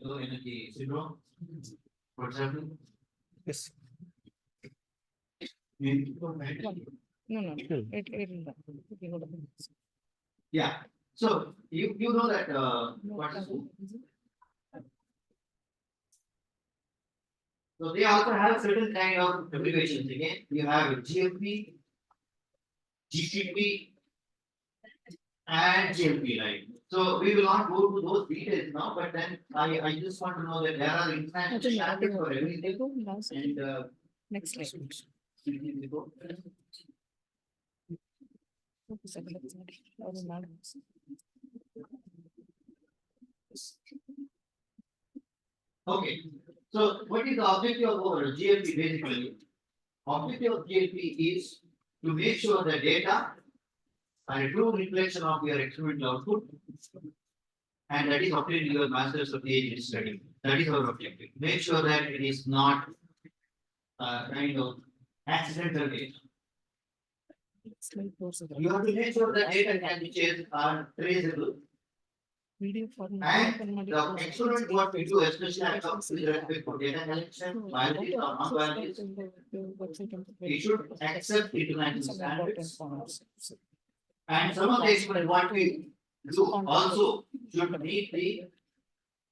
low energy syndrome, for example. Yes. Yeah, so you know that what is so they also have certain kind of abbreviations. Again, you have GMP, GCP, and GMP, right? So we will not go to those details now, but then I just want to know that there are international standards for everything. And Next slide. Okay, so what is the objective of our GLP basically? Objective of GLP is to make sure the data are a true reflection of your experimental output. And that is obtained in your master's of PhD study. That is our objective. Make sure that it is not kind of accidental data. You have to make sure that data can be changed are traceable. And the experiment what we do, especially with respect to data collection, biology or non-biology, we should accept international standards. And some of the experiment what we do also should meet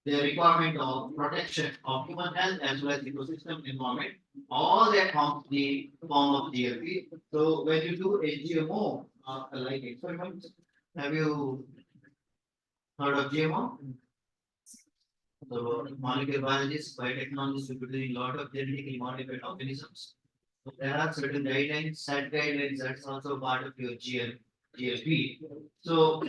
the requirement of protection of human health as well as ecosystem environment. All that forms the form of GLP. So when you do a GMO like experiments, have you heard of GMO? So molecular biologists, biotechnologists will be doing a lot of genetically modified organisms. So there are certain guidelines, set guidelines, that's also part of your GLP. So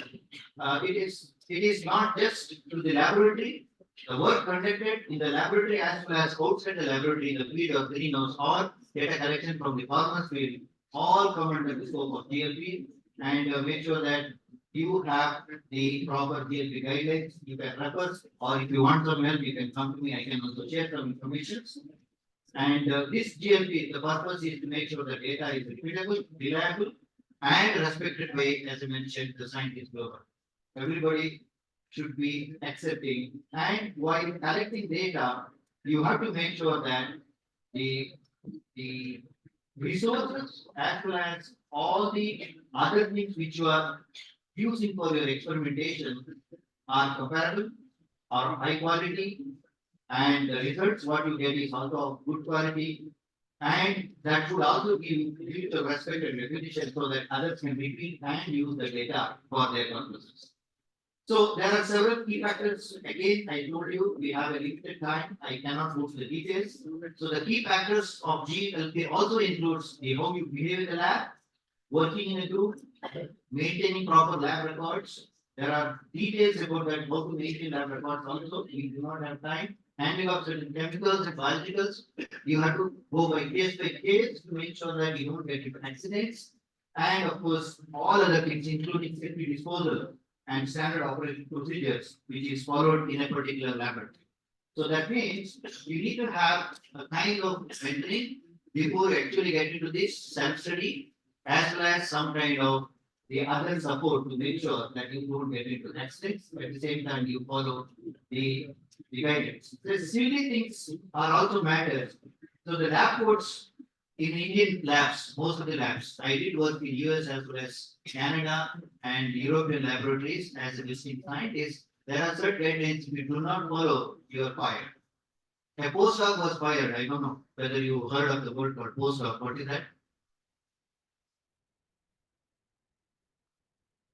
it is not just to the laboratory, the work conducted in the laboratory as well as outside the laboratory, in the field of greenhouse or data collection from the farmers field, all come under the scope of GLP and make sure that you have the proper GLP guidelines, you can refer, or if you want some help, you can come to me, I can also share some information. And this GLP, the purpose is to make sure the data is repeatable, reliable, and respected by, as I mentioned, the scientist global. Everybody should be accepting, and while collecting data, you have to make sure that the resources as well as all the other things which you are using for your experimentation are comparable, are high quality, and the results what you get is also of good quality, and that should also give the respect and recognition so that others can repeat and use the data for their purposes. So there are several key factors. Again, I told you we have a limited time. I cannot go to the details. So the key factors of GLP also includes the how you behave in the lab, working in a group, maintaining proper lab records. There are details about that how to maintain lab records also. We do not have time. Handling of certain chemicals and biologicals, you have to go by case to make sure that you don't get into accidents. And of course, all other things, including safety disposal and standard operating procedures, which is followed in a particular laboratory. So that means you need to have a kind of mentoring before you actually get into this self-study, as well as some kind of the other support to make sure that you don't get into accidents. At the same time, you follow the guidance. The silly things are also matters. So the lab coats in Indian labs, most of the labs, I did work in US as well as Canada and European laboratories as a visiting scientist. There are certain guidelines if you do not follow, you are fired. A postdoc was fired. I don't know whether you heard of the word called postdoc. What is that?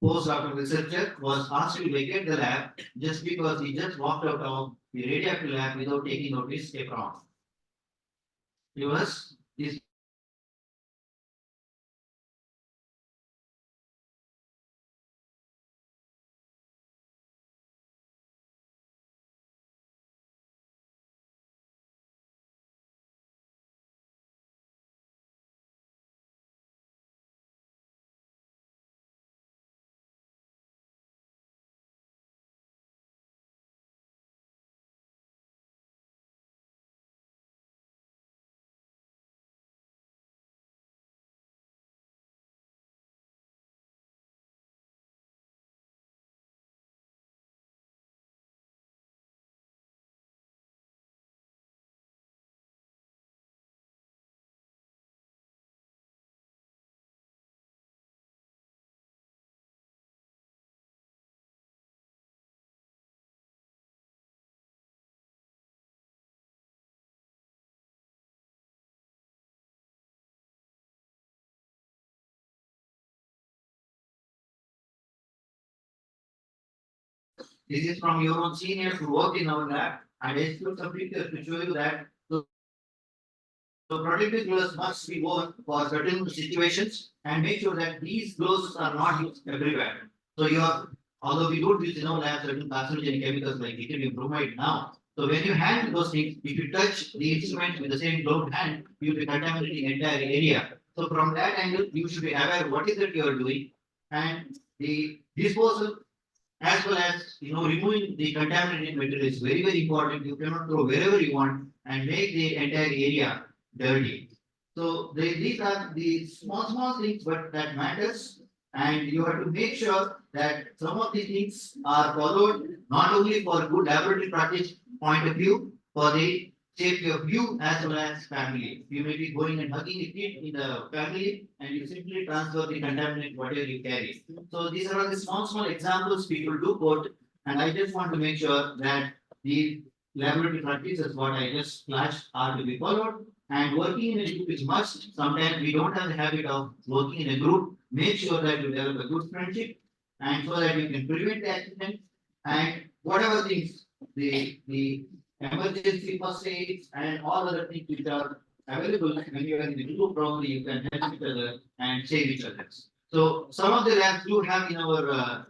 Postdoctoral researcher was asked to vacate the lab just because he just walked out of the radioactive lab without taking notice from. He was this. This is from your own seniors who work in our lab, and I took some pictures to show you that. So protective gloves must be worn for certain situations and make sure that these gloves are not used everywhere. So your although we don't use in our lab certain carcinogenic chemicals like yttrium bromide now. So when you handle those things, if you touch the instrument with the same gloved hand, you will be contaminating entire area. So from that angle, you should be aware what is it you are doing, and the disposal as well as removing the contaminated material is very very important. You cannot throw wherever you want and make the entire area dirty. So these are the small things, but that matters. And you have to make sure that some of these things are followed not only for good laboratory practice point of view, for the safety of you as well as family. You may be going and hugging a kid in the family and you simply transfer the contaminant whatever you carry. So these are all the small examples people do quote, and I just want to make sure that the laboratory practices what I just flashed are to be followed. And working in a group is must. Sometimes we don't have the habit of working in a group. Make sure that you develop a good friendship, and so that you can prevent the accident and whatever things the emergency first aids and all other things which are available when you are in the group. Probably you can help each other and save each other. So some of the labs do have in our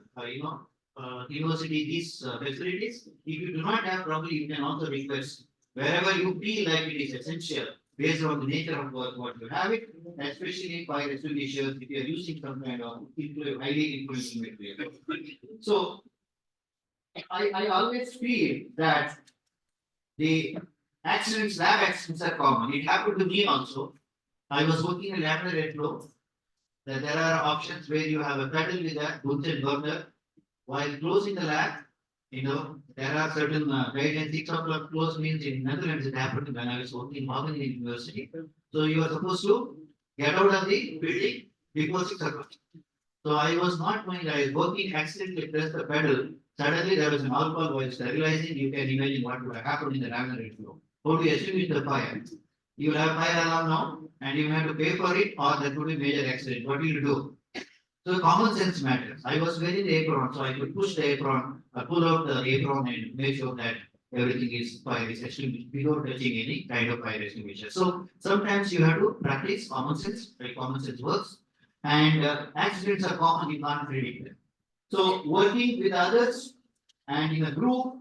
university these facilities. If you do not have, probably you can also request wherever you feel like it is essential based on the nature of work what you have it, especially fire extinguishers if you are using some kind of highly influential material. So I always feel that the accidents, lab accidents are common. It happened to me also. I was working in laboratory flow. That there are options where you have a pedal with a Bunsen burner. While closing the lab, there are certain guidelines. 6 o'clock close means in Netherlands it happened when I was working in Wageningen University. So you are supposed to get out of the building before 6 o'clock. So I was not knowing, I was working, accidentally pressed the pedal. Suddenly there was an alcohol while sterilizing. You can imagine what would have happened in the laboratory flow. How do you extinguish the fire? You will have fire alarm now and you have to pay for it, or that would be major accident. What will you do? So common sense matters. I was wearing the apron, so I could push the apron, pull out the apron and make sure that everything is fire is extinguished without touching any kind of fire extinguisher. So sometimes you have to practice common sense, like common sense works, and accidents are common, you can't predict them. So working with others and in a group,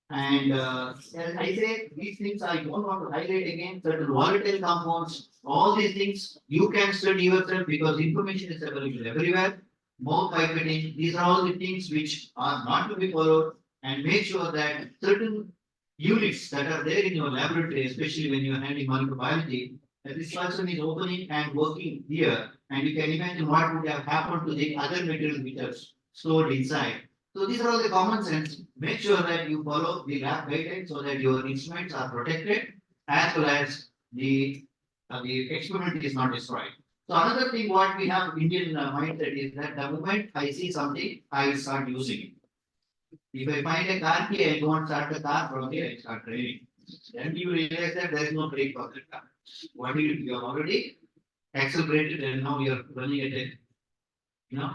and as I say, these things I don't want to highlight again, certain volatile compounds, all these things you can study yourself because information is available everywhere. Mouth pipetting, these are all the things which are not to be followed, and make sure that certain units that are there in your laboratory, especially when you are handling microbiology, that this person is opening and working here, and you can imagine what would have happened to the other materials which are stored inside. So these are all the common sense. Make sure that you follow the lab guidelines so that your instruments are protected as well as the experiment is not destroyed. So another thing what we have Indian mindset is that the moment I see something, I will start using it. If I find a car key, I don't start the car from here, I start driving. Then you realize that there is no brake for the car. What do? You have already accelerated and now you are running at a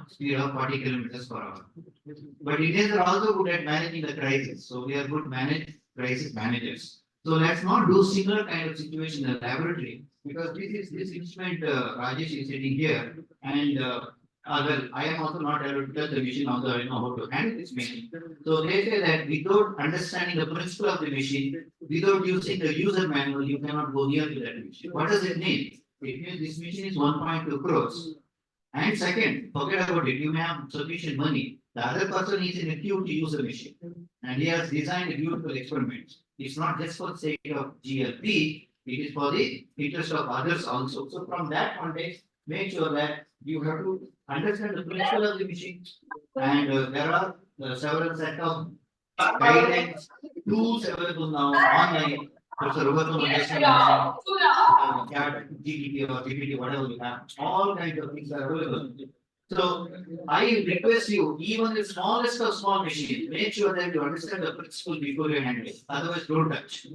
speed of 40 kilometers per hour. But Indians are also good at managing the crisis. So we are good crisis managers. So let's not do similar kind of situation in the laboratory, because this instrument Rajesh is sitting here, and well, I am also not able to touch the machine, although I know how to handle this machine. So they say that without understanding the principle of the machine, without using the user manual, you cannot go near to that machine. What does it mean? It means this machine is 1.2 crores. And second, forget about it, you may have sufficient money. The other person is in a queue to use the machine. And he has designed a beautiful experiment. It's not just for the sake of GLP, it is for the interest of others also. So from that context, make sure that you have to understand the principle of the machine. And there are several set of guidelines, tools available now online. Professor Roberto Majestic, GPT or GPT, whatever you have, all kinds of things are available. So I request you, even the smallest of small machines, make sure that you understand the principle before you handle it. Otherwise, don't touch.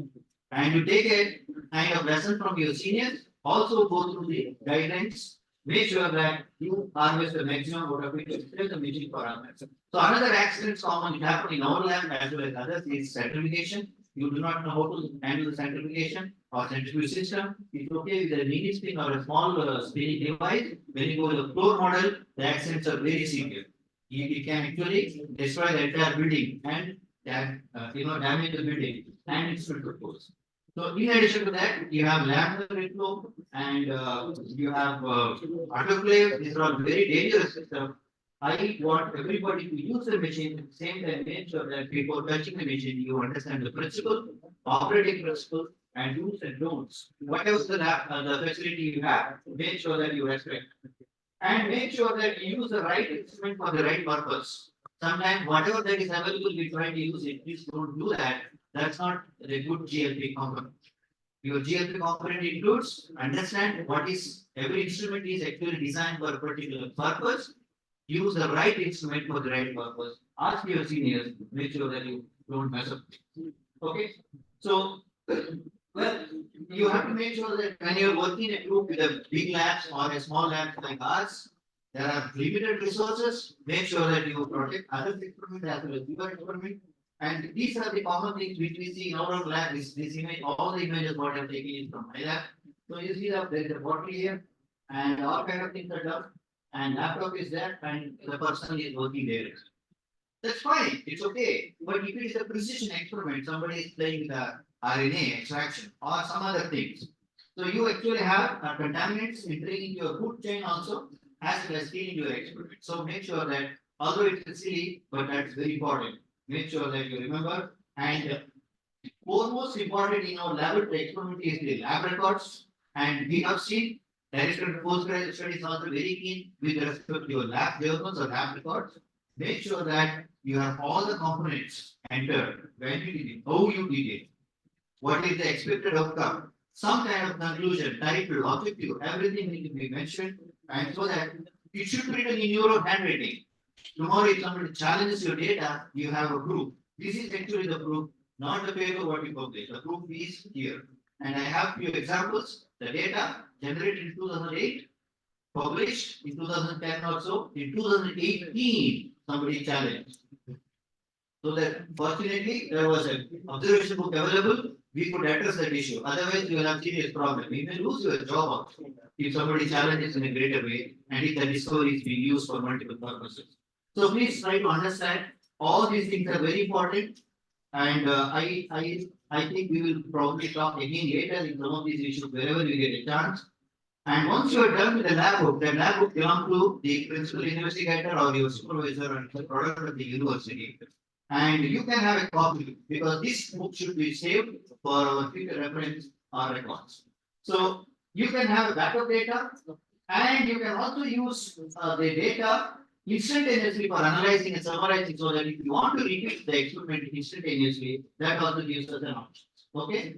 And you take a kind of lesson from your seniors, also go through the guidelines. Make sure that you harvest the maximum out of it to explain the machine for others. So another accident common happened in our lab as well as others is centrifugation. You do not know how to handle the centrifugation or centrifuge system. It's okay with a mini spin or a small spinning device. When you go to the floor model, the accidents are very severe. it can actually destroy the entire building and damage the building and its purpose. So in addition to that, you have laminar flow and you have autoclave. These are all very dangerous systems. I want everybody to use the machine at the same time, make sure that before touching the machine, you understand the principle, operating principle, and do's and don'ts. Whatever the facility you have, make sure that you respect. And make sure that you use the right instrument for the right purpose. Sometimes whatever that is available, we try to use it. Please don't do that. That's not the good GLP component. Your GLP component includes understand what is every instrument is actually designed for a particular purpose. Use the right instrument for the right purpose. Ask your seniors, make sure that you don't mess up. Okay, so well, you have to make sure that when you're working in a group with a big labs or a small lab like ours, there are limited resources. Make sure that you protect other experiments as well as your experiment. And these are the common things which we see in our own lab. This image, all the images what I'm taking is from my lab. So you see that there is a bottle here, and all kind of things are done. And laptop is there, and the person is working there. That's fine, it's okay. But if it is a precision experiment, somebody is playing with the RNA extraction or some other things. So you actually have contaminants entering into your food chain also, as well as killing your experiment. So make sure that, although it is silly, but that's very important. Make sure that you remember. And foremost important in our laboratory experiment is the lab records. And we have seen director of postgraduate studies also very keen with respect to your lab journals or lab records. Make sure that you have all the components entered, when you did it, how you did it, what is the expected outcome, some kind of conclusion, title, objective, everything need to be mentioned, and so that it should be written in your own handwriting. Tomorrow, if somebody challenges your data, you have a proof. This is actually the proof, not the paper what you publish. The proof is here. And I have few examples. The data generated in 2008, published in 2010 also, in 2018, somebody challenged. So that fortunately, there was an observation book available, we could address that issue. Otherwise, you will have serious problem. You may lose your job also if somebody challenges in a greater way and if the discovery is being used for multiple purposes. So please try to understand all these things are very important. And I think we will probably talk again later in some of these issues wherever you get a chance. And once you are done with the lab book belongs to the principal investigator or your supervisor and the product of the university. And you can have a copy because this book should be saved for our future reference or records. So you can have a backup data and you can also use the data instantaneously for analyzing and summarizing so that if you want to repeat the experiment instantaneously, that also gives us an option. Okay.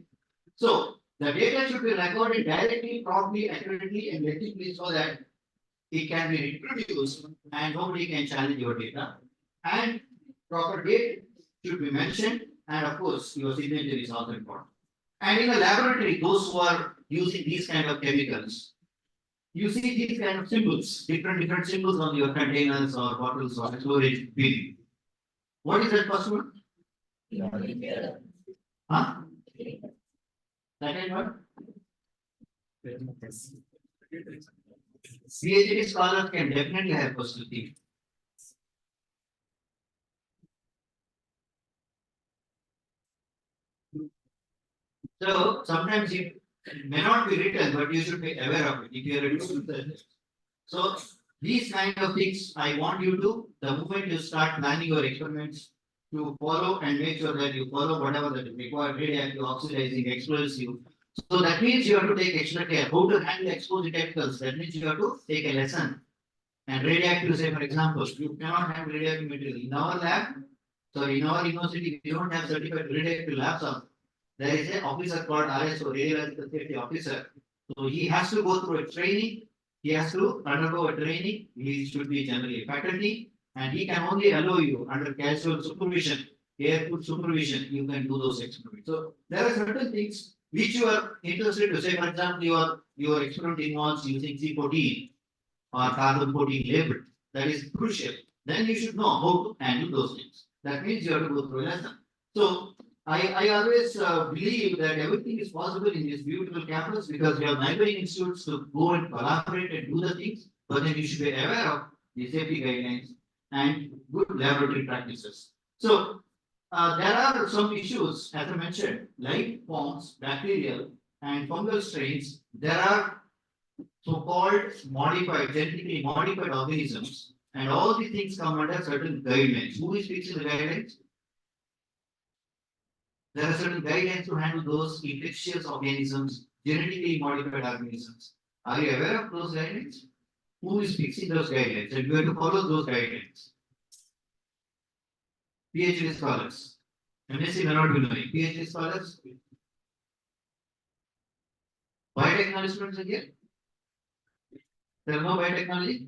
So the data should be recorded directly, properly, accurately, and legibly so that it can be reproduced and nobody can challenge your data. And proper date should be mentioned, and of course, your signature is also important. And in the laboratory, those who are using these kind of chemicals, you see these kind of symbols, different symbols on your containers or bottles or storage bin. What is that first one? Huh? Second one? PhD scholars can definitely help us to think. So sometimes it may not be written, but you should be aware of it if you are a student. So these kind of things I want you to, the moment you start planning your experiments, to follow and make sure that you follow whatever that is required, radioactive, oxidizing, explosive. So that means you have to take extra care. How to handle explosive chemicals? That means you have to take a lesson. And radioactive, say for example, you cannot handle radioactive material. In our lab, so in our university, we don't have certified radioactive labs. There is an officer called RSO, Radiological Safety Officer. So he has to go through a training. He has to undergo a training. He should be generally faculty, and he can only allow you under casual supervision, careful supervision. You can do those experiments. So there are certain things which you are interested to say. For example, your experiment involves using C14 or carbon 14 label. That is crucial. Then you should know how to handle those things. That means you have to go through a lesson. So I always believe that everything is possible in this beautiful campus because we have neighboring institutes to go and collaborate and do the things, but then you should be aware of the safety guidelines and good laboratory practices. So there are some issues, as I mentioned, like forms, bacterial and fungal strains. There are so-called modified, genetically modified organisms, and all these things come under certain guidelines. Who is fixing the guidelines? There are certain guidelines to handle those infectious organisms, genetically modified organisms. Are you aware of those guidelines? Who is fixing those guidelines? And you have to follow those guidelines. PhD scholars. MSc may not be knowing. PhD scholars. Biotechnology students again. There are no biotechnology.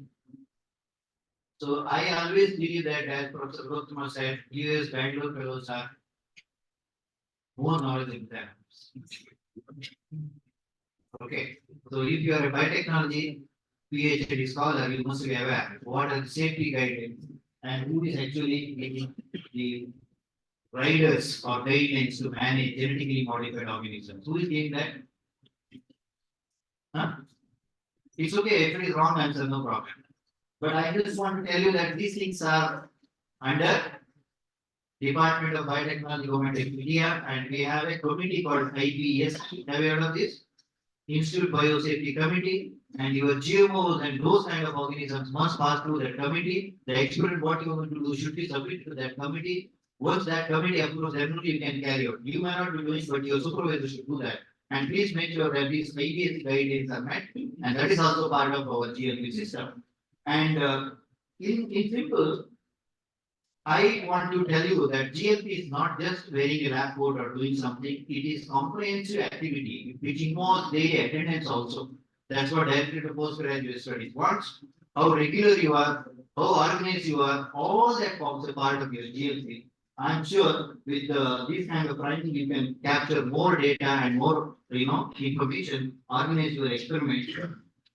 So I always believe that, as Professor Gautam said, US Bangalore fellows are more knowledgeable than us. Okay, so if you are a biotechnology PhD scholar, you must be aware what are the safety guidelines and who is actually making the riders or guidelines to manage genetically modified organisms. Who is doing that? Huh? It's okay if it is wrong answer, no problem. But I just want to tell you that these things are under Department of Biotechnology, Government of India, and we have a committee called IBS. Have you heard of this? Institute Biosafety Committee, and your GMOs and those kind of organisms must pass through that committee. The experiment what you are going to do should be submitted to that committee. Once that committee approves, then only you can carry out. You may not be doing, but your supervisor should do that. And please make sure that these IBS guidelines are met, and that is also part of our GLP system. And in simple, I want to tell you that GLP is not just wearing a lab coat or doing something. It is comprehensive activity which involves daily attendance also. That's what Director of Postgraduate Studies wants. How regular you are, how organized you are, all that forms a part of your GLP. I'm sure with this kind of writing, you can capture more data and more, information, organize your experiment,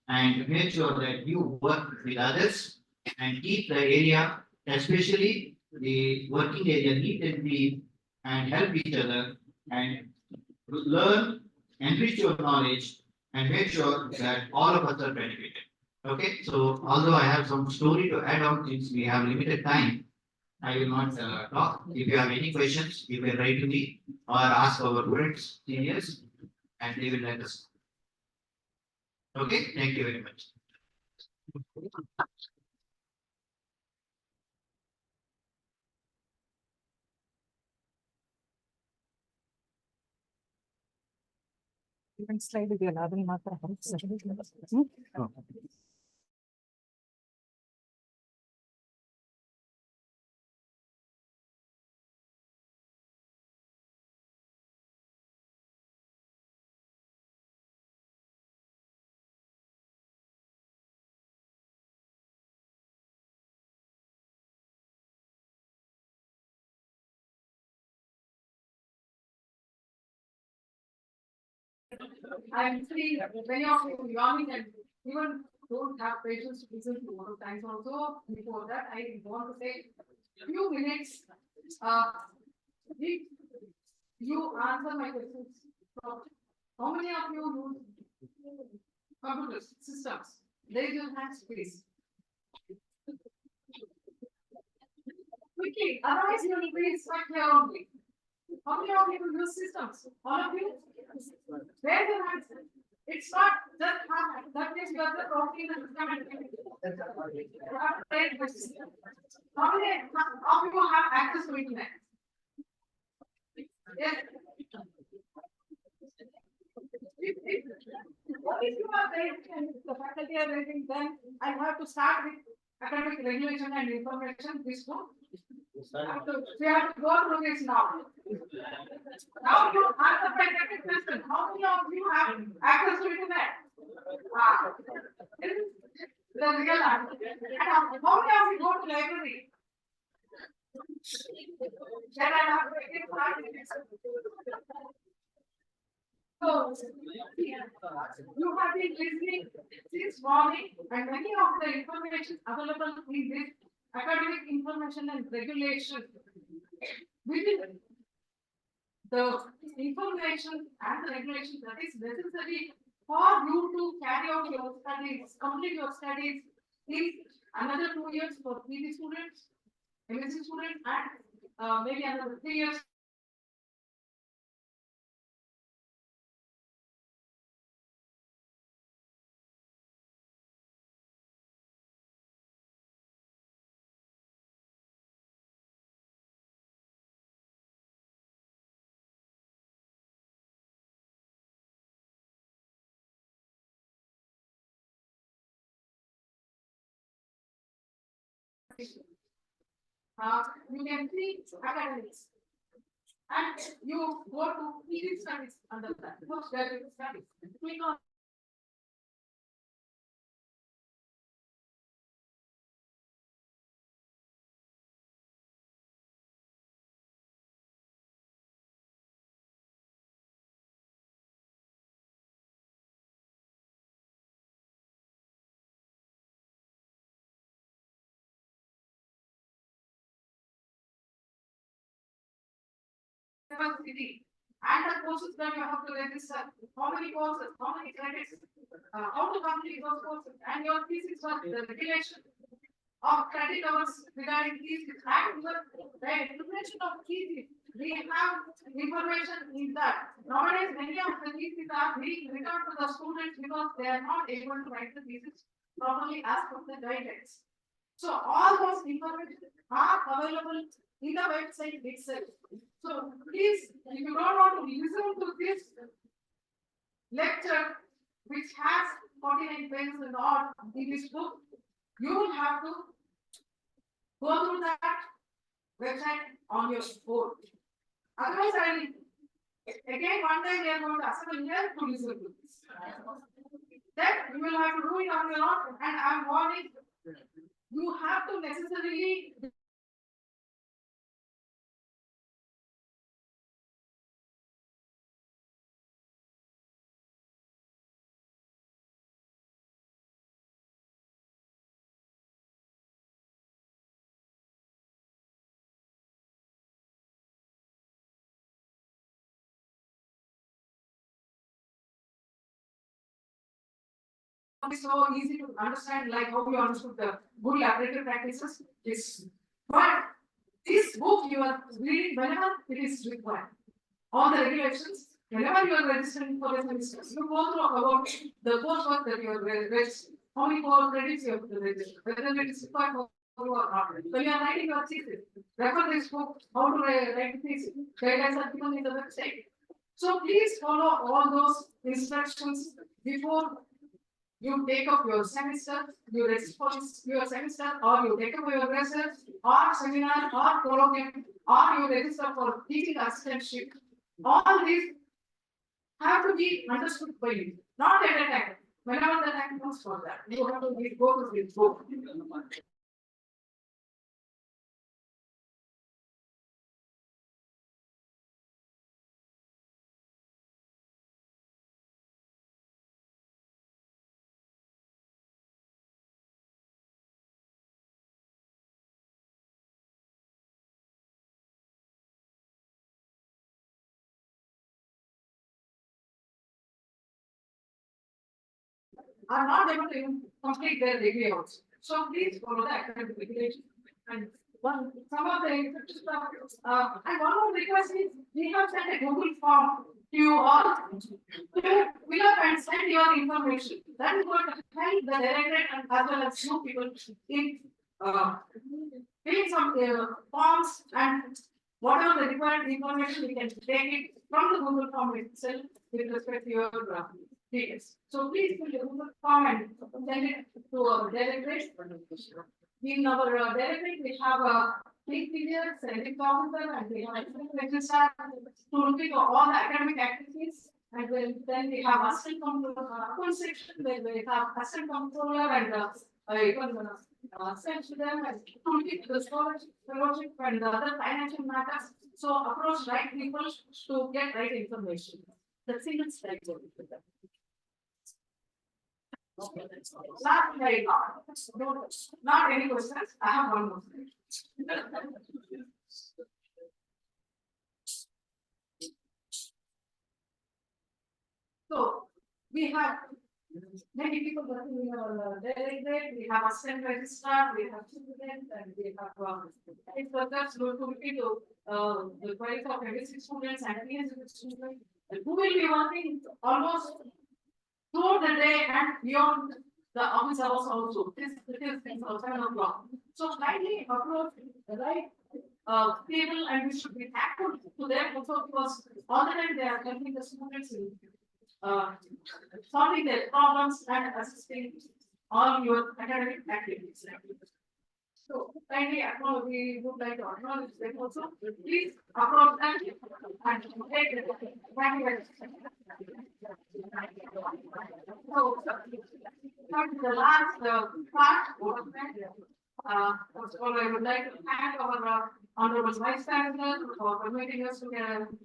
and make sure that you work with others and keep the area, especially the working area, neat and clean, and help each other and learn, enrich your knowledge, and make sure that all of us are benefited. Okay, so although I have some story to add on, since we have limited time, I will not talk. If you have any questions, you can write to me or ask our friends, seniors, and they will let us know. Okay, thank you very much. Even slide ಇದೆಯಲ್ಲ ಅದನ್ನ ಮಾತ್ರ I'm seeing many of you yawning and even don't have patience to listen to one times also. Before that, I want to say few minutes. If you answer my questions, how many of you use computers, systems? Raise your hands, please. Quickly, otherwise you will be stuck here only. How many of you use systems? All of you? Raise your hands. It's not just that means you are just talking the system and you have to raise the system. How many of you have access to internet? Yes. What if you are raising and the faculty are raising, then I have to start with academic regulation and information. This one. We have to go through this now. Now you answer my second question. How many of you have access to internet? This is the real answer. And how many of you go to library? Then I have to take part in this. So, you have been listening since morning, and many of the information available in this academic information and regulation. Within the information and the regulation that is necessary for you to carry out your studies, complete your studies, is another 2 years for PG students, MSc students, and maybe another 3 years. You can see academics. And you go to PG studies under that, postgraduate studies. Click on university and the courses that you have to register, how many courses, how many credits, how to complete those courses, and your thesis was the regulation of credit hours regarding thesis and the definition of thesis. We have information in that. Nowadays, many of the theses are being returned to the students because they are not able to write the thesis properly as per the guidelines. So all those information are available in the website itself. So please, if you don't want to listen to this lecture, which has 49 pages and all in this book, you will have to go through that website on your phone. Otherwise, again one time we are going to assemble here to listen to this. Then you will have to do it on your own, and I am warning, you have to necessarily it's so easy to understand, like how you understood the good laboratory practices. Is but this book you are reading whenever it is required. All the regulations, whenever you are registering for the semesters, you go through about the coursework that you are registering, how many core credits you have to register, whether it is required for you or not. When you are writing your thesis, refer this book, how to write thesis. Guidelines are given in the website. So please follow all those instructions before you take up your semester, you register for your semester, or you take up your research, or seminar, or colloquium, or you register for teaching assistantship. All these have to be understood by you, not at a time. Whenever the time comes for that, you have to go to this book. Are not able to complete their degree also. So please follow the academic regulation. And some of the stuff, and one more request is, we have sent a Google form to you all to fill up and send your information. That is going to help the directorate and as well as you people in filling some forms, and whatever the required information, we can take it from the Google form itself with respect to your details. So please fill the Google form and send it to our directorate. In our directorate, we have a clean periods, scientific officer, and we have a register to look into all the academic activities. And then we have assistant control section where we have assistant controller and send to them and to look into the storage, fellowship, and the other financial matters. So approach right people to get right information. The single slide will be there. Not any questions. I have one more. So we have Many people working in our directorate, we have assistant registrar, we have students, and we have it's workers who will be to the quality of every students and PhD students. Who will be working almost throughout the day and beyond the office hours also. This is things outside of law. So kindly approach the right people and we should be thankful to them also because all the time they are helping the students in solving their problems and assisting all your academic activities. So kindly acknowledge, we would like to acknowledge them also. Please approach them and take the thank you very much. So, come to the last part. First of all, I would like to thank our honorable vice chancellor for permitting us to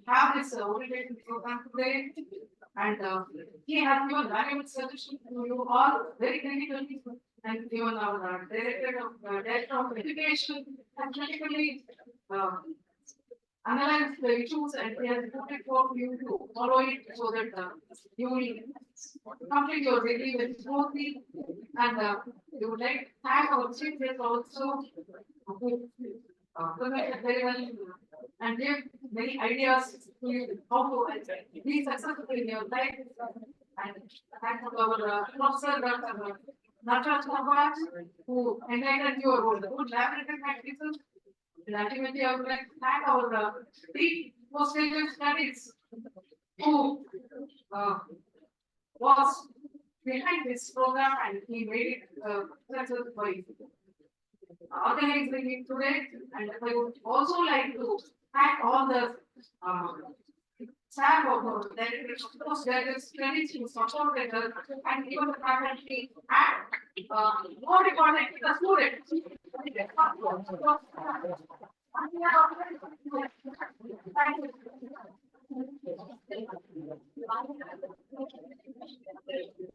have this orientation program today. And he has given valuable suggestions to you all very critically and given our director of education and critically analyze the issues and he has put it for you to follow it so that you will complete your degree very smoothly and you would like to thank our chief guest also who presented very well and gave many ideas to you how to be successful in your life and thank our professor Dr. Nataraj Navaraj who enlightened you about the good laboratory practices. And ultimately, I would like to thank our deep postgraduate studies who was behind this program and he made it successful by organizing it today. And I would also like to thank all the staff of the postgraduate studies who supported us and even the faculty and more importantly, the students. Thank you.